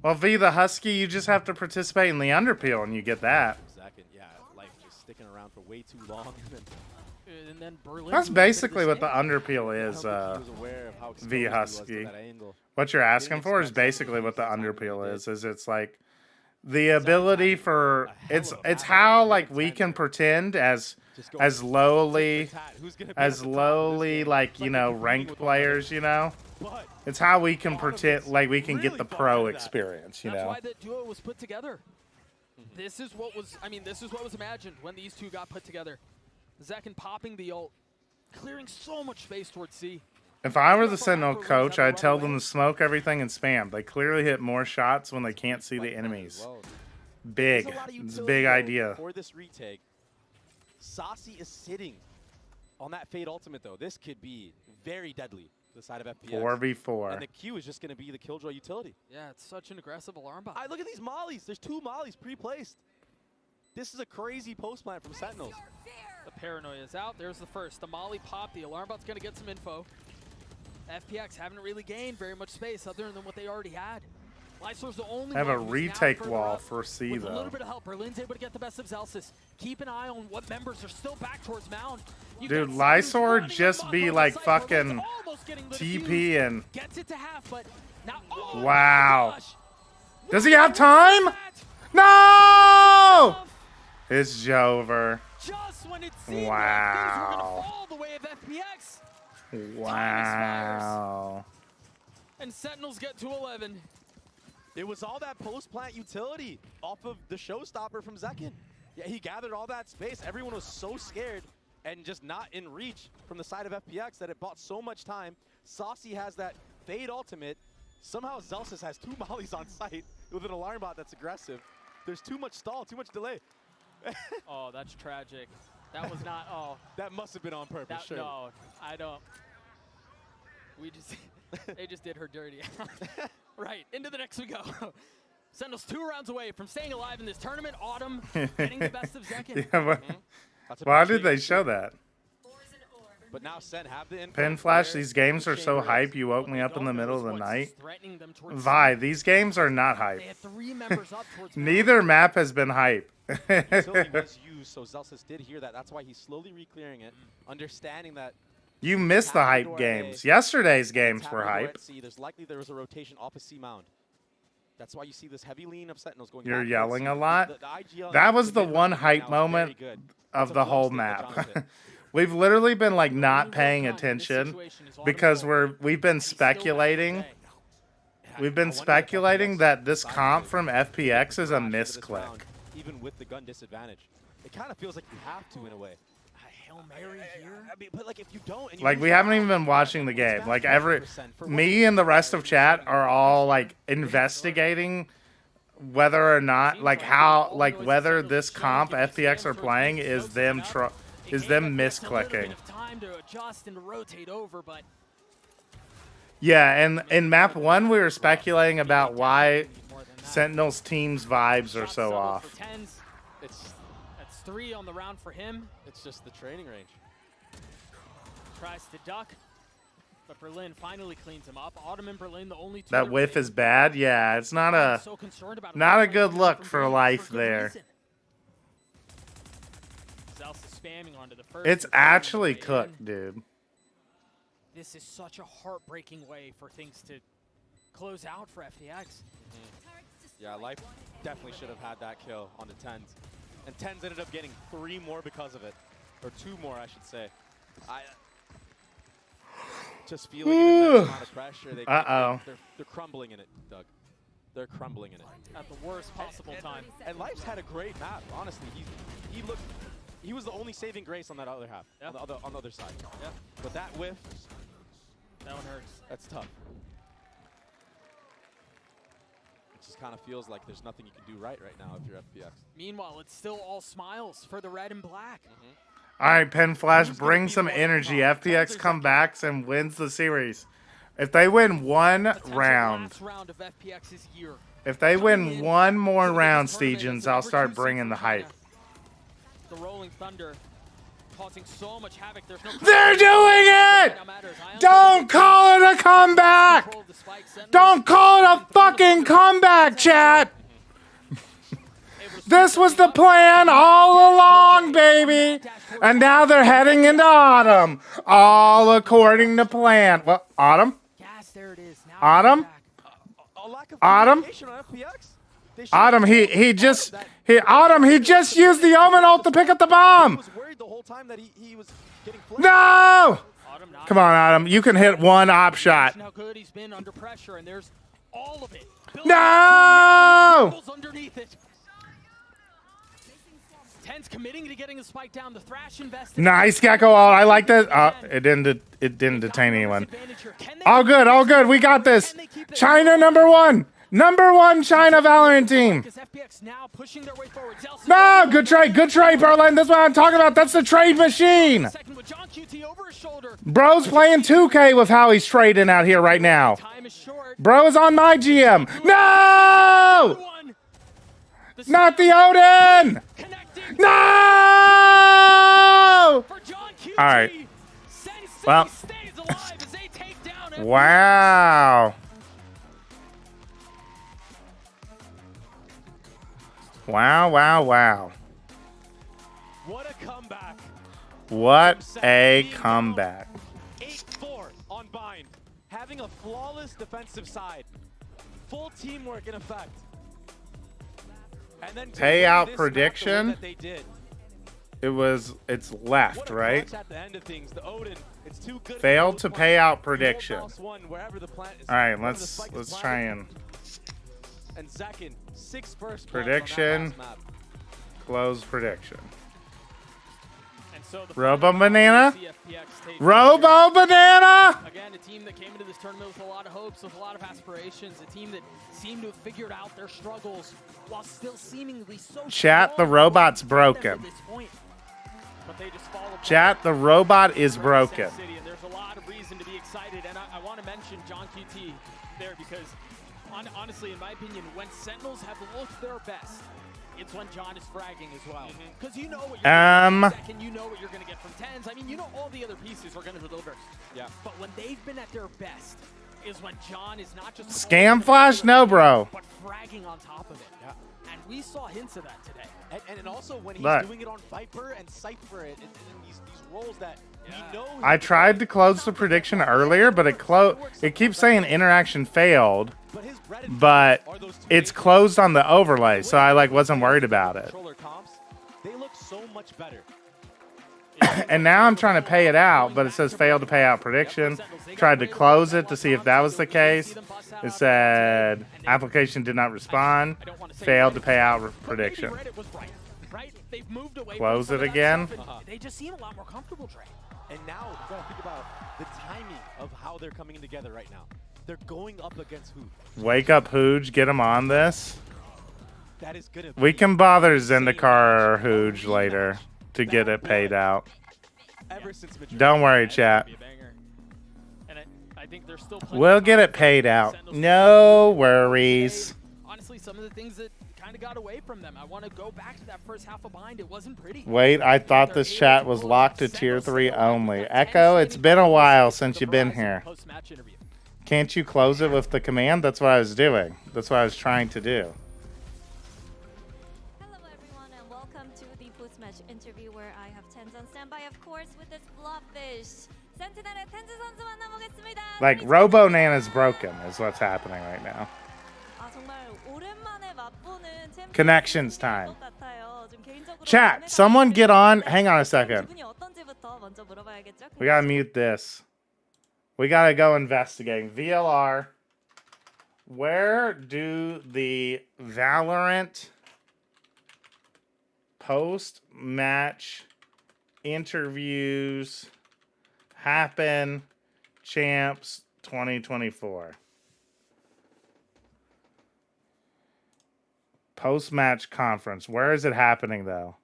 Well, V the Husky, you just have to participate in the underpeel, and you get that. Exactly, yeah. Life just sticking around for way too long. And then Berlin. That's basically what the underpeel is, V Husky. What you're asking for is basically what the underpeel is it's like the ability for it's how, like, we can pretend as lowly like, you know, ranked players, you know. It's how we can pretend, like, we can get the pro experience, you know. That's why that duo was put together. This is what was imagined when these two got put together. Zekken popping the ult, clearing so much space towards C. If I were the Sentinel coach, I'd tell them to smoke everything and spam. They clearly hit more shots when they can't see the enemies. Big. It's a big idea. For this retake, Saucy is sitting on that Fade ultimate, though. This could be very deadly. The side of FPX. 4v4. And the Q is just going to be the Killjoy utility. Yeah, it's such an aggressive alarm bot. Look at these mollies. There's 2 mollies pre-placed. This is a crazy post plant from Sentinels. The paranoia is out. There's the first. The molly pop. The alarm bot's going to get some info. FPX haven't really gained very much space other than what they already had. Lysor's the only I have a one who's now retake further wall up. for C, With a though. little bit of help, Berlin's able to get the best of Zelsis. Keep an eye on what members are still back towards Mound. Dude, Lysor just be like fucking TP and... Gets it to half, but now, wow. Does he have time? No! It's over. Just when it seemed wow. like things were gonna fall the way of FPX. Wow. And Sentinels get to 11. It was all that post-plant utility off of the showstopper from Zekin. Yeah, he gathered all that space. Everyone was so scared and just not in reach from the side of FPX that it bought so much time. Saucy has that fade ultimate. Somehow Zelsis has 2 mollies on site with an alarm bot that's aggressive. There's too much stall, too much delay. Oh, that's tragic. That was not, oh. That must have been on purpose, sure. No, I don't. We just, they just did her dirty. Right, into the next we go. Sentinels 2 rounds away from staying alive in this tournament. Autumn getting the best of Zekin. Yeah, why did they show that? But now SEN have the Pen Flash, these games are so hype, you woke me up in the middle of the night. Vi, these games are not hype. Neither map has been hype. Utility was used, so Zelsis did hear that. That's why he's slowly re-clearing it, understanding that you missed the hype games. Yesterday's games were hype. There's likely there was a rotation off of C Mound. That's why you see this heavy lean of Sentinels going. You're yelling a lot. That was the one hype moment of the whole map. We've literally been like not paying attention because we've been speculating. We've been speculating that this comp from FPX is a misclick. Even with the gun disadvantage, it kind of feels like you have to in a way. Hail Mary here. I mean, but like if you don't, and you like we haven't even been watching the game. Like me and the rest of chat are all like investigating whether or not whether this comp FPX are playing is them misclicking. Time to adjust and rotate over, but yeah, and in map 1 we were speculating about why Sentinel's team's vibes are so off. That's 3 on the round for him. It's just the training range. Tries to duck, but Berlin finally cleans him up. Autumn and Berlin, the only 2. That whiff is bad. Yeah, it's not a good look for life there. It's actually cooked, dude. This is such a heartbreaking way for things to close out for FPX. Yeah, Life definitely should have had that kill on the Tens. And Tens ended up getting 3 more because of it. Or 2 more, I should say. Just feeling an immense amount of pressure. They're crumbling in it, Doug. They're crumbling in it. At the worst possible time. And Life's had a great map, honestly. He was the only saving grace on that other half, on the other side. Yeah. But that whiff, that one hurts. That's tough. It just kind of feels like there's nothing you can do right now if you're FPX. Meanwhile, it's still all smiles for the red and black. All right, Pen Flash, bring some energy. FPX comebacks and wins the series. If they win one round, if they win one more round, Stegens, I'll start bringing the hype. The Rolling Thunder causing so much havoc. There's no They're doing it! Don't call it a comeback! Don't call it a fucking comeback, chat! This was the plan all along, baby! And now they're heading into Autumn. All according to plan. Well, Autumn? Autumn? Autumn? Autumn, he just used the Omen ult to pick up the bomb. No! Come on, Autumn. You can hit one op shot. No! Ten's committing to getting the spike down. The Thrash invested. Nice Gecko ult. I like that. It didn't detain anyone. All good, all good. We got this. China #1. #1 China Valorant team. No, good trade, Berlin. That's what I'm talking about. That's the trade machine. Bro's playing 2K with how he's trading out here right now. Bro's on my GM. No! Not the Odin! No! All right. Well. Wow. Wow, wow, wow. What a comeback. What a comeback. 8-4 on Bind. Having a flawless defensive side. Full teamwork in effect. And then Payout this prediction. map the way that they did. It's left, right? At the end of things, the Odin, it's too good. Failed to pay out prediction. All right, let's try and second, 6 first prediction. Close prediction. So Robo Banana? Robo Banana! Again, a team that came into this tournament with a lot of hopes, with a lot of aspirations, a team that seemed to have figured out their struggles while still seemingly so Chat, the robot's broken. Chat, the robot is broken. There's a lot of reason to be excited, and I want to mention John QT there because, honestly, in my opinion, when Sentinels have looked their best, it's when John is fragging as well. Because you know what you're going to get from second, you know what you're going to get from tens. I mean, you know all the other pieces are going to deliver. Yeah. But when they've been at their best is when John is not just Scam Flash? No, bro. But fragging on top of it. Yeah. And we saw hints of that today. And also when he's doing it on Viper and Cypher and these roles that we know. I tried to close the prediction earlier, but it keeps saying interaction failed. But it's closed on the overlay, so I wasn't worried about it. They look so much better. And now I'm trying to pay it out, but it says failed to pay out prediction. Tried to close it to see if that was the case. It said application did not respond. Failed to pay out prediction. Close it again. They just seem a lot more comfortable, Dre. And now you gotta think about the timing of how they're coming together right now. They're going up against who? Wake up, Hooge. Get him on this. That is gonna we can bother Zendikar or Hooge later to get it paid out. Don't worry, chat. We'll get it paid out. No worries. Honestly, some of the things that kind of got away from them. I want to go back to that first half of Bind. It wasn't pretty. Wait, I thought this chat was locked to tier 3 only. Echo, it's been a while since you've been here. Can't you close it with the command? That's what I was doing. That's what I was trying to do. Hello everyone and welcome to the post-match interview where I have Tens on standby, of course, with this Blobfish. 센티넬의 텐즈 선수 만나보겠습니다. Like, Robo-Nana's broken is what's happening right now. Connections time. Chat, someone get on. Hang on a second. We gotta mute this. We gotta go investigating. VLR. Where do the Valorant post-match interviews happen? Champs 2024. Post-match conference. Where is it happening, though?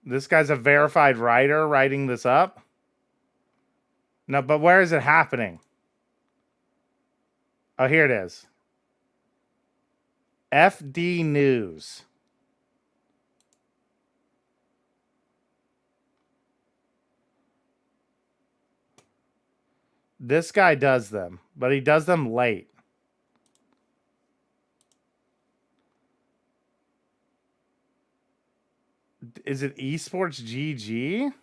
This guy's a verified writer writing this up? No, but where is it happening? Oh, here it is. FD News. This guy does them, but he does them late. Is it Esports GG?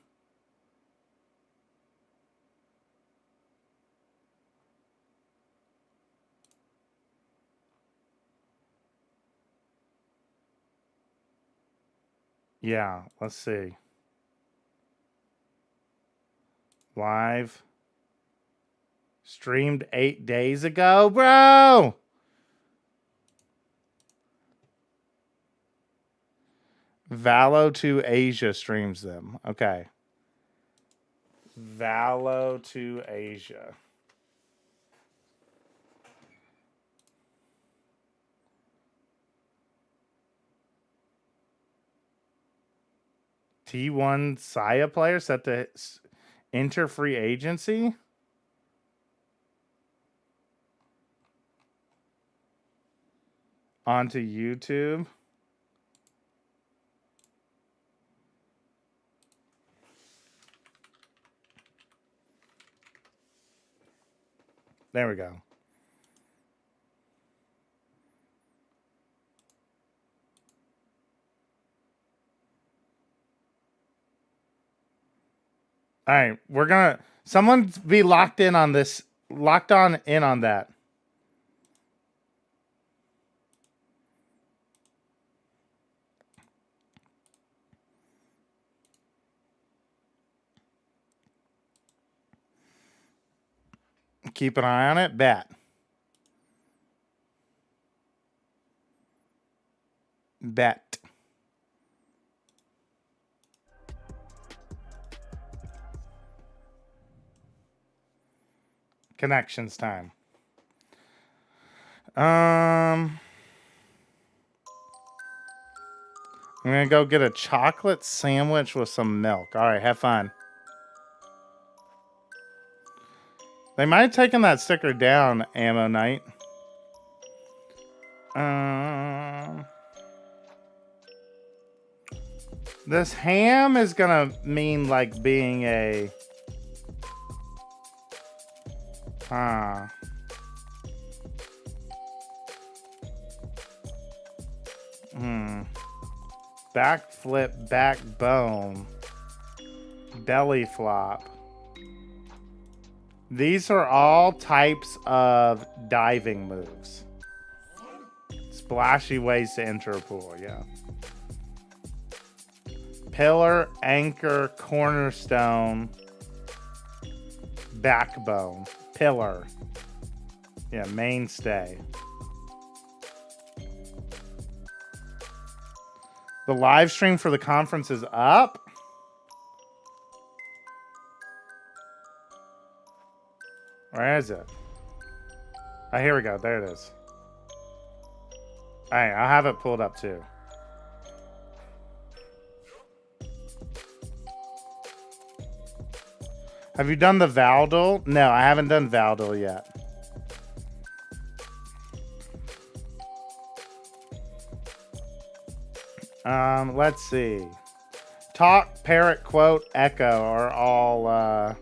Yeah, let's see. Live. Streamed 8 days ago, bro! Valo to Asia streams them. Okay. Valo to Asia. T1 Saya player set to enter free agency. Onto YouTube. There we go. All right, we're gonna. Someone be locked in on this. Locked on in on that. Keep an eye on it. Bet. Bet. Connections time. I'm gonna go get a chocolate sandwich with some milk. All right, have fun. They might have taken that sticker down, Ammo Knight. This ham is gonna mean like being a backflip, backbone, belly flop. These are all types of diving moves. Splashy ways to enter a pool, yeah. Pillar, anchor, cornerstone, backbone, pillar. Yeah, mainstay. The live stream for the conference is up. Where is it? Oh, here we go. There it is. All right, I'll have it pulled up too. Have you done the Valdel? No, I haven't done Valdel yet. Let's see. Talk, parrot, quote, echo are all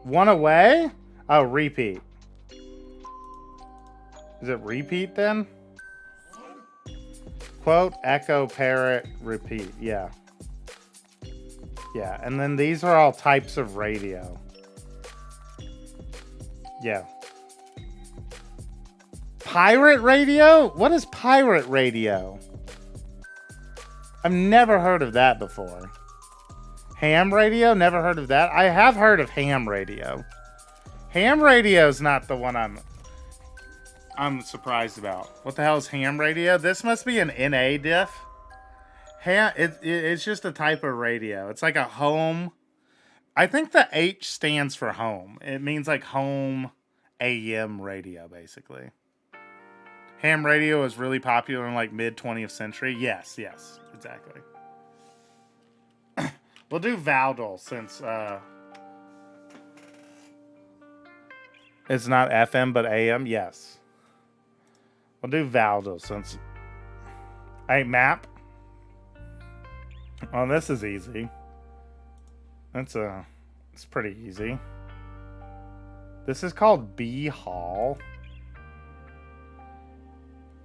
one away? Oh, repeat. Is it repeat then? Quote, echo, parrot, repeat. Yeah. Yeah, and then these are all types of radio. Yeah. Pirate radio? What is pirate radio? I've never heard of that before. Ham radio? Never heard of that. I have heard of ham radio. Ham radio is not the one I'm surprised about. What the hell is ham radio? This must be an NA diff. Ham, it's just a type of radio. It's like a home. I think the H stands for home. It means like home AM radio, basically. Ham radio was really popular in like mid 20th century. Yes, exactly. We'll do Valdel since it's not FM but AM. Yes. We'll do Valdel since. Hey, map. Oh, this is easy. It's pretty easy. This is called B Hall.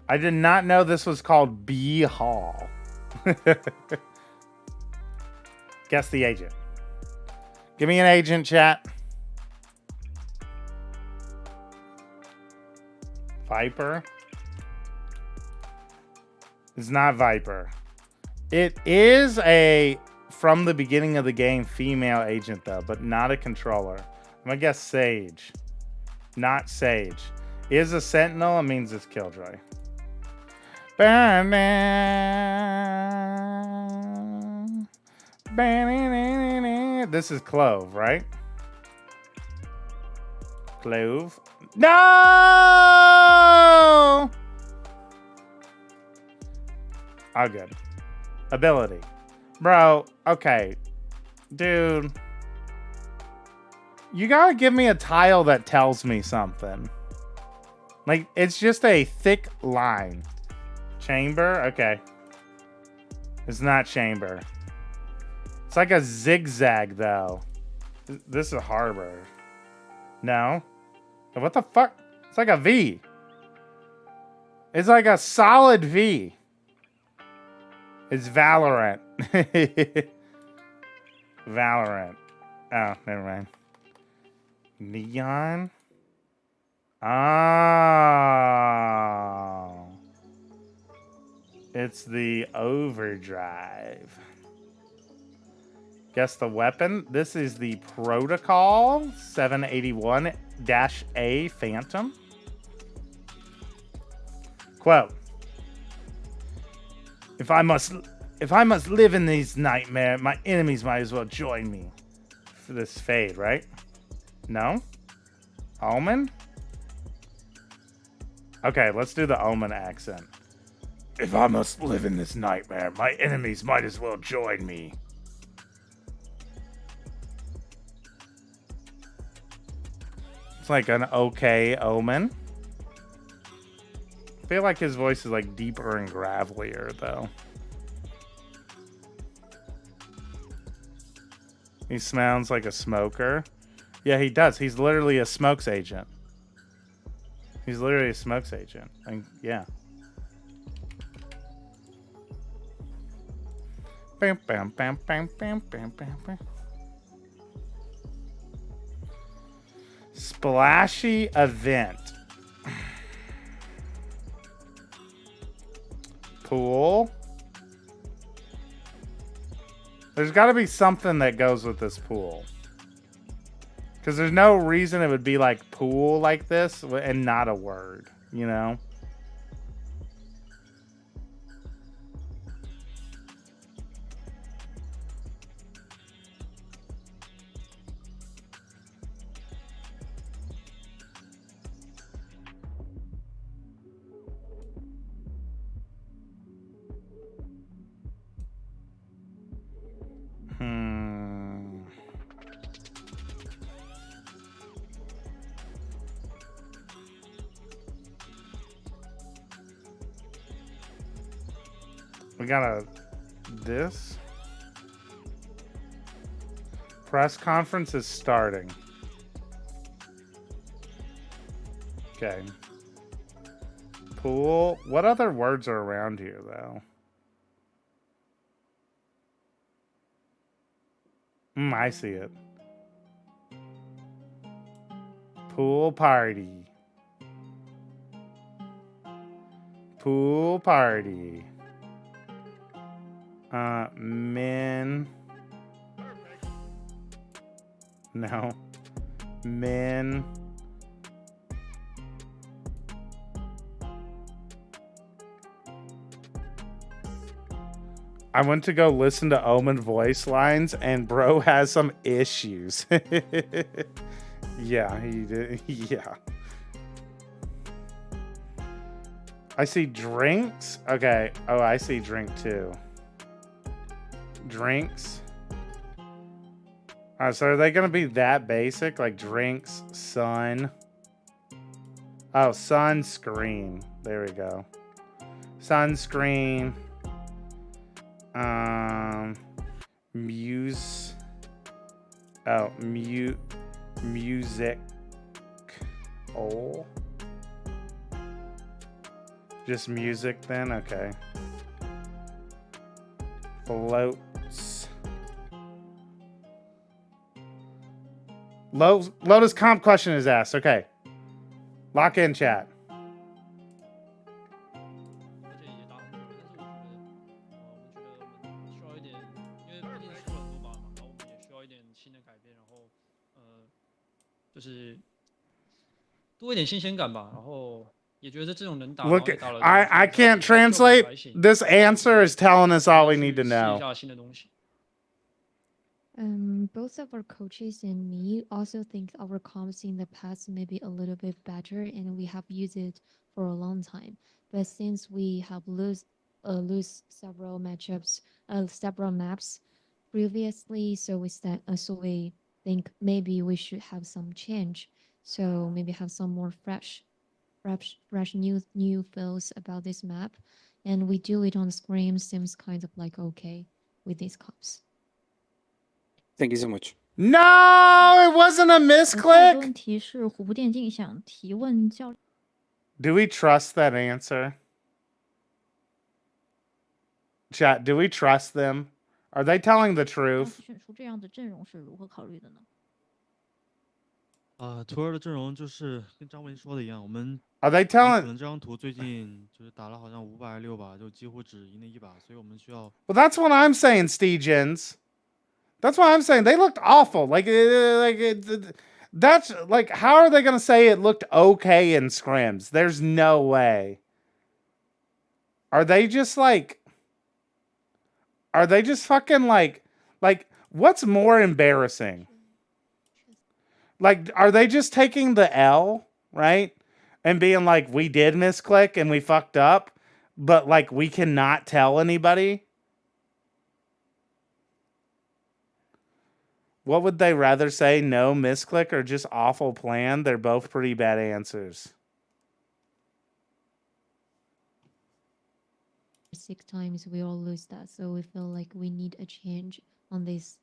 I did not know this was called B Hall. Guess the agent. Give me an agent, chat. Viper. It's not Viper. It is a, from the beginning of the game, female agent though, but not a controller. I'm gonna guess Sage. Not Sage. Is a Sentinel, it means it's Killjoy. This is Clove, right? Clove. No! Oh, good. Ability. Bro, okay. Dude. You gotta give me a tile that tells me something. Like, it's just a thick line. Chamber? Okay. It's not chamber. It's like a zigzag, though. This is a harbor. No. What the fuck? It's like a V. It's like a solid V. It's Valorant. Valorant. Oh, never mind. Neon? Oh. It's the overdrive. Guess the weapon? This is the Protocol 781-A Phantom. Quote. If I must live in these nightmares, my enemies might as well join me. For this fade, right? No? Omen? Okay, let's do the Omen accent. If I must live in this nightmare, my enemies might as well join me. It's like an okay Omen. I feel like his voice is like deeper and gravelier though. He sounds like a smoker. Yeah, he does. He's literally a smokes agent. He's literally a smokes agent. And yeah. Bam, bam, bam, bam, bam, bam, bam, bam. Splashy event. Pool. There's got to be something that goes with this pool. Because there's no reason it would be like pool like this and not a word, you know? We got this. Press conference is starting. Okay. Pool. What other words are around here, though? I see it. Pool party. Pool party. Men. No. Men. I went to go listen to Omen voice lines, and bro has some issues. Yeah, he did. Yeah. I see drinks. Okay. Oh, I see drink too. Drinks. So are they going to be that basic? Like drinks, sun. Oh, sunscreen. There we go. Sunscreen. Muse. Oh, music. Oh. Just music then? Okay. Floats. Lotus comp question is asked. Okay. Lock in, chat. Look, I can't translate. This answer is telling us all we need to know. Both of our coaches and me also think our comps in the past may be a little bit better, and we have used it for a long time. But since we have lose several matchups, several maps previously, so we think maybe we should have some change. So maybe have some more fresh new feels about this map, and we do it on Scream seems kind of like okay with these comps. Thank you so much. No, it wasn't a misclick. 问题是虎扑电竞想提问教。 Do we trust that answer? Chat, do we trust them? Are they telling the truth? 选出这样的阵容是如何考虑的呢？图二的阵容就是跟张文说的一样，我们 Are they 可 telling? 能这张图最近就是打了好像500还6把，就几乎只赢了1把，所以我们需要。Well, that's what I'm saying, Stegens. That's what I'm saying. They looked awful. That's like, how are they gonna say it looked okay in scrims? There's no way. Are they just like? Are they just fucking like? What's more embarrassing? Like, are they just taking the L, right? And being like, we did misclick and we fucked up, but like, we cannot tell anybody? What would they rather say? No misclick or just awful plan? They're both pretty bad answers. 6 times we all lose that, so we feel like we need a change on this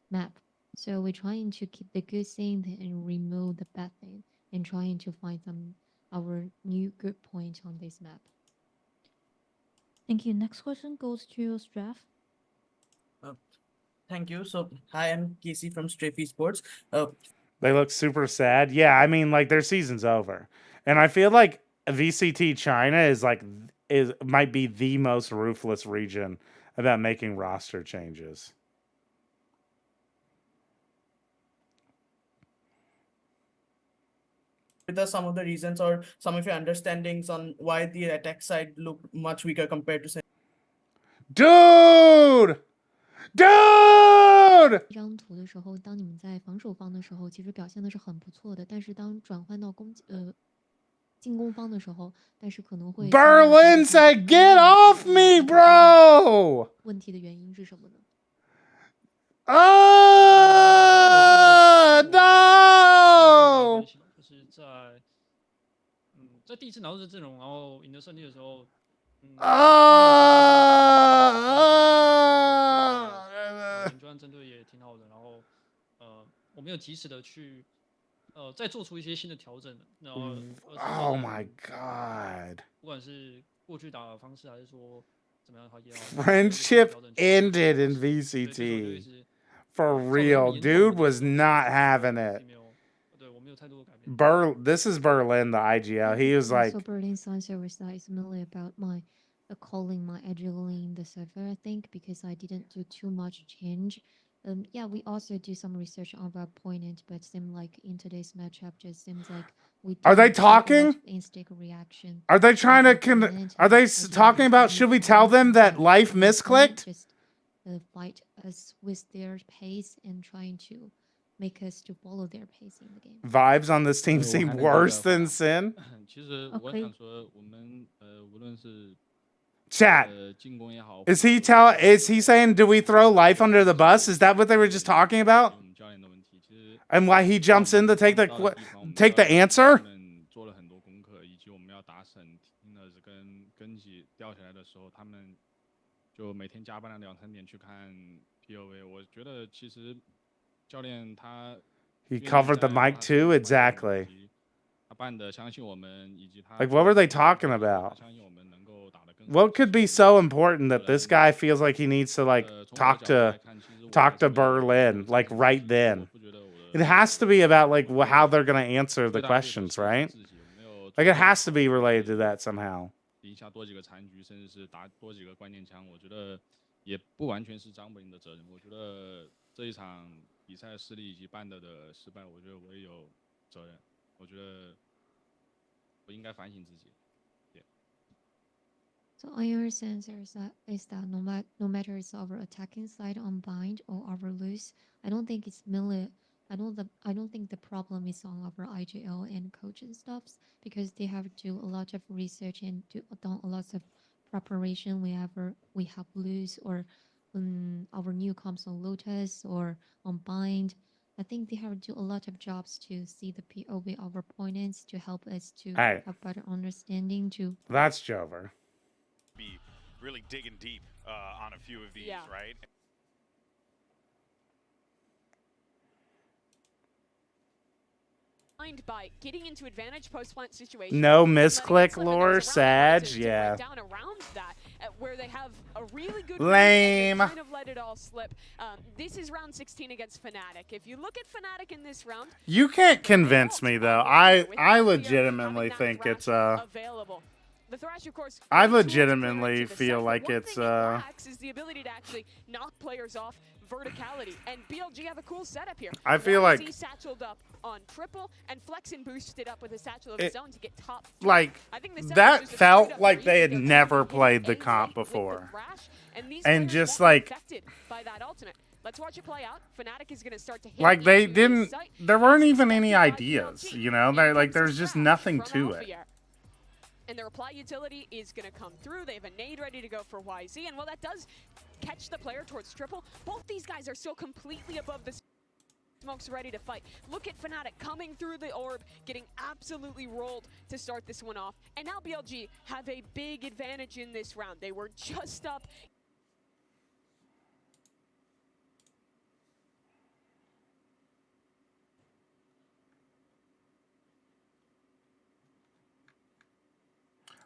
map. So we're trying to keep the good thing and remove the bad thing, and trying to find our new good point on this map. Thank you. Next question goes to Straff. Thank you. So, hi, I'm Casey from Strafey Sports. They look super sad. Yeah, I mean, like, their season's over. And I feel like VCT China might be the most ruthless region about making roster changes. With some of the reasons or some of your understandings on why the attack side looked much weaker compared to SEN. Dude! 这张图的时候，当你们在防守方的时候，其实表现的是很不错的，但是当转换到进攻方的时候，但是可能会 Berlin said, "Get off me, bro!" 问题的原因是什么呢？ No! 就是在第一次拿到这阵容，然后赢得胜利的时候，援专针对也挺好的，然后我们有及时的去再做出一些新的调整，然后 Oh my god. 不管是过去打的方式还是说怎么样的话，也要 Friendship ended in VCT. For real, dude was not having it. This is Berlin, the IGL. He was like, so Berlin's answer was that it's mainly about my calling my Agilene the server, I think, because I didn't do too much change. Yeah, we also do some research on our opponent, but seems like in today's matchup, just seems like we. Are they talking? Instant reaction. Are they trying to? Are they talking about? Should we tell them that life misclicked? Just fight us with their pace and trying to make us to follow their pace in the game. Vibes on this team seem worse than SEN. 其实我想说，我们无论是 Chat. Is he saying, do we throw life under the bus? Is that what they were just talking about? And why he jumps in to take the answer? 做了很多功课，以及我们要打省听的跟根基掉下来的时候，他们就每天加班了2、3点去看 POV。我觉得其实教练他 He covered the mic too, exactly. 他办的相信我们，以及他 Like, what were they talking about? What could be so important that this guy feels like he needs to like talk to Berlin like right then? It has to be about like how they're gonna answer the questions, right? Like it has to be related to that somehow. 赢下多几个残局，甚至是打多几个关键枪，我觉得也不完全是张本林的责任。我觉得这一场比赛失利以及办的失败，我觉得我也有责任。我觉得我应该反省自己。So on your sense is that no matter it's our attacking side on bind or our loose, I don't think it's mainly. I don't think the problem is on our IGL and coach and stuffs, because they have to do a lot of research and done a lot of preparation. We have loose or our new comps on Lotus or on bind. I think they have to do a lot of jobs to see the POV of our opponents to help us to have better understanding. That's Jover. Be really digging deep on a few of these, right? by getting into advantage post-plant situations. No misclick lore, Sag, yeah. Down around that, where they have a really good lame. Kind of let it all slip. This is round 16 against Fnatic. If you look at Fnatic in this round, You can't convince me though. I legitimately think it's available. The Thrash, of course, I legitimately feel like it's is the ability to actually knock players off verticality, and BLG have a cool setup here. I feel like satcheled up on triple, and Flex and boosted up with a satchel of his own to get top. Like that felt like they had never played the comp before, and just like by that ultimate. Let's watch it play out. Fnatic is going to start to hit like they didn't. There weren't even any ideas, you know. They like there's just nothing to it. And the reply utility is going to come through. They have a nade ready to go for YZ, and while that does catch the player towards triple, both these guys are still completely above the smokes, ready to fight. Look at Fnatic coming through the orb, getting absolutely rolled to start this one off. And now BLG have a big advantage in this round. They were just up.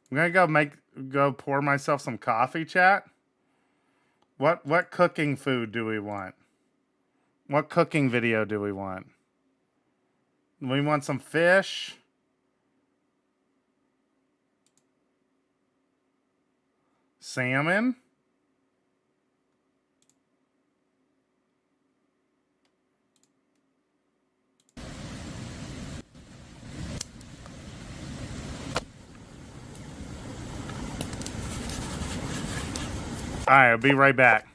I'm gonna go pour myself some coffee, chat. What cooking food do we want? What cooking video do we want? We want some fish. Salmon. All right, I'll be right back.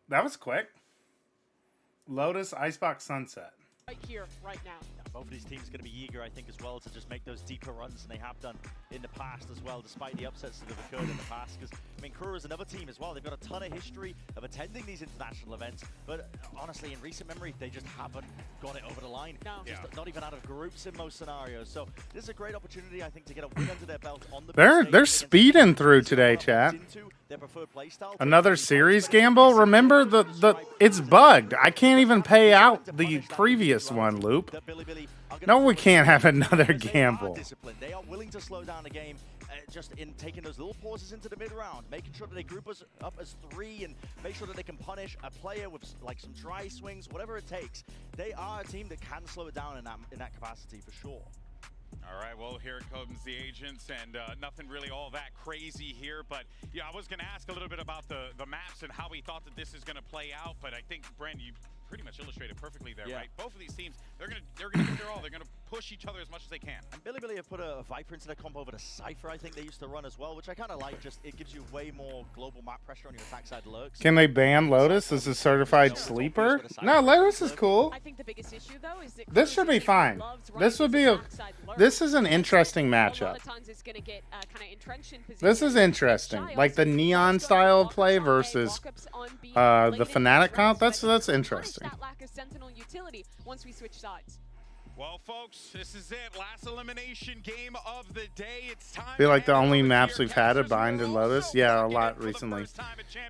That was quick. Lotus, Icebox, Sunset. Right here, right now. Both of these teams are going to be eager, I think, as well to just make those deeper runs than they have done in the past as well, despite the upsets that have occurred in the past. Because, I mean, Kura is another team as well. They've got a ton of history of attending these international events, but honestly, in recent memory, they just haven't got it over the line. No. Just not even out of groups in most scenarios. So this is a great opportunity, I think, to get a win under their belt on the They're speeding through today, chat. Another series gamble. Remember the it's bugged. I can't even pay out the previous one, Loop. No, we can't have another gamble. They are willing to slow down the game just in taking those little pauses into the mid-round, making sure that they group us up as 3 and make sure that they can punish a player with like some dry swings, whatever it takes. They are a team that can slow it down in that capacity for sure. All right, well, here comes the agents, and nothing really all that crazy here. But yeah, I was going to ask a little bit about the maps and how we thought that this is going to play out. But I think, Bren, you pretty much illustrated perfectly there, right? Both of these teams, they're gonna give their all. They're gonna push push each other as much as they can. And Billy have put a Viper into their comp over to Cypher, I think they used to run as well, which I kind of like. Just it gives you way more global map pressure on your attack side lurks. Can they ban Lotus as a certified sleeper? No, Lotus is cool. I think the biggest issue though is that This should be fine. This would be a. This is an interesting matchup. This is interesting. Like the Neon style of play versus the Fnatic comp. That's interesting. Once we switch sides. Well, folks, this is it. Last elimination game of the day. It's time. I feel like the only maps we've had are Bind and Lotus. Yeah, a lot recently.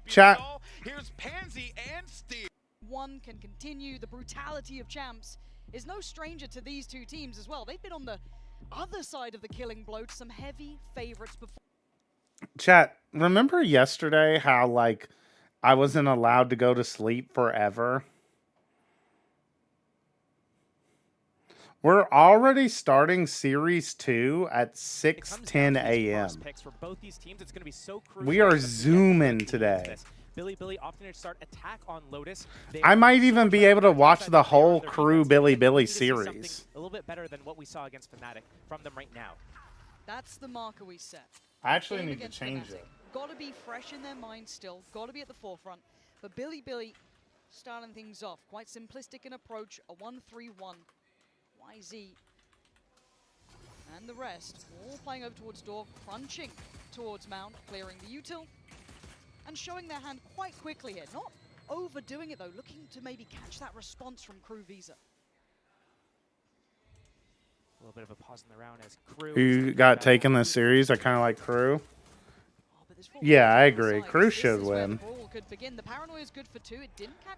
Chat. Here's Pansy and Steve. One can continue. The brutality of champs is no stranger to these two teams as well. They've been on the other side of the killing blow to some heavy favorites before. Chat. Remember yesterday how like I wasn't allowed to go to sleep forever? We're already starting Series 2 at 6:10 a.m. We are zooming today. Billy opting to start attack on Lotus. I might even be able to watch the whole Crew Billy series. A little bit better than what we saw against Fnatic from them right now. That's the marker we set. I actually need to change it. Got to be fresh in their mind still. Got to be at the forefront. But Billy starting things off. Quite simplistic in approach. A 1-3-1. YZ and the rest all playing over towards door, crunching towards Mount, clearing the util, and showing their hand quite quickly here. Not overdoing it though, looking to maybe catch that response from Crew Visa. A little bit of a pause in the round as Crew. Who got taken this series? I kind of like Crew. Yeah, I agree. Crew should win.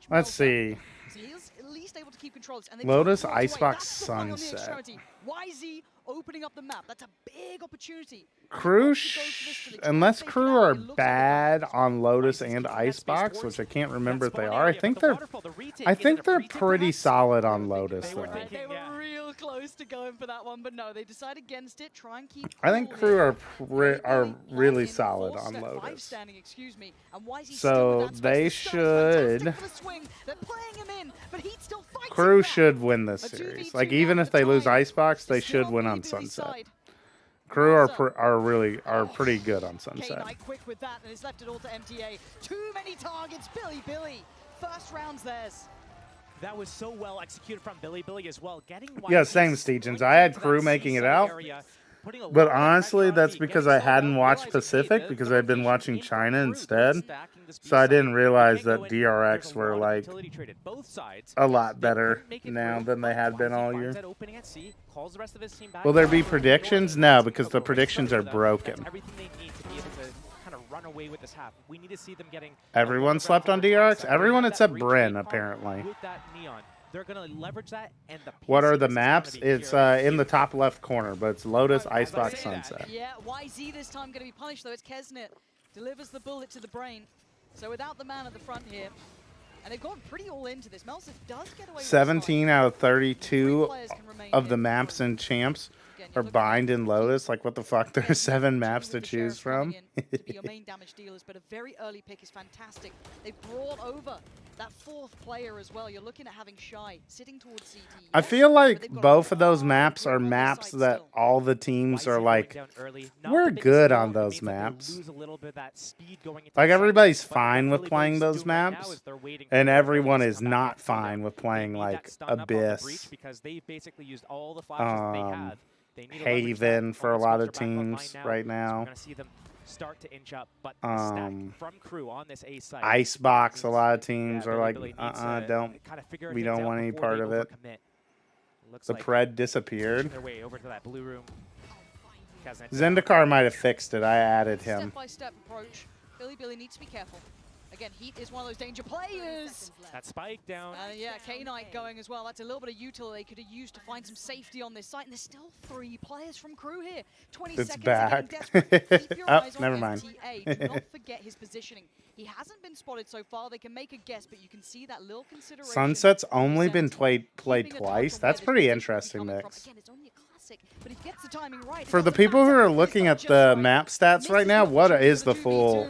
Let's see. Lotus Icebox Sunset. YZ opening up the map. That's a big opportunity. Crew, unless Crew are bad on Lotus and Icebox, which I can't remember if they are. I think they're pretty solid on Lotus though. They were real close to going for that one, but no, they decide against it. Try and keep. I think Crew are really solid on Lotus. So they should. Crew should win this series. Like even if they lose Icebox, they should win on Sunset. Crew are pretty good on Sunset. Quick with that, and it's left it all to MTA. Too many targets, Billy. First round's theirs. That was so well executed from Billy as well. Yeah, same Stegens. I had Crew making it out. But honestly, that's because I hadn't watched Pacific because I'd been watching China instead. So I didn't realize that DRX were like a lot better now than they had been all year. Will there be predictions? No, because the predictions are broken. Everyone slept on DRX? Everyone except Bryn, apparently. They're going to leverage that. And what are the maps? It's in the top left corner, but it's Lotus, Icebox, Sunset. Yeah, YZ this time going to be punished, though. It's Kesnet. Delivers the bullet to the brain. So without the man at the front here. And they've gone pretty all into this. Melsif does get away with 17 out of 32 of the maps in Champs are Bind and Lotus. Like, what the fuck? There's 7 maps to choose from. To be your main damage dealers, but a very early pick is fantastic. They brought over that 4th player as well. You're looking at having Shy sitting towards CT. I feel like both of those maps are maps that all the teams are like, we're good on those maps. Like everybody's fine with playing those maps, and everyone is not fine with playing like Abyss, Haven for a lot of teams right now. Start to inch up, but stack from Crew on this A side. Icebox, a lot of teams are like, we don't want any part of it. The Pred disappeared. Their way over to that blue room. Zendikar might have fixed it. I added him. Step-by-step approach. Billy needs to be careful. Again, Heat is one of those danger players. That spike down. Yeah, K-Knight going as well. That's a little bit of util they could have used to find some safety on this site. And there's still 3 players from Crew here. 20 it's seconds. Back. Keep your eyes on never mind. MTA. Do not forget his positioning. He hasn't been spotted so far. They can make a guess, but you can see that little consideration. Sunset's only been played twice. That's pretty interesting mix. Again, it's only a classic, but he gets the timing right. For the people who are looking at the map stats right now, what is the full?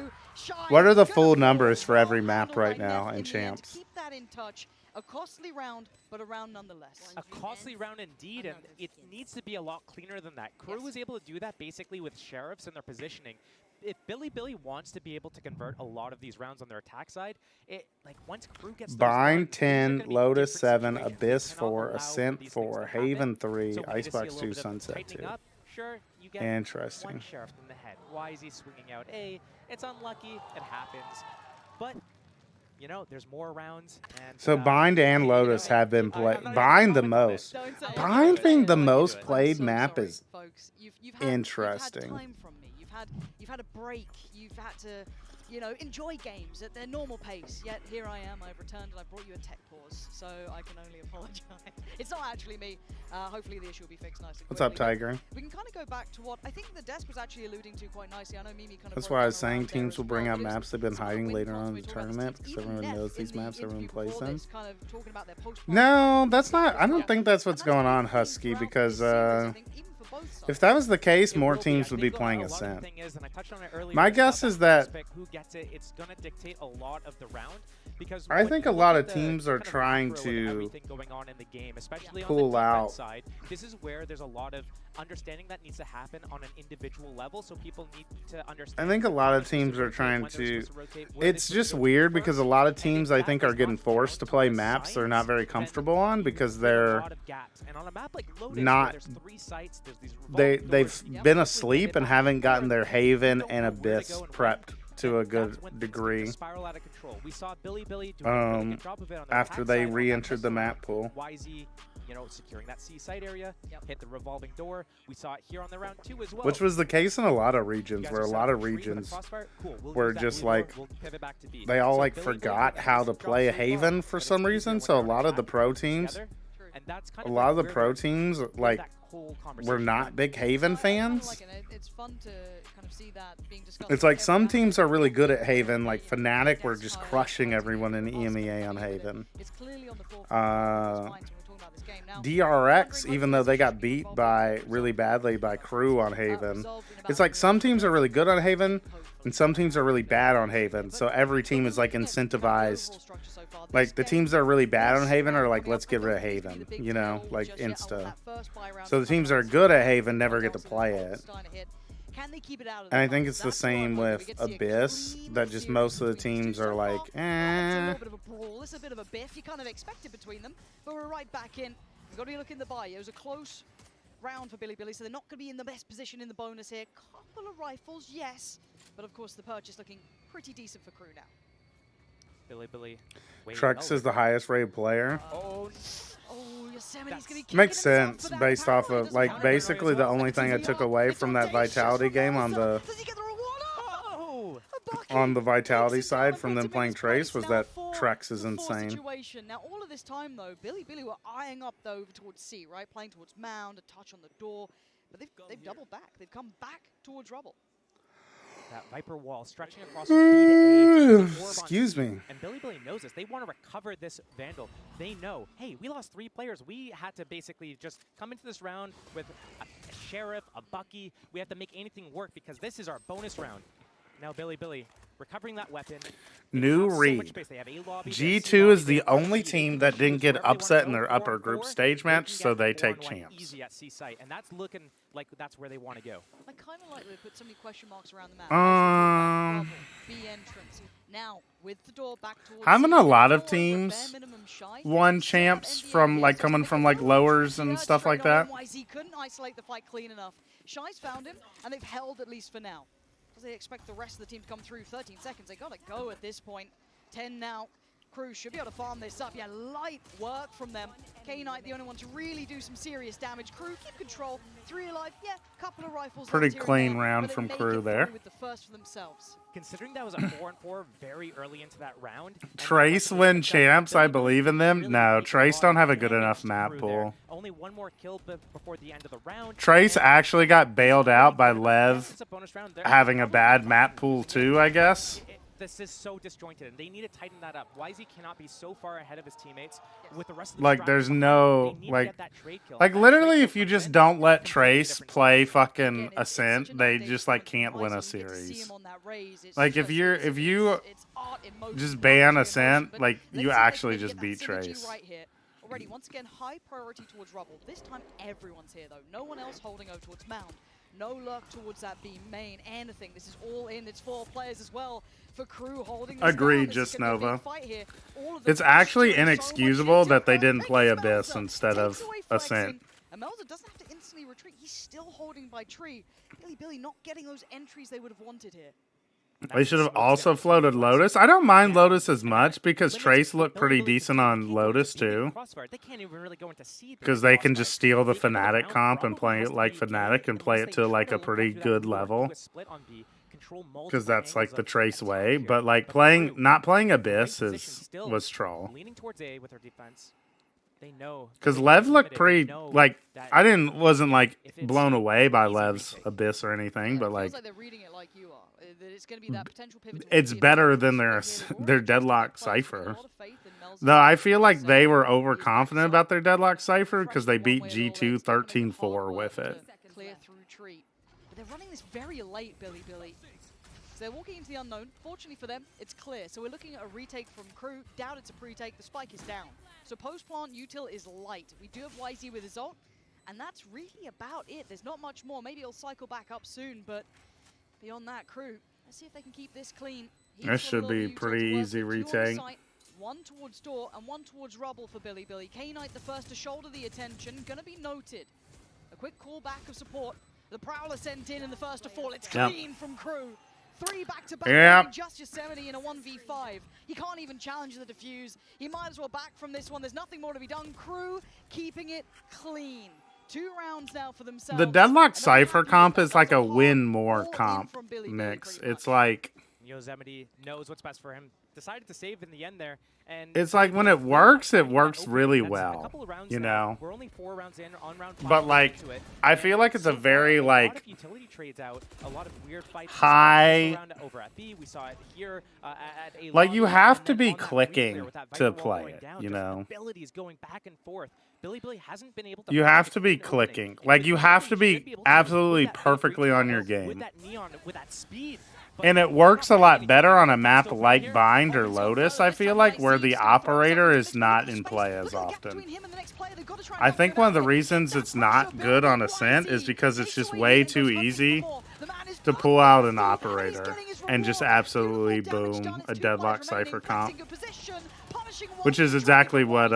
What are the full numbers for every map right now in Champs? Keep that in touch. A costly round, but a round nonetheless. A costly round indeed, and it needs to be a lot cleaner than that. Crew was able to do that basically with Sheriffs and their positioning. If Billy wants to be able to convert a lot of these rounds on their attack side, once Crew gets those Bind done, 10, Lotus 7, Abyss 4, Ascent 4, Haven 3, so we need to see a Icebox little 2, bit of Sunset tightening 2. up. Sure, you get Interesting. one Sheriff in the head. YZ swinging out A. It's unlucky. It happens. But, you know, there's more rounds. And, So Bind and Lotus have been played. Bind the most. Bind being the most played map is interesting. You've had time from me. You've had a break. You've had to, you know, enjoy games at their normal pace. Yet here I am. I've returned and I brought you a tech pause. So I can only apologize. It's not actually me. Hopefully the issue will be fixed nicely. What's up, Tiger? We can kind of go back to what I think the desk was actually alluding to quite nicely. I know Mimi kind of. That's why I was saying teams will bring out maps they've been hiding later on in the tournament because everyone knows these maps, everyone plays them. No, that's not. I don't think that's what's going on, Husky, because if that was the case, more teams would be playing Ascent. My guess is that I think a lot of teams are trying to pull out. This is where there's a lot of understanding that needs to happen on an individual level, so people need to understand. I think a lot of teams are trying to. It's just weird because a lot of teams I think are getting forced to play maps they're not very comfortable on because they're not. They've been asleep and haven't gotten their Haven and Abyss prepped to a good degree. After they re-entered the map pool. You know, securing that C site area, hit the revolving door. We saw it here on the round 2 as well. Which was the case in a lot of regions, where a lot of regions were just like, they all like forgot how to play a Haven for some reason. So a lot of the pro teams, like, were not big Haven fans. It's like some teams are really good at Haven, like Fnatic were just crushing everyone in EMEA on Haven. DRX, even though they got beat by really badly by Crew on Haven, it's like some teams are really good on Haven and some teams are really bad on Haven. So every team is like incentivized. Like the teams that are really bad on Haven are like, let's get rid of Haven, you know, like insta. So the teams that are good at Haven never get to play it. And I think it's the same with Abyss, that just most of the teams are like, eh. It's a little bit of a brawl. It's a bit of a biff. You kind of expect it between them, but we're right back in. We've got to look in the buy. It was a close round for Billy, so they're not going to be in the best position in the bonus here. Couple of rifles, yes, but of course the purchase looking pretty decent for Crew now. Billy. Trex is the highest rated player. Yosemite's gonna be Makes sense based off of, like, basically the only thing I took away from that Vitality game on the Vitality side from them playing Trace was that Trex is insane. Now all of this time though, Billy were eyeing up though towards C, right? Playing towards Mound, a touch on the door, but they've doubled back. They've come back towards Rubble. That Viper wall stretching across from B to A. Excuse me. And Billy knows this. They want to recover this Vandal. They know, hey, we lost 3 players. We had to basically just come into this round with a Sheriff, a Bucky. We have to make anything work because this is our bonus round. Now Billy, recovering that weapon. New read. G2 is the only team that didn't get upset in their upper group stage match, so they take champs. Easy at C site, and that's looking like that's where they want to go. I kind of like they put so many question marks around the map. B entrance. Now with the door back towards. Haven't a lot of teams won champs from like coming from like lowers and stuff like that? YZ couldn't isolate the fight clean enough. Shy's found him, and they've held at least for now. As they expect the rest of the team to come through. 13 seconds, they gotta go at this point. 10 now. Crew should be able to farm this up. Yeah, light work from them. K-Knight, the only one to really do some serious damage. Crew, keep control. 3 alive, yeah, couple of rifles. Pretty clean round from Crew there. With the first for themselves. Considering that was a 4-4 very early into that round. Trace win champs, I believe in them. No, Trace don't have a good enough map pool. Only one more kill before the end of the round. Trace actually got bailed out by Lev having a bad map pool too, I guess. this is so disjointed, and they need to tighten that up. YZ cannot be so far ahead of his teammates with the rest of the Like, there's no, like like literally, if you just don't let Trace play fucking Ascent, they just, like, can't win a series. Like, if you just ban Ascent, like, you actually just beat Trace. Right here. Already, once again, high priority towards Rubble. This time, everyone's here, though. No one else holding over towards Mound. No luck towards that B main. Anything. This is all in. It's 4 players as well for Crew holding this Agreed, down. Just Nova. It's It's actually inexcusable that they didn't play Abyss instead of Ascent. And Melza doesn't have to instantly retreat. He's still holding by tree. Billy not getting those entries they would have wanted here. They should have also floated Lotus. I don't mind Lotus as much because Trace looked pretty decent on Lotus too. Because they can just steal the Fnatic comp and play it like Fnatic and play it to like a pretty good level. Because that's like the Trace way. But like not playing Abyss was troll. Leaning towards A with her defense. They know. Because Lev looked pretty, like, wasn't like blown away by Lev's Abyss or anything, but like, They're reading it like you are. It's going to be that potential pivot. it's better than their Deadlock Cypher. Though I feel like they were overconfident about their Deadlock Cypher because they beat G2 13-4 with it. Clear through tree. But they're running this very late, Billy. So they're walking into the unknown. Fortunately for them, it's clear. So we're looking at a retake from Crew. Doubt it's a pre-take. The spike is down. So post-plant util is light. We do have YZ with his ult, and that's really about it. There's not much more. Maybe he'll cycle back up soon, but beyond that, Crew, let's see if they can keep this clean. This should be pretty easy retake. One towards door and one towards Rubble for Billy. K-Knight the first to shoulder the attention. Gonna be noted. A quick call back of support. The Prowler sent in the first to fall. It's clean from Crew. 3 back-to-back, just Yosemite in a 1v5. He can't even challenge the defuse. He might as well back from this one. There's nothing more to be done. Crew keeping it clean. 2 rounds now for themselves. The Deadlock Cypher comp is like a win more comp mix. It's like Yosemite knows what's best for him. Decided to save in the end there. And it's like when it works really well, you know. We're only 4 rounds in on round 5. But like, I feel like it's a very like utility trades out. A lot of weird fights. High. Over at B. We saw it here at A. Like you have to be clicking to play it, you know. Abilities going back and forth. Billy hasn't been able to. You have to be clicking. Like you have to be absolutely perfectly on your game. With that neon, with that speed. And it works a lot better on a map like Bind or Lotus, I feel like, where the operator is not in play as often. I think one of the reasons it's not good on Ascent is because it's just way too easy to pull out an operator and just absolutely boom a Deadlock Cypher comp. Which is exactly what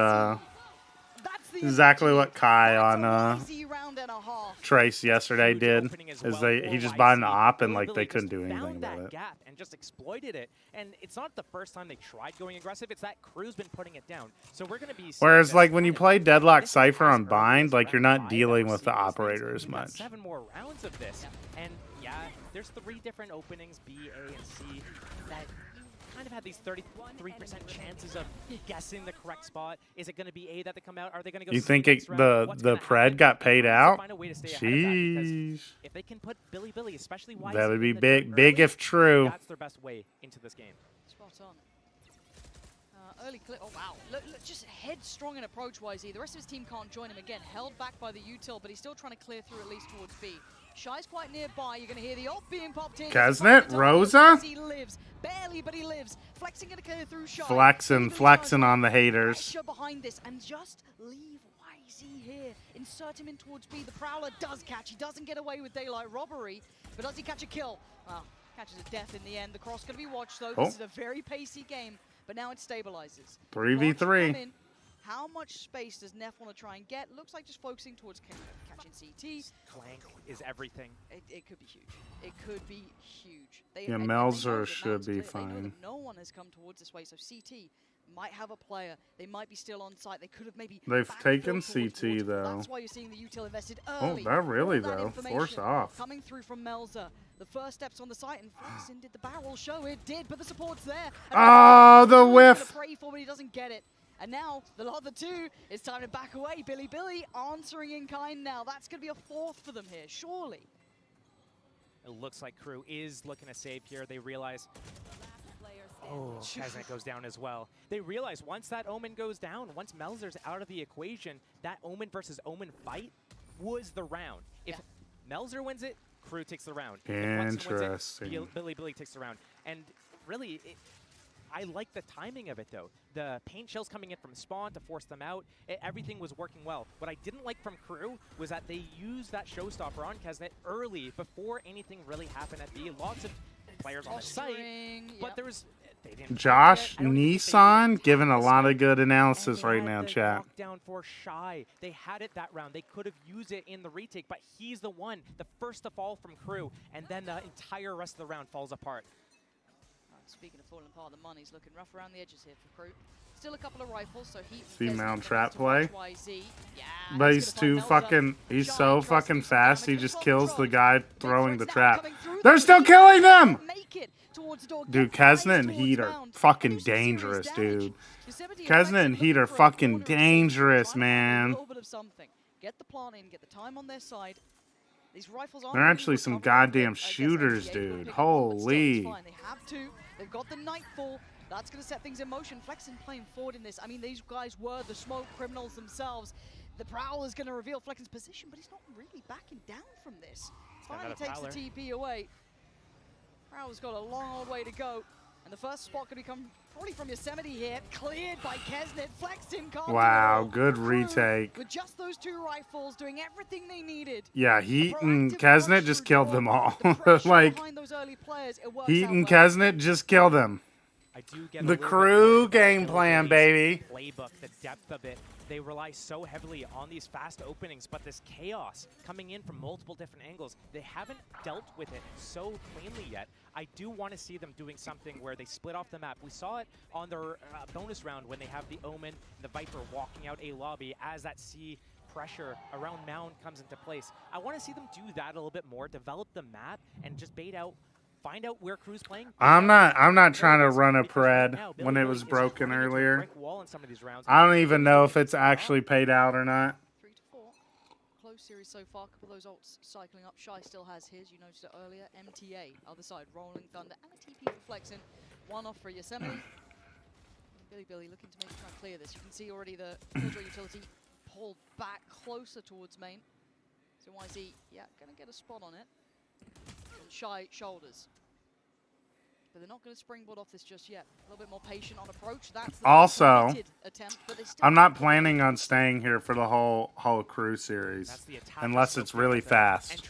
Kai on Trace yesterday did. Is he just bought an op and like they couldn't do anything about it. Gap and just exploited it. And it's not the first time they tried going aggressive. It's that Crew's been putting it down. So we're gonna be. Whereas like when you play Deadlock Cypher on Bind, like you're not dealing with the operator as much. 7 more rounds of this, and yeah, there's 3 different openings, B, A, and C. That kind of had these 33% chances of guessing the correct spot. Is it going to be A that they come out? Are they going to go? You think the pred got paid out? Sheesh. If they can put Billy, especially YZ, that would be big if true. That's their best way into this game. Spot on. Early clip. Oh wow! Look, just headstrong in approach YZ. The rest of his team can't join him again. Held back by the util, but he's still trying to clear through at least towards B. Shy's quite nearby. You're going to hear the ult being popped in. Kaznet, Rosa. He lives. Barely, but he lives. Flexing going to clear through Shy. Flexing on the haters. Pressure behind this and just leave YZ here. Insert him in towards B. The Prowler does catch. He doesn't get away with daylight robbery, but does he catch a kill? Well, catches a death in the end. The cross going to be watched though. This is a very pacey game, but now it stabilizes. 3v3. How much space does Neff want to try and get? Looks like just focusing towards catching CT. Clank is everything. It could be huge. It could be huge. Yeah, Melzer should be fine. No one has come towards this way, so CT might have a player. They might be still on site. They could have maybe. They've taken CT though. That's why you're seeing the util invested early. Oh, that really though. Force off. Coming through from Melzer. The first steps on the site, and Flexen did the barrel show. It did, but the support's there. Oh, the whiff. Pray for, but he doesn't get it. And now, the other 2, it's time to back away. Billy answering in kind now. That's going to be a 4th for them here, surely. It looks like Crew is looking to save here. They realize Oh, Kesnet goes down as well. They realize once that Omen goes down, once Melzer's out of the equation, that Omen versus Omen fight was the round. If Melzer wins it, Crew takes the round. If Flexen wins it, Billy takes the round. And really, I like the timing of it, though. The paint shells coming in from spawn to force them out, everything was working well. What I didn't like from Crew was that they used that showstopper on Kesnet early, before anything really happened at B. Lots of players on the site, but there was... Josh Nissan giving a lot of good analysis right now, chat. Down for Shy. They had it that round. They could have used it in the retake, but he's the one, the first to fall from Crew, and then the entire rest of the round falls apart. Speaking of falling apart, the money's looking rough around the edges here for Crew. Still a couple of rifles, so he See Mount Trap play. Yeah, but he's he's so fucking fast, he just kills the guy throwing the trap. They're still killing them! Dude, Kesnet and Heat are fucking dangerous, dude. Kesnet and Heat are fucking dangerous, man. Get the plant in, get the time on their side. These rifles They're actually some goddamn shooters, dude. Holy. They have to. They've got the Nightfall. That's going to set things in motion. Flexen playing forward in this. I mean, these guys were the smoke criminals themselves. The Prowl is going to reveal Flexen's position, but he's not really backing down from this. Finally takes the TP away. Prowl's got a long old way to go. And the first spot could come probably from Yosemite here. Cleared by Kesnet. Flexen can't wow, good retake. With just those two rifles doing everything they needed. Yeah, Heat and Kesnet just killed them all. Like, Heat and Kesnet just killed them. The Crew game plan, baby. Playbook, the depth of it. They rely so heavily on these fast openings, but this chaos coming in from multiple different angles, they haven't dealt with it so cleanly yet. I do want to see them doing something where they split off the map. We saw it on their bonus round when they have the Omen and the Viper walking out a lobby as that C pressure around Mound comes into place. I want to see them do that a little bit more, develop the map, and just bait out. Find out where Crew's playing. I'm not trying to run a pred when it was broken earlier. I don't even know if it's actually paid out or not. 3 to 4. Close series so far. A couple of those ults cycling up. Shy still has his. You noticed it earlier. MTA, other side, Rolling Thunder, and a TP for Flexen. One off for Yosemite. Billy looking to maybe try and clear this. You can see already the Killjoy utility pulled back closer towards main. So YZ, yeah, gonna get a spot on it. On Shy shoulders. But they're not going to springboard off this just yet. A little bit more patient on approach. That's the also, attempt, but I'm not planning on staying here for the whole Crew series, unless it's really fast.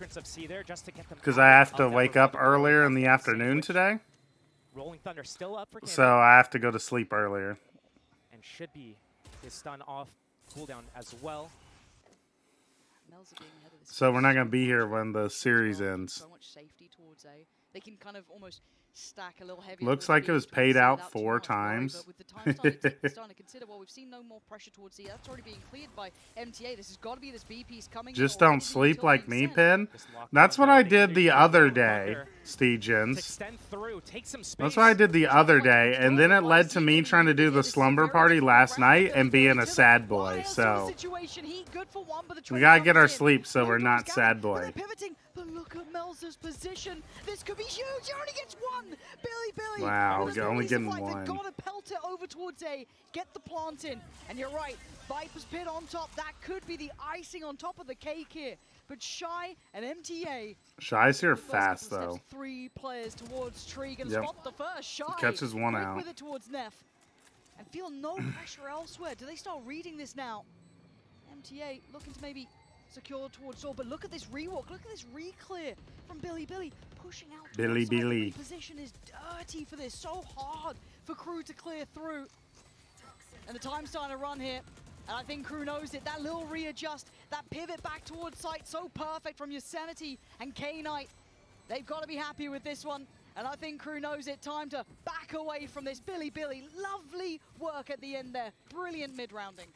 Because I have to wake up earlier in the afternoon today. Rolling Thunder still up for so I have to go to sleep earlier. And should be his stun off cooldown as well. So we're not going to be here when the series ends. So much safety towards A. They can kind of almost stack a little heavier. Looks like it was paid out 4 times. But with the time starting to consider, well, we've seen no more pressure towards C. That's already being cleared by MTA. This has got to be this B piece coming. Just don't sleep like me, Pin. That's what I did the other day, Steegens. That's what I did the other day, and then it led to me trying to do the slumber party last night and being a sad boy. So we gotta get our sleep so we're not sad boy. But look at Melzer's position. This could be huge. He only gets one. Billy. Wow, only getting one. They've got to pelt it over towards A. Get the plant in. And you're right. Viper's pit on top. That could be the icing on top of the cake here. But Shy and MTA. Shy's here fast, though. 3 players towards Tree. Gonna spot the first. Shy catches one out. With it towards Neff. And feel no pressure elsewhere. Do they start reading this now? MTA looking to maybe secure towards door, but look at this rewalk, look at this re-clear from Billy, pushing out. Billy. Position is dirty for this, so hard for Crew to clear through. And the time's starting to run here, and I think Crew knows it. That little readjust, that pivot back towards site, so perfect from Yosemite and K-Knight. They've got to be happy with this one, and I think Crew knows it. Time to back away from this. Billy, lovely work at the end there. Brilliant mid-rounding.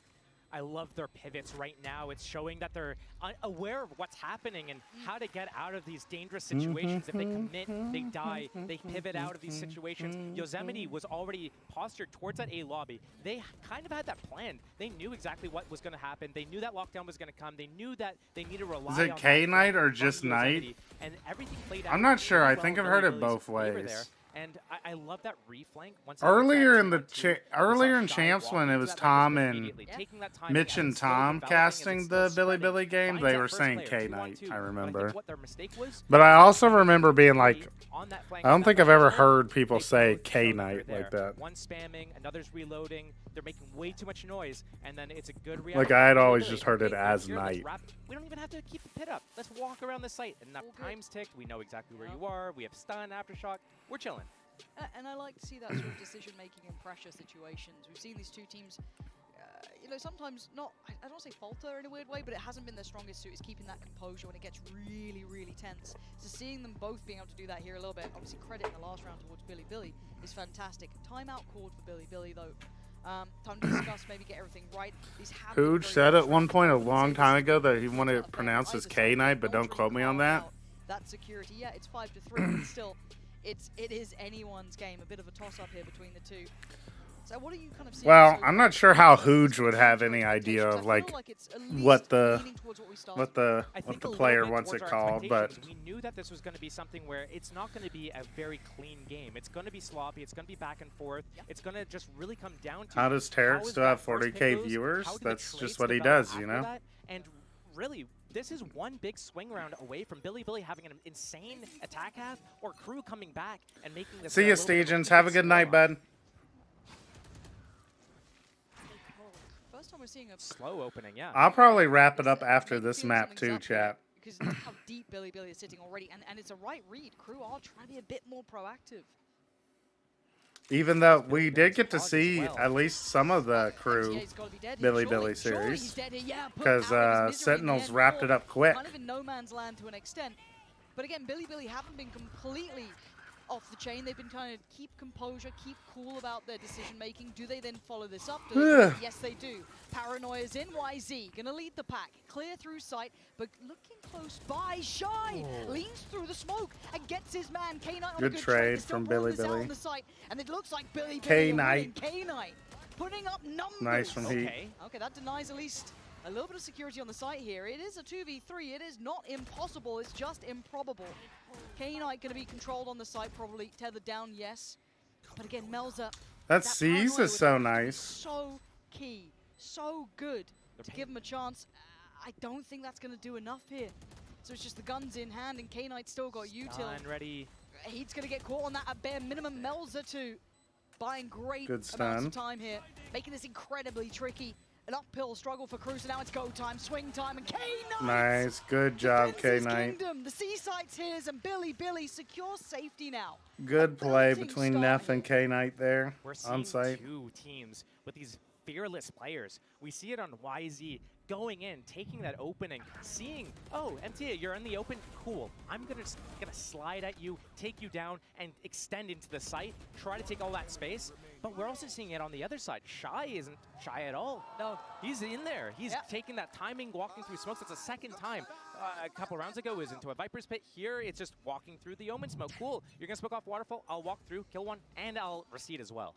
I love their pivots right now. It's showing that they're aware of what's happening and how to get out of these dangerous situations. If they commit, they die. They pivot out of these situations. Yosemite was already postured towards that A lobby. They kind of had that planned. They knew exactly what was going to happen. They knew that lockdown was going to come. They knew that they needed to rely on. Is it K-Night or just Night? And everything played out. I'm not sure. I think I've heard it both ways. And I love that reflank. Once Earlier in Champs when it was Tom and Mitch and Tom casting the Billy game, they were saying K Knight. I remember. But I also remember being like, I don't think I've ever heard people say K Knight like that. One spamming, another's reloading. They're making way too much noise, and then it's a good reaction. Like I had always just heard it as Knight. We don't even have to keep the pit up. Let's walk around the site. Enough time's ticked. We know exactly where you are. We have stun, aftershock. We're chilling. And I like to see that sort of decision-making in pressure situations. We've seen these two teams, you know, sometimes not, I don't want to say falter in a weird way, but it hasn't been their strongest suit, is keeping that composure when it gets really, really tense. So seeing them both being able to do that here a little bit, obviously credit in the last round towards Billy is fantastic. Timeout called for Billy though. Time to discuss, maybe get everything right. Hooge said at one point a long time ago that he wanted to pronounce as K Knight, but don't quote me on that. That security, yeah, it's 5-3, but still, it is anyone's game. A bit of a toss-up here between the two. So what are you kind of seeing? Well, I'm not sure how Hooge would have any idea of like what the player wants it called, but we knew that this was going to be something where it's not going to be a very clean game. It's going to be sloppy. It's going to be back and forth. It's going to just really come down to how does Tarek still have 40K viewers? That's just what he does, you know. And really, this is one big swing round away from Billy having an insane attack half, or Crew coming back and making this. See you, Stagens. Have a good night, bud. First time we're seeing a slow opening, yeah. I'll probably wrap it up after this map too, chat. Because look how deep Billy is sitting already, and it's a right read. Crew are trying to be a bit more proactive. Even though we did get to see at least some of the Crew Billy series, because Sentinels wrapped it up quick. Kind of in no man's land to an extent, but again, Billy haven't been completely off the chain. They've been trying to keep composure, keep cool about their decision making. Do they then follow this up? Yes, they do. Paranoia's in. YZ gonna lead the pack, clear through sight, but looking close by. Shy leans through the smoke and gets his man K Knight on a good trade from Billy. On the site, and it looks like Billy K Knight putting up numbers. Nice from Heat. Okay, that denies at least a little bit of security on the site here. It is a 2v3. It is not impossible. It's just improbable. K Knight going to be controlled on the site, probably tethered down, yes. But again, Melza. That C's is so nice. So key, so good to give him a chance. I don't think that's going to do enough here. So it's just the guns in hand, and K Knight still got util. Ready. He's going to get caught on that at bare minimum. Melza too, buying great good amounts of time here, making this incredibly tricky. An uphill struggle for Crew, so now it's go time, swing time, and K Knight! Nice, good job, K Knight. The C site's his, and Billy secures safety now. Good play between Neff and K Knight there on site. Two teams with these fearless players. We see it on YZ going in, taking that opening, seeing, oh, MTA, you're in the open, cool. I'm gonna slide at you, take you down, and extend into the site, try to take all that space. But we're also seeing it on the other side. Shy isn't shy at all. No, he's in there. He's taking that timing, walking through smokes. That's the second time. A couple rounds ago, it was into a Viper's Pit. Here, it's just walking through the Omen smoke. Cool. You're going to smoke off Waterfall. I'll walk through, kill one, and I'll recede as well.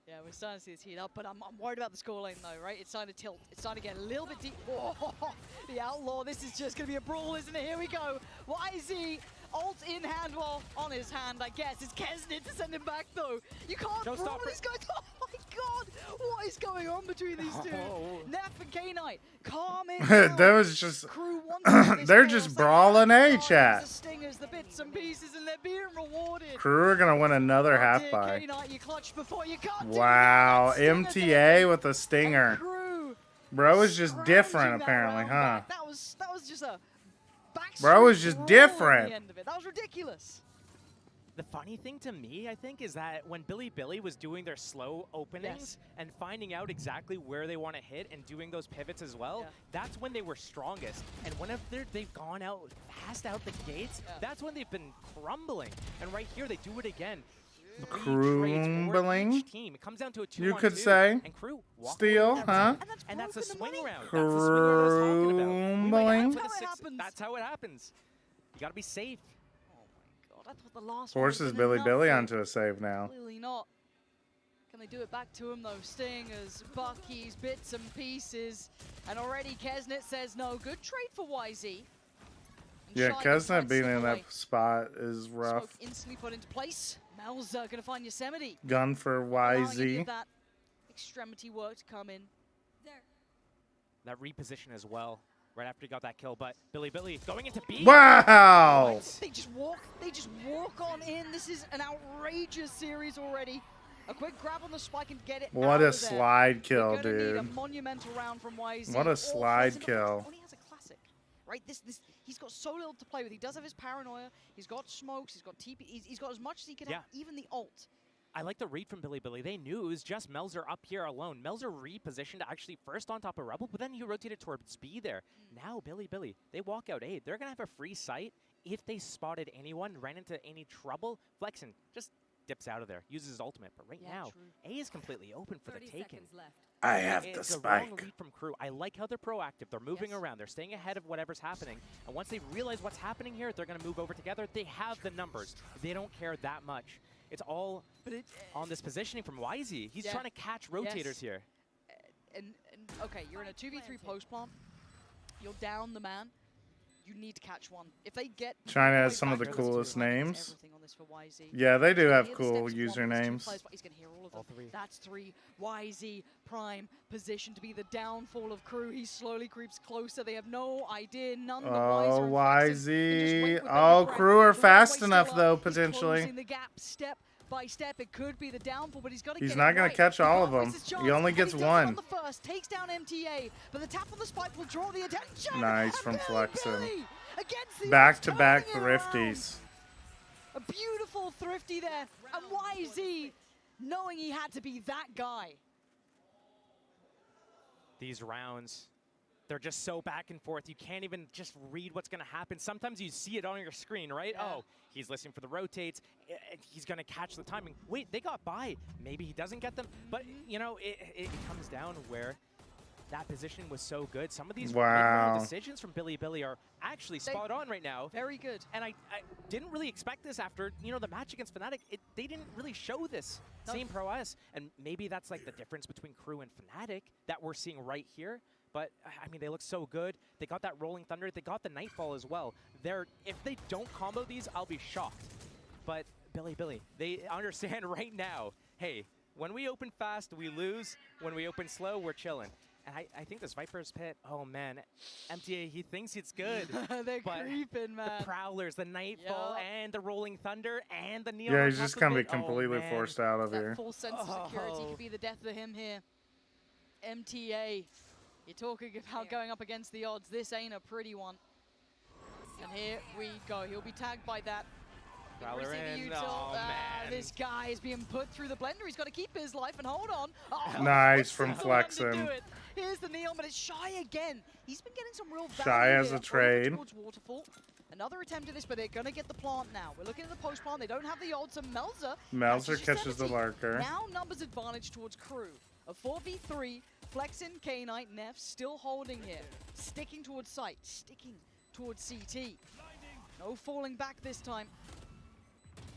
Yeah, we're starting to see this heat up, but I'm worried about the scoreline though, right? It's starting to tilt. It's starting to get a little bit deep. Oh, the Outlaw. This is just going to be a brawl, isn't it? Here we go. YZ, ult in hand, well, on his hand, I guess. It's Kesnit to send him back, though. You can't brawl these guys. Oh, my God. What is going on between these two? Neff and K Knight, calm it down. That was just... they're just brawling chat. The stingers, the bits and pieces, and they're being rewarded. Crew are going to win another half by. Wow, MTA with a stinger. Bro is just different, apparently, huh? That was just a bro is just different. That was ridiculous. The funny thing to me, I think, is that when Billy was doing their slow openings and finding out exactly where they want to hit and doing those pivots as well, that's when they were strongest. And whenever they've gone out fast out the gates, that's when they've been crumbling. And right here, they do it again. Crumbling? It comes down to a 2-on-2. You could say. And Crew Steal, huh? And that's a swing round. Crumbling. That's how it happens. You gotta be safe. I thought the last Forces Billy onto a save now. Clearly not. Can they do it back to him though? Stingers, Buckies, bits and pieces. And already Kesnit says no. Good trade for YZ. Yeah, Shy gonna try Kesnet and being slip in away. that spot is rough. Smoke instantly put into place. Melza gonna find Yosemite. Gun for Allowing any YZ. of that extremity work to come in. That reposition as well, right after he got that kill. But Billy going into B. Wow! What? They just walk on in. This is an outrageous series already. A quick grab on the spike and get it What out a of there. slide kill, You're gonna need a dude. monumental round from YZ. What a or slide Flexen. kill. Only has a classic, right? He's got so little to play with. He does have his paranoia. He's got smokes. He's got TP. He's got as much as he can have. Even the ult. I like the read from Billy. They knew it was just Melzer up here alone. Melzer repositioned actually first on top of Rebel, but then he rotated towards B there. Now Billy, they walk out A. They're going to have a free sight. If they spotted anyone, ran into any trouble, Flexen just dips out of there, uses his ultimate. But right now, A is completely open for the taking. I have the It's a wrong spike. read from Crew. I like how they're proactive. They're moving around. They're staying ahead of whatever's happening. And once they realize what's happening here, they're going to move over together. They have the numbers. They don't care that much. It's all on this positioning from YZ. He's trying to catch rotators here. And okay, you're in a 2v3 post plant. You're down the man. You need to catch one. If they get China has some of the coolest names. Yeah, they do have cool usernames. He's gonna hear all of them. That's 3. YZ prime position to be the downfall of Crew. He slowly creeps closer. They have no idea. None the wiser. Oh, YZ. Oh, Crew are fast enough, though, potentially. Closing the gap step by step. It could be the downfall, but he's got to He's get not it going right. to catch all of them. He only gets one. On the first, takes down MTA, but the tap on the spike will draw the attention. Nice from Flexen. Against the Back-to-back turning it thrifties. around. A beautiful thrifty there, and YZ knowing he had to be that guy. These rounds, they're just so back and forth. You can't even just read what's going to happen. Sometimes you see it on your screen, right? Yeah. Oh, he's listening for the rotates. He's going to catch the timing. Wait, they got by. Maybe he doesn't get them. But, you know, it comes down where that position was so good. Some of these decisions from Billy are actually spot on right now. Very good. And I didn't really expect this after, you know, the match against Fnatic. They didn't really show this same prowess. And maybe that's like the difference between Crew and Fnatic that we're seeing right here. But, I mean, they look so good. They got that Rolling Thunder. They got the Nightfall as well. If they don't combo these, I'll be shocked. But Billy, they understand right now, hey, when we open fast, we lose. When we open slow, we're chilling. And I think this Viper's Pit, oh, man. MTA, he thinks it's good. They're creeping, man. The Prowlers, the Nightfall, and the Rolling Thunder, and the Neon. Yeah, he's just going to be completely forced out of here. Full sense of security could be the death of him here. MTA. You're talking about going up against the odds. This ain't a pretty one. And here we go. He'll be tagged by that. Prowler in. This guy is being put through the blender. He's got to keep his life and hold on. Oh, Nice from Flexen. Here's the Neon, but it's Shy again. He's been getting some real value. Shy has a trade. Waterfall. Another attempt at this, but they're going to get the plant now. We're looking at the post plant. They don't have the odds. And Melzer catches the lurker. Now numbers advantage towards Crew. A 4v3. Flexen, K-Knight, Neff still holding here. Sticking towards site. Sticking towards CT. No falling back this time.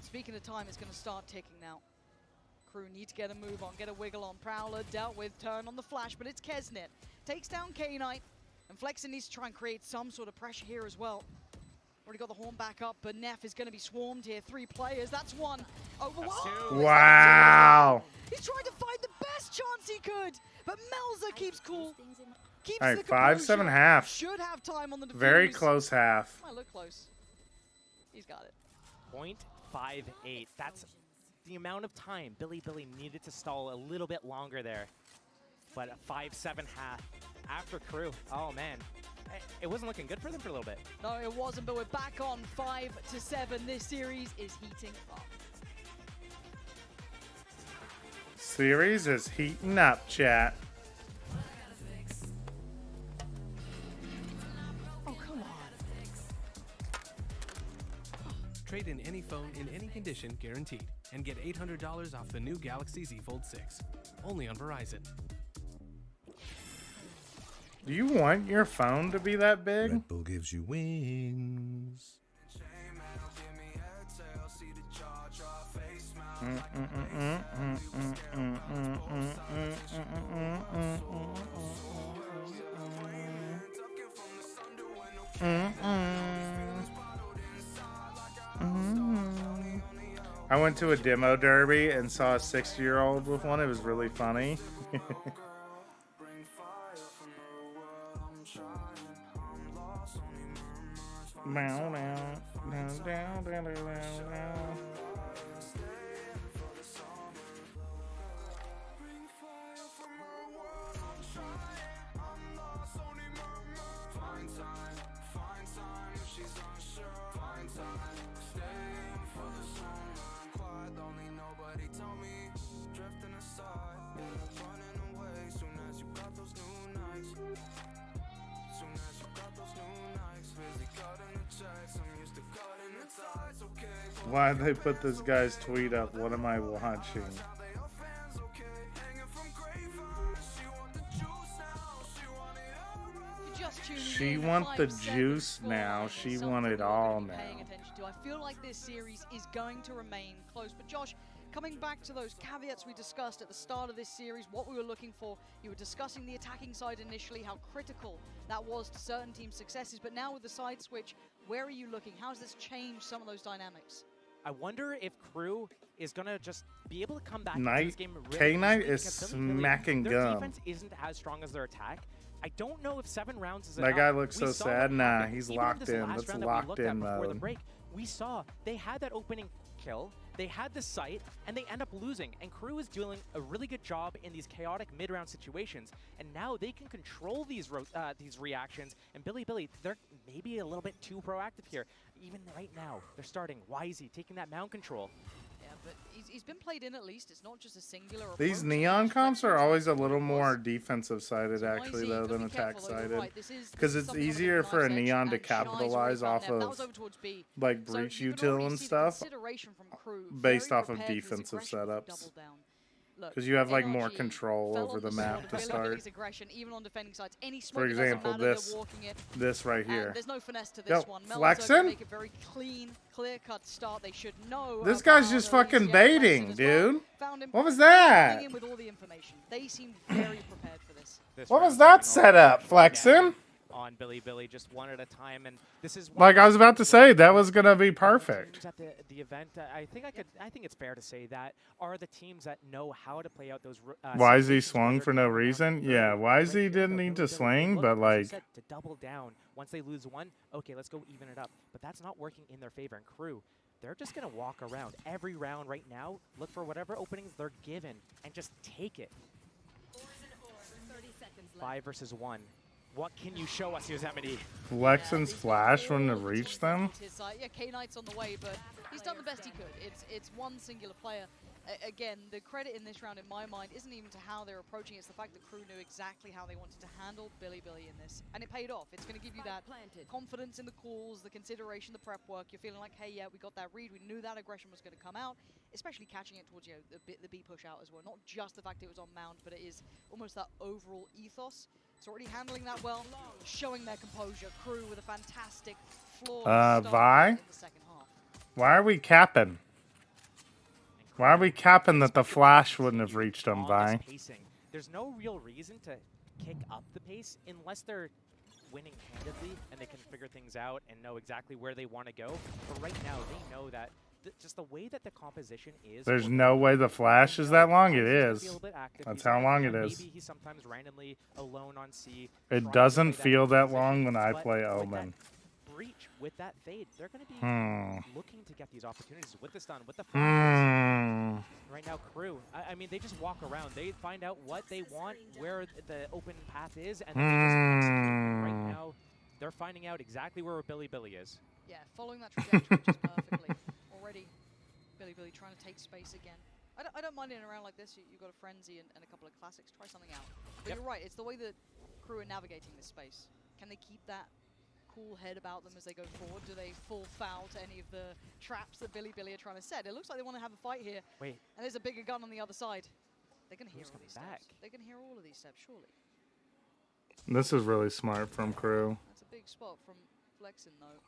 Speaking of time, it's going to start ticking now. Crew need to get a move on, get a wiggle on. Prowler dealt with, turn on the flash, but it's Kesnet. Takes down K-Knight, and Flexen needs to try and create some sort of pressure here as well. Already got the horn back up, but Neff is going to be swarmed here. 3 players, that's 1. Oh, Wow. He's trying to find the best chance he could, but Melzer keeps cool. Keeps All right, the 5-7 half. Should have time on the defuse. Very close half. Might look close. He's got it. 0.58. That's the amount of time Billy needed to stall a little bit longer there. But a 5-7 half after Crew. Oh, man. It wasn't looking good for them for a little bit. No, it wasn't, but we're back on 5-7. This series is heating up. Series is heating up, chat. Oh, come on. Trade in any phone in any condition guaranteed and get $800 off the new Galaxy Z Fold 6. Only on Verizon. Do you want your phone to be that big? Red Bull gives you wings. I went to a demo derby and saw a 60-year-old with one. It was really funny. Why'd they put this guy's tweet up? What am I watching? She want the juice now. She want it all now. I feel like this series is going to remain close. But Josh, coming back to those caveats we discussed at the start of this series, what we were looking for, you were discussing the attacking side initially, how critical that was to certain team successes. But now with the side switch, where are you looking? How has this changed some of those dynamics? I wonder if Crew is going to just be able to come back into this game really K-Knight is easily, because smacking their gum. defense isn't as strong as their attack. I don't know if 7 rounds is That enough. guy looks We so saw sad. what Nah, happened. he's Even locked this in. last That's round that we locked looked at in before the mode. break, we saw they had that opening kill, they had the sight, and they end up losing. And Crew is doing a really good job in these chaotic mid-round situations, and now they can control these reactions. And Billy, they're maybe a little bit too proactive here. Even right now, they're starting YZ, taking that mount control. Yeah, but he's been played in at least. It's not just a singular approach. These neon comps are always a little more defensive sided actually though than attack sided, because it's easier for a neon to capitalize off of like breach util and stuff based off of defensive setups. Because you have like more control over the map to start. For example, this right here. There's no finesse to this one. Flexing? Make a very clean, clear-cut start. They should know. This guy's just fucking baiting, dude. What was that? With all the information. They seemed very prepared for this. What was that setup, Flexing? On Billy just one at a time, and this is like I was about to say that was gonna be perfect. At the event, I think it's fair to say that are the teams that know how to play out those. YZ swung for no reason. Yeah, YZ didn't need to swing, but like to double down once they lose one. Okay, let's go even it up. But that's not working in their favor. And Crew, they're just gonna walk around every round right now, look for whatever openings they're given, and just take it. 5 versus 1. What can you show us, Yosemite? Flexen's flash wouldn't have reached them. Yeah, K-Knight's on the way, but he's done the best he could. It's one singular player. Again, the credit in this round, in my mind, isn't even to how they're approaching. It's the fact that Crew knew exactly how they wanted to handle Billy in this. And it paid off. It's going to give you that confidence in the calls, the consideration, the prep work. You're feeling like, hey, yeah, we got that read. We knew that aggression was going to come out, especially catching it towards, the B push out as well. Not just the fact it was on mount, but it is almost that overall ethos. It's already handling that well, showing their composure. Crew with a fantastic floor Vi? in the second half. Why are we capping? Why are we capping that the flash wouldn't have reached them, Vi? There's no real reason to kick up the pace unless they're winning handedly and they can figure things out and know exactly where they want to go. But right now, they know that just the way that the composition is. There's no way the flash is that long. It is. That's how long it is. Maybe he's sometimes randomly alone on C. It doesn't feel that long when I play Omen. Breach with that fade, they're going to be looking to get these opportunities with the stun, with the right now. Crew, I mean, they just walk around. They find out what they want, where the open path is, and then they just execute. Right now, they're finding out exactly where Billy is. Yeah, following that trajectory just perfectly. Already, Billy trying to take space again. I don't mind in a round like this. You've got a frenzy and a couple of classics. Try something out. But you're right. It's the way that Crew are navigating this space. Can they keep that cool head about them as they go forward? Do they fall foul to any of the traps that Billy are trying to set? It looks like they want to have a fight here. Wait. And there's a bigger gun on the other side. They can hear all these steps. They can hear all of these steps, surely. This is really smart from Crew. That's a big spot from Flexen, though.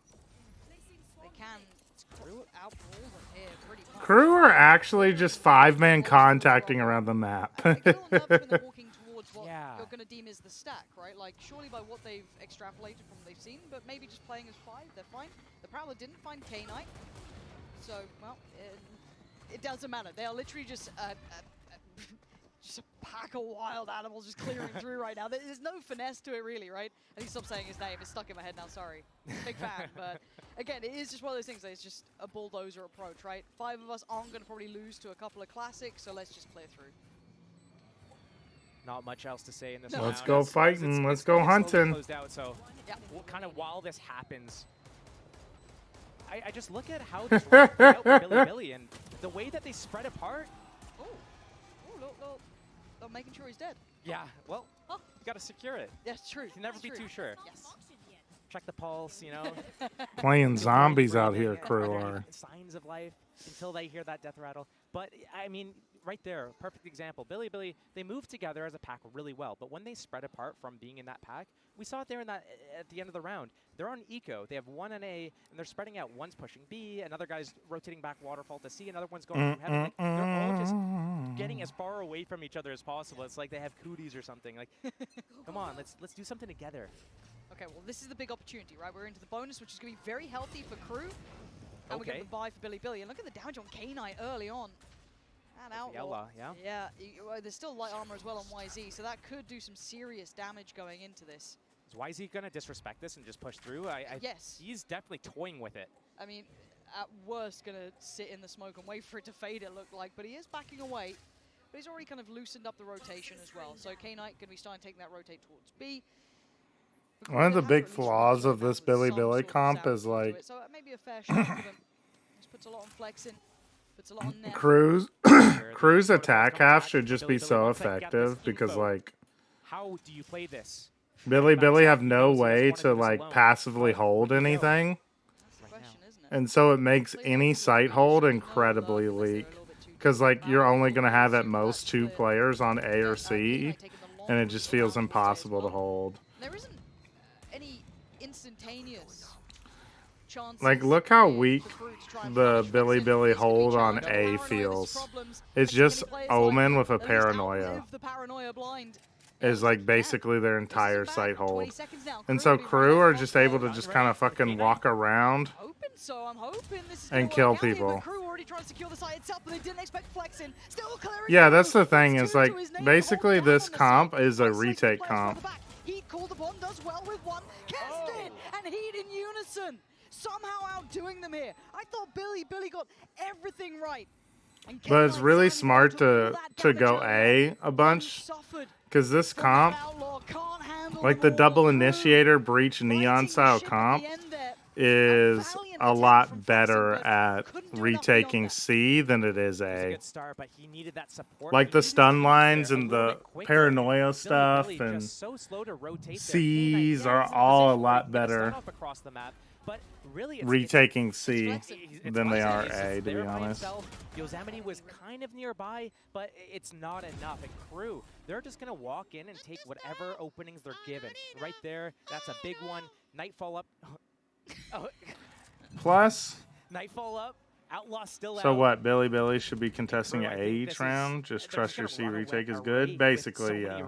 They can outbrawl them here pretty much. Crew are actually just 5-man contacting around the map. Walking towards what you're going to deem is the stack, right? Like, surely by what they've extrapolated from what they've seen, but maybe just playing as 5, they're fine. The Prowler didn't find K-Knight, so, well, it doesn't matter. They are literally just just a pack of wild animals just clearing through right now. There's no finesse to it really, right? I need to stop saying his name. It's stuck in my head now, sorry. Big fan, but again, it is just one of those things that it's just a bulldozer approach, right? 5 of us aren't going to probably lose to a couple of classics, so let's just clear through. Not much else to say in this Let's round. go as fighting. Let's it's go gonna get slowly hunting. closed out, so kind of while this happens, I just look at how this round played out for Billy, and the way that they spread apart. Oh, look, they're making sure he's dead. Yeah, well, you got to secure it. Yeah, it's true. You can never be too sure. Yes. Check the pulse, you know. Playing zombies out here, Are crew there are. even signs of life until they hear that death rattle? But I mean, right there, perfect example. Billy, they move together as a pack really well, but when they spread apart from being in that pack, we saw it there in that at the end of the round. They're on eco. They have one on A, and they're spreading out. One's pushing B, another guy's rotating back waterfall to C, another one's going from heaven. Like, they're all just getting as far away from each other as possible. It's like they have cooties or something. Like, come on, let's do something together. Okay, well, this is the big opportunity, right? We're into the bonus, which is going to be very healthy for crew. And we're getting the buy for Billy. And look at the damage on K-Knight early on. And Outlaw. Yeah, there's still light armor as well on YZ, so that could do some serious damage going into this. Is YZ going to disrespect this and just push through? Yes. He's definitely toying with it. I mean, at worst, going to sit in the smoke and wait for it to fade, it looked like. But he is backing away. But he's already kind of loosened up the rotation as well. So K-Knight going to be starting taking that rotate towards B. One of the big flaws of this Billy comp is like So maybe a fair shot for them. Just puts a lot on flexing. Puts a lot on net. Crew's attack half should just be so effective because like how do you play this? Billy have no way to like passively hold anything. And so it makes any site hold incredibly weak. Because like you're only gonna have at most 2 players on A or C, and it just feels impossible to hold. There isn't any instantaneous chances. Like, look how weak the Billy hold on A feels. It's just Omen with a paranoia. Is like basically their entire site hold. And so crew are just able to just kind of fucking walk around and kill people. Yeah, that's the thing is like basically this comp is a retake comp. Heat called upon does well with one. Keston and Heat in unison. Somehow outdoing them here. I thought Billy got everything right. But it's really smart to go A bunch. Because this comp, like the double initiator breach neon style comp, is a lot better at retaking C than it is A. Like the stun lines and the paranoia stuff and C's are all a lot better retaking C than they are A, to be honest. Yosemite was kind of nearby, but it's not enough. And crew, they're just going to walk in and take whatever openings they're given. Right there, that's a big one. Nightfall up. Plus, Nightfall up. Outlaw still out. So what, Billy should be contesting A each round? Just trust your C retake is good? Basically, yeah.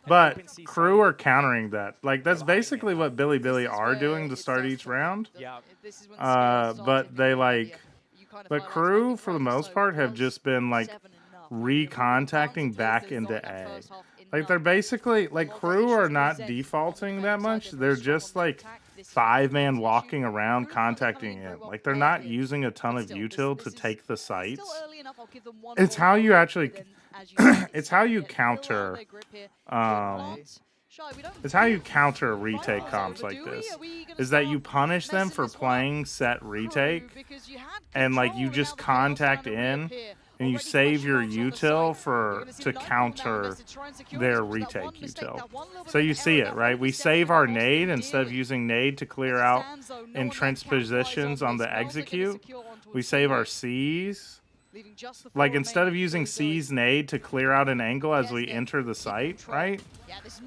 But crew are countering that. Like, that's basically what Billy are doing to start each round. But they, like... But crew, for the most part, have just been, like, recontacting back into A. Like, they're basically... Like, crew are not defaulting that much. They're just, like, 5-man walking around contacting in. Like, they're not using a ton of util to take the sites. It's how you actually... it's how you counter... it's how you counter retake comps like this. Is that you punish them for playing set retake, and like you just contact in, and you save your util to counter their retake util. So you see it, right? We save our nade instead of using nade to clear out entrenched positions on the execute. We save our C's. Like, instead of using C's nade to clear out an angle as we enter the site, right?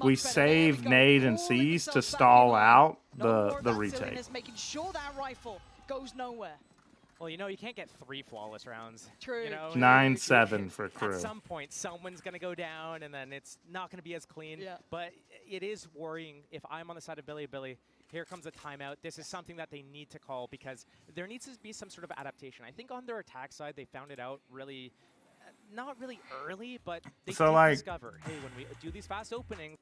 We save nade and C's to stall out the retake. Making sure that rifle goes nowhere. Well, you know, you can't get 3 flawless rounds. True. You know? 9-7 for crew. At some point, someone's going to go down, and then it's not going to be as clean. Yeah. But it is worrying if I'm on the side of Billy. here comes a timeout. This is something that they need to call because there needs to be some sort of adaptation. I think on their attack side, they found it out really, not really early, but they So, did like, discover, hey, when we do these fast openings,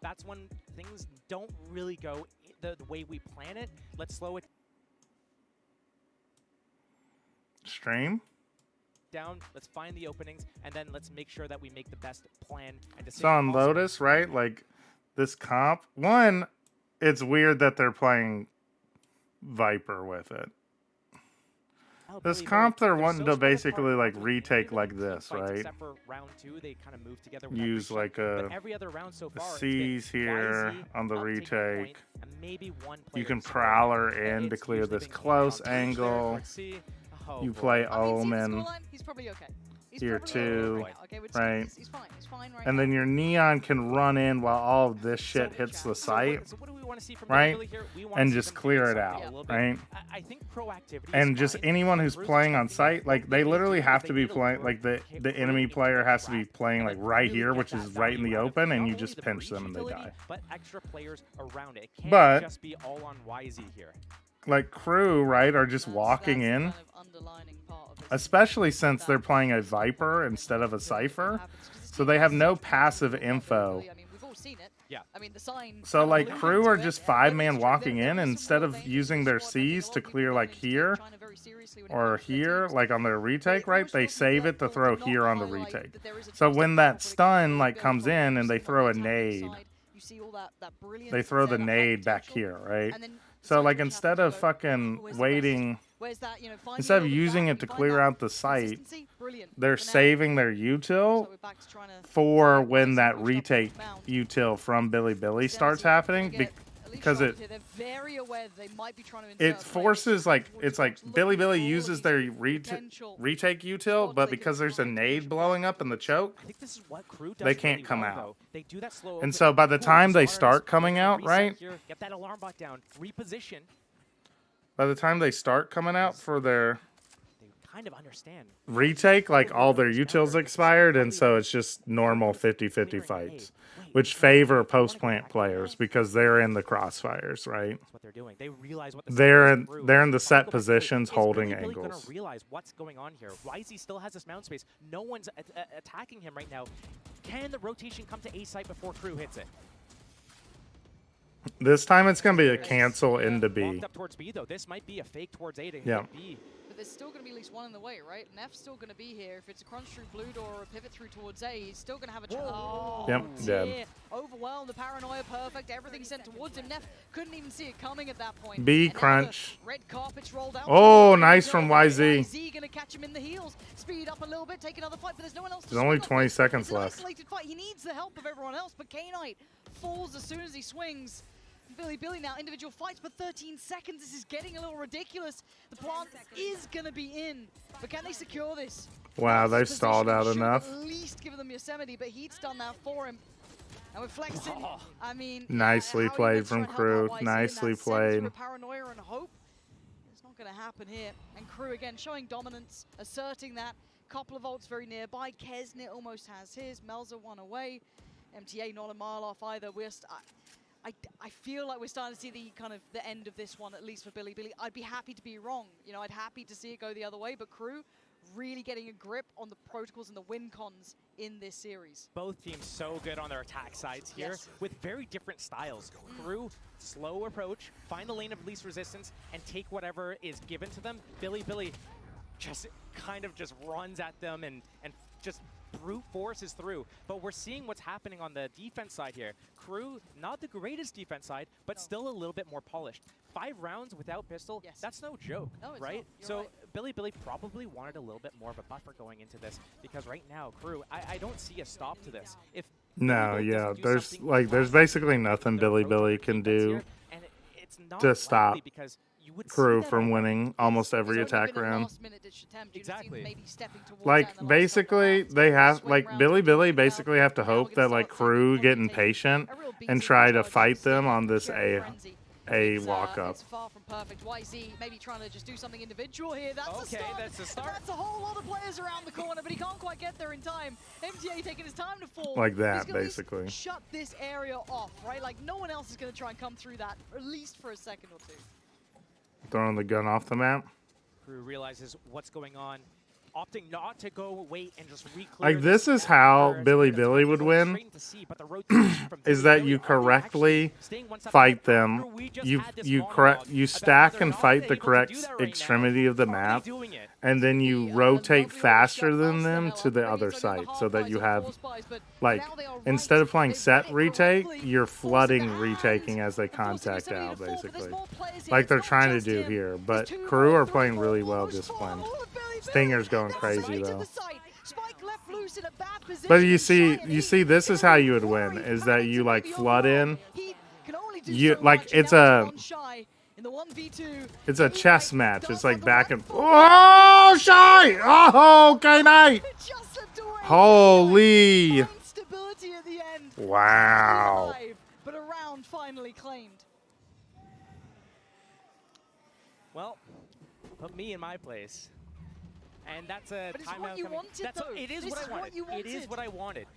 that's when things don't really go the way we plan it. Let's slow it Stream? down. Let's find the openings, and then let's make sure that we make the best plan and decision So on possible. Lotus, right? Like this comp, one, it's weird that they're playing Viper with it. This comp, they're wanting to basically like retake like this, right? Except for round 2, they kind of move together. Use like but every other round so the far, C's here on the retake. and maybe one You can player prowler in to clear this close angle. You play Omen He's probably okay. He's here probably too, okay. Okay, we're right? He's fine. He's fine right And now. then your Neon can run in while all of this shit hits the site, So what do we want to see from right? Billy here? We want to And see just them clear doing it something out, a little bit. right? I think proactivity And is just fine. anyone who's Crew's playing on expecting site, like they literally have to be playing, like the enemy player has to be playing like right here, which is right in the open, and you just pinch them and they die. But extra players around it. It can't But just be all on YZ here. like crew, right, are just walking in, especially since they're playing a Viper instead of a Cypher, so they have no passive info. I mean, we've all seen it. Yeah. I mean, the sign. So like crew are just 5-man walking in, instead of using their C's to clear like here or here, like on their retake, right? They save it to throw here on the retake. So when that stun like comes in and they throw a nade, they throw the nade back here, right? So like instead of fucking waiting, instead of using it to clear out the site, they're saving their util for when that retake util from Billy starts happening, because it forces like, it's like Billy uses their retake util, but because there's a nade blowing up in the choke, they can't come out. And so by the time they start coming out, right? Get that alarm bot down. Reposition. By the time they start coming out for their Kind of understand. retake, like all their utils expired, and so it's just normal 50-50 fights, which favor post-plant players because they're in the crossfires, right? That's what they're doing. They realize what the They're in the set positions holding Billy gonna angles. realize what's going on here. YZ still has this mount space. No one's attacking him right now. Can the rotation come to A site before crew hits it? This time it's gonna be a cancel into B. Walked up towards B though. This might be a fake towards A to Yeah. hit B. But there's still going to be at least one in the way, right? Neff's still going to be here. If it's a crunch through blue door or a pivot through towards A, he's still going to have a chance. Oh, Yep, dead. dear. Overwhelmed, the paranoia perfect, everything sent towards him. Neff couldn't even see it coming at that point. B And now crunch. the red carpet's rolled out. Oh, nice from YZ. YZ going to catch him in the heels. Speed up a little bit, take another fight, but there's no one else to There's only swing off 20 with. seconds It's an left. isolated fight. He needs the help of everyone else, but K-Knight falls as soon as he swings. Billy now, individual fights, but 13 seconds. This is getting a little ridiculous. The plant is going to be in, but can they secure this? Wow, they've Position stalled out should enough. At least give them Yosemite, but he's done that for him. And with Flexing, I mean, Nicely how he played would try from and help Crew. out YZ in Nicely that sense played. with paranoia and hope. It's not going to happen here. And Crew again showing dominance, asserting that. Couple of ults very nearby. Kesnit almost has his. Melza one away. MTA not a mile off either. I feel like we're starting to see the kind of the end of this one, at least for Billy. I'd be happy to be wrong. You know, I'd happy to see it go the other way, but Crew really getting a grip on the protocols and the win cons in this series. Both teams so good on their attack sides here Yes. with very different styles. Crew, slow approach, find the lane of least resistance, and take whatever is given to them. Billy just kind of just runs at them and just brute forces through. But we're seeing what's happening on the defense side here. Crew, not the greatest defense side, but still a little bit more polished. 5 rounds without pistol, that's no joke, No, it's right? not. You're So right. Billy probably wanted a little bit more of a buffer going into this, because right now, Crew, I don't see a stop to this. If No, Billy yeah, doesn't do there's something like there's basically nothing Billy can do and it's not to stop likely because you would see Crew that from already. winning almost every It's only attack been a round. last-minute ditch attempt. You'd have seen them maybe stepping towards that in Like the last couple basically rounds. they have Swing like rounds Billy between basically have to hope that like Crew get impatient and try to fight them on this A a walk up. It's far from perfect. YZ maybe trying to just do something individual here. That's a start. That's a start. That's a whole lot of players around the corner, but he can't quite get there in time. MTA taking his time to fall. Like that, He's gonna at least basically. shut this area off, right? Like no one else is going to try and come through that, at least for a second or two. Throwing the gun off the map. Crew realizes what's going on, opting not to go wait and just re-clear. Like, this is how Billy would win, is that you correctly fight them. You stack and fight the correct extremity of the map, and then you rotate faster than them to the other side, so that you have, like, instead of playing set retake, you're flooding retaking as they contact out, basically. Like they're trying to do here, but Crew are playing really well disciplined. Stinger's going crazy though. But you see this is how you would win, is that you like flood in. You like it's a chess match. It's like back and oh Shy! Oh K-Knight! Holy! Wow. But a round finally claimed. Well, put me in my place. And that's a but it's timeout what you coming. wanted, though. It is what I wanted. It is what I wanted.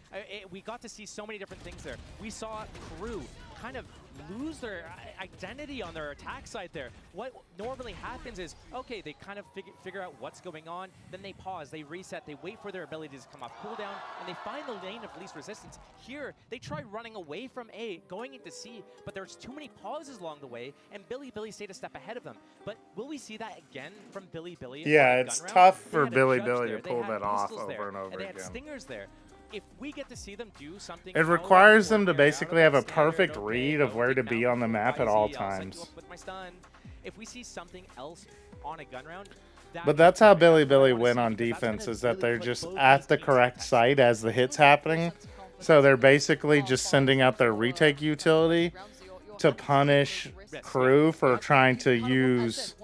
We got to see so many different things there. We saw Crew kind of lose their identity on their attack side there. What normally happens is, okay, they kind of figure out what's going on, then they pause, they reset, they wait for their abilities to come off cooldown, and they find the lane of least resistance. Here, they try running away from A, going into C, but there's too many pauses along the way, and Billy stayed a step ahead of them. But will we see that again from Billy? Yeah, it's tough for Billy to pull that off over and over and they had again. Stingers there. If we get to see them do something, It requires them to basically have a perfect read of where to be on the map at all times. With my stun, if we see something else on a gun round, But that's how Billy win on defense, is that they're just at the correct site as the hit's happening. So they're basically just sending out their retake utility to punish Crew for trying to use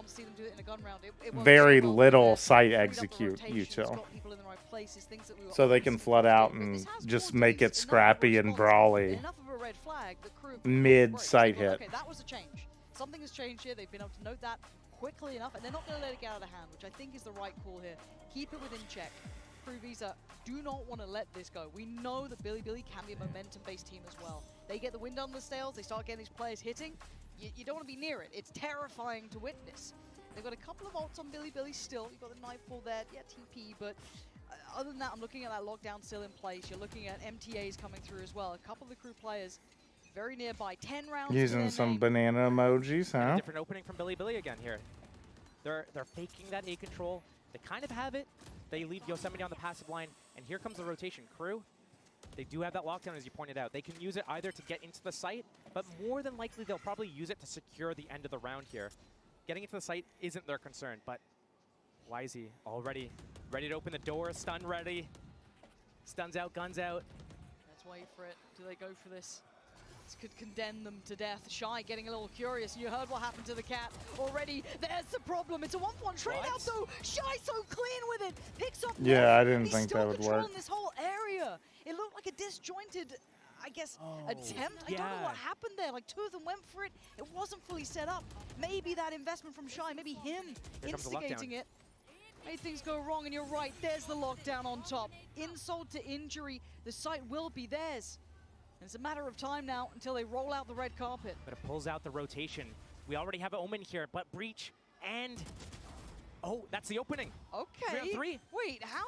very little site execute util. So they can flood out and just make it scrappy and brawly mid-site hit. Okay, that was a change. Something has changed here. They've been able to note that quickly enough, and they're not going to let it get out of hand, which I think is the right call here. Keep it within check. Crew Visa do not want to let this go. We know that Billy can be a momentum-based team as well. They get the wind on the sails, they start getting these players hitting. You don't want to be near it. It's terrifying to witness. They've got a couple of ults on Billy still. You've got the Nightfall there, yeah, TP, but other than that, I'm looking at that lockdown still in place. You're looking at MTAs coming through as well. A couple of the Crew players very nearby. 10 rounds. Using some banana emojis, huh? Different opening from Billy again here. They're faking that A control. They kind of have it. They leave Yosemite on the passive line, and here comes the rotation. Crew, they do have that lockdown, as you pointed out. They can use it either to get into the site, but more than likely they'll probably use it to secure the end of the round here. Getting into the site isn't their concern, but YZ already ready to open the door, stun ready. Stuns out, guns out. Let's wait for it. Do they go for this? This could condemn them to death. Shy getting a little curious. You heard what happened to the cat already. There's the problem. It's a 1-1 trade out though. Shy so clean with it. Picks up. Yeah, I didn't think that would work. This whole area. It looked like a disjointed, I guess, attempt. I don't know what happened there. Like, two of them went for it. It wasn't fully set up. Maybe that investment from Shy, maybe him instigating it, made things go wrong. And you're right, there's the lockdown on top. Insult to injury, the site will be theirs. And it's a matter of time now until they roll out the red carpet. But it pulls out the rotation. We already have an Omen here, but Breach and... Oh, that's the opening. Okay. 3-on-3. Wait, how?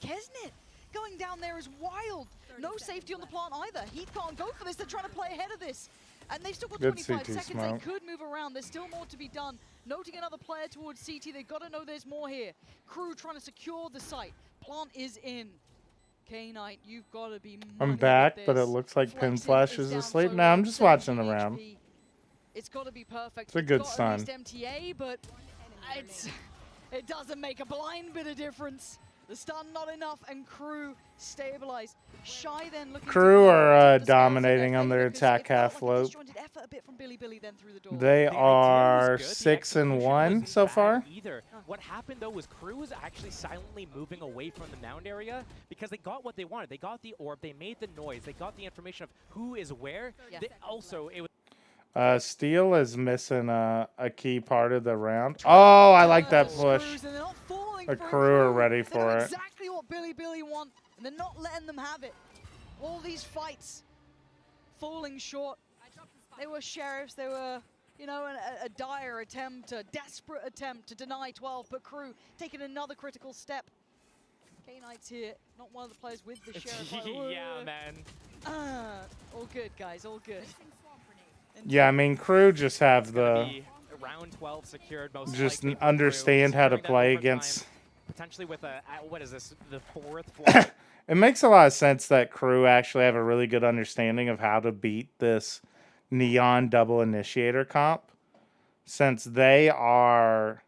Kesnet going down there is wild. No safety on the plant either. Heat can't go for this. They're trying to play ahead of this. And they've still got 25 seconds. They could move around. There's still more to be done. Noting another player towards CT. They've got to know there's more here. Crew trying to secure the site. Plant is in. K-Knight, you've got to be I'm back, but it looks like Pin Flash is asleep. Now I'm just watching around. It's got to be perfect. It's a good sign. MTA, but it doesn't make a blind bit of difference. The stun not enough, and Crew stabilized. Shy then looking. Crew are dominating on their attack half loop. They are 6-1 so far. Either. What happened though was Crew was actually silently moving away from the mound area because they got what they wanted. They got the orb. They made the noise. They got the information of who is where. Also, it was. Steel is missing a key part of the round. Oh, I like that push. The crew are ready for it. Exactly what Billy want, and they're not letting them have it. All these fights falling short. They were sheriffs, they were, you know, a dire attempt, a desperate attempt to deny 12, but crew taking another critical step. K-Knight's here, not one of the players with the sheriff. Like, yeah, man. All good, guys, all good. Yeah, I mean, crew just have the round 12 secured, most just likely understand how to securing that play overtime, against. Potentially with a what is this, the 4th flag? It makes a lot of sense that crew actually have a really good understanding of how to beat this Neon double initiator comp, since they are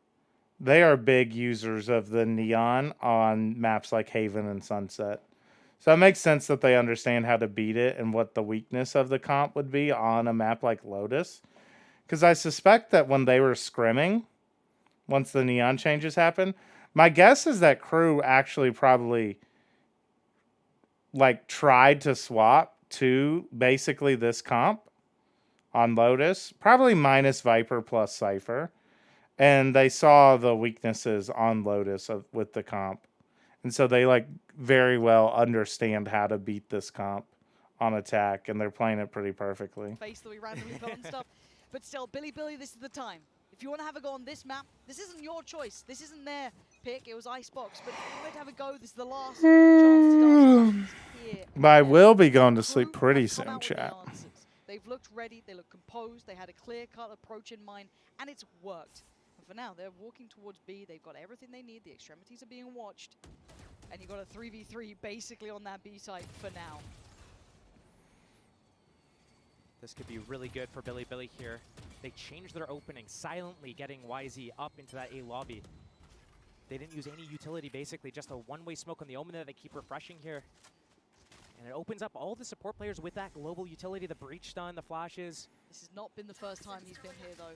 big users of the Neon on maps like Haven and Sunset. So it makes sense that they understand how to beat it and what the weakness of the comp would be on a map like Lotus. Because I suspect that when they were scrimming, once the Neon changes happen, my guess is that crew actually probably like tried to swap to basically this comp on Lotus, probably minus Viper plus Cypher. And they saw the weaknesses on Lotus with the comp. And so they like very well understand how to beat this comp on attack, and they're playing it pretty perfectly. Face that we randomly put on stuff. But still, Billy, this is the time. If you want to have a go on this map, this isn't your choice. This isn't their pick. It was Icebox. But if you want to have a go, this is the last chance to dance here. But I will be going to sleep pretty soon, chat. They've looked ready. They look composed. They had a clear-cut approach in mind, and it's worked. And for now, they're walking towards B. They've got everything they need. The extremities are being watched. And you've got a 3v3 basically on that B site for now. This could be really good for Billy here. They changed their opening, silently getting YZ up into that A lobby. They didn't use any utility, basically, just a one-way smoke on the Omen that they keep refreshing here. And it opens up all the support players with that global utility, the breach stun, the flashes. This has not been the first time he's been here, though.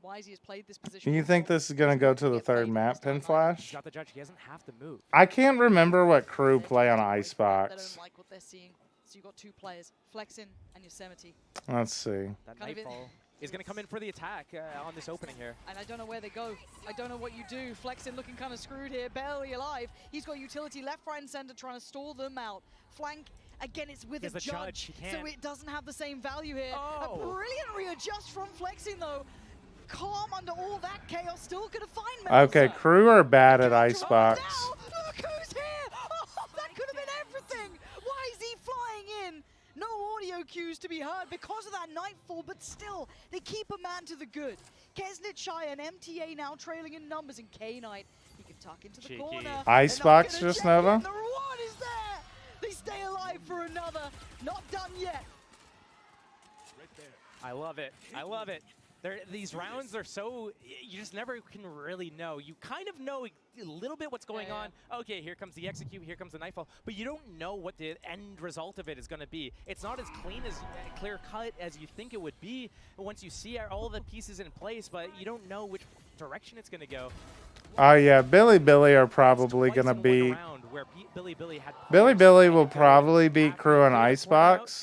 YZ has played this position. You think this is going to go to the third map, Pin Flash? He's got the judge. He doesn't have to move. I can't remember what crew play on They Icebox. don't like what they're seeing. So you've got 2 players, Flexin and Yosemite. Let's see. That Nightfall is going to come in for the attack on this opening here. And I don't know where they go. I don't know what you do. Flexin looking kind of screwed here, barely alive. He's got utility left, right, and center trying to stall them out. Flank, again, it's with a judge, so it doesn't have the same value here. A brilliant readjust from Flexin, though. Calm under all that chaos, still gonna find Melzer. Okay, crew are bad at Icebox. Look who's here! Oh, that could have been everything! YZ flying in! No audio cues to be heard because of that Nightfall, but still, they keep a man to the good. Kesnit Shy and MTA now trailing in numbers, and K-Knight, he can tuck into the corner. Icebox just Nova? The reward is there! They stay alive for another. Not done yet. I love it. I love it. These rounds are so, you just never can really know. You kind of know a little bit what's going on. Okay, here comes the execute, here comes the Nightfall, but you don't know what the end result of it is going to be. It's not as clear cut as you think it would be once you see all the pieces in place, but you don't know which direction it's going to go. Oh yeah, Billy are probably going to be... Billy will probably beat crew on Icebox,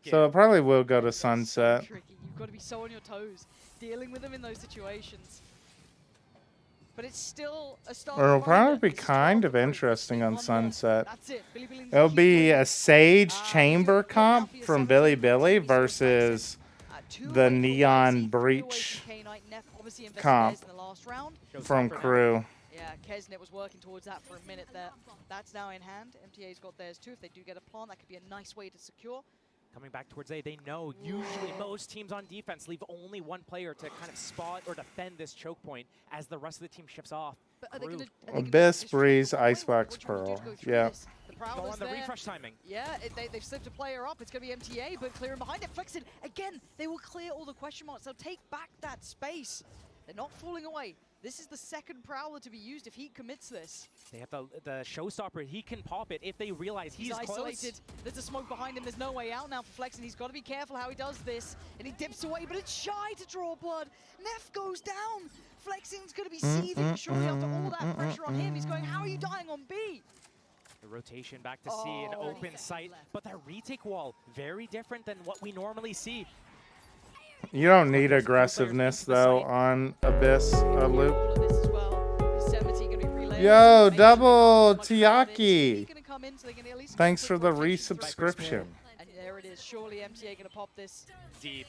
so it probably will go to Sunset. You've got to be so on your toes, dealing with them in those situations. But it's still a start. It'll probably be kind of interesting on Sunset. It'll be a Sage Chamber comp from Billy versus the Neon Breach comp from crew. Yeah, Kesnet was working towards that for a minute there. That's now in hand. MTA's got theirs too. If they do get a plant, that could be a nice way to secure. Coming back towards A, they know usually most teams on defense leave only one player to kind of spot or defend this choke point as the rest of the team shifts off. Abyss, Breeze, Icebox, Pearl. Yeah. Go on the refresh timing. Yeah, they've slipped a player up. It's going to be MTA, but clearing behind it. Flexin, again, they will clear all the question marks. They'll take back that space. They're not falling away. This is the second Prowler to be used if he commits this. They have the Showstopper. He can pop it if they realize he's isolated. Close. There's a smoke behind him. There's no way out now for Flexin. He's got to be careful how he does this. And he dips away, but it's Shy to draw blood. Neff goes down. Flexin's going to be seething shortly after all that pressure on him. He's going, how are you dying on B? The rotation back to C, an open sight. But that retake wall, very different than what we normally see. You don't need aggressiveness though on Abyss loop. Yo, double Tiaki. Thanks for the resubscription. And there it is. Surely MTA gonna pop this. Deep.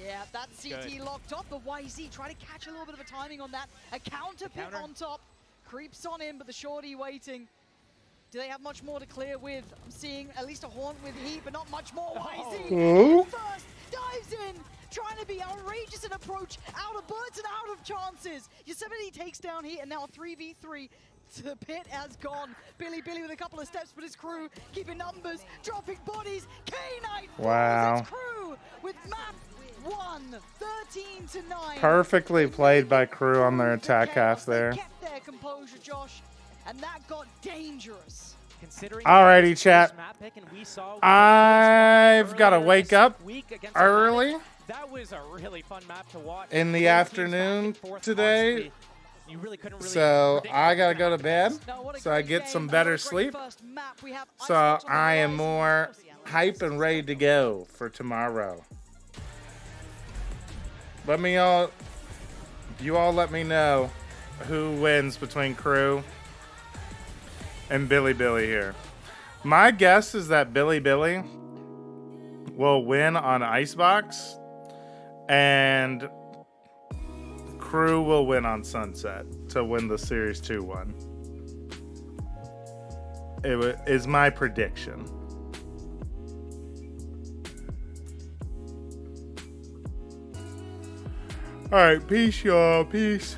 Yeah, that CT locked off, but YZ try to catch a little bit of a timing on that. A counter pick on top. Creeps on in, but the shorty waiting. Do they have much more to clear with? I'm seeing at least a Haunt with heat, but not much more. YZ Ooh. first dives in, trying to be outrageous in approach, out of bullets and out of chances. Yosemite takes down heat, and now a 3v3. The pit has gone. Billy with a couple of steps, but his crew keeping numbers, dropping bodies. K-Knight Wow. his crew with map 1, 13-9. Perfectly played by Crew on their attack half there. Kept their composure, Josh, and that got dangerous. Alrighty, chat. I've got to wake up early That was a really fun map to watch. in the afternoon today. So I got to go to bed so I get some better sleep. So I am more hype and ready to go for tomorrow. You all let me know who wins between Crew and Billy here. My guess is that Billy will win on Icebox and Crew will win on Sunset to win the Series 2-1. It is my prediction. All right, peace, y'all. Peace.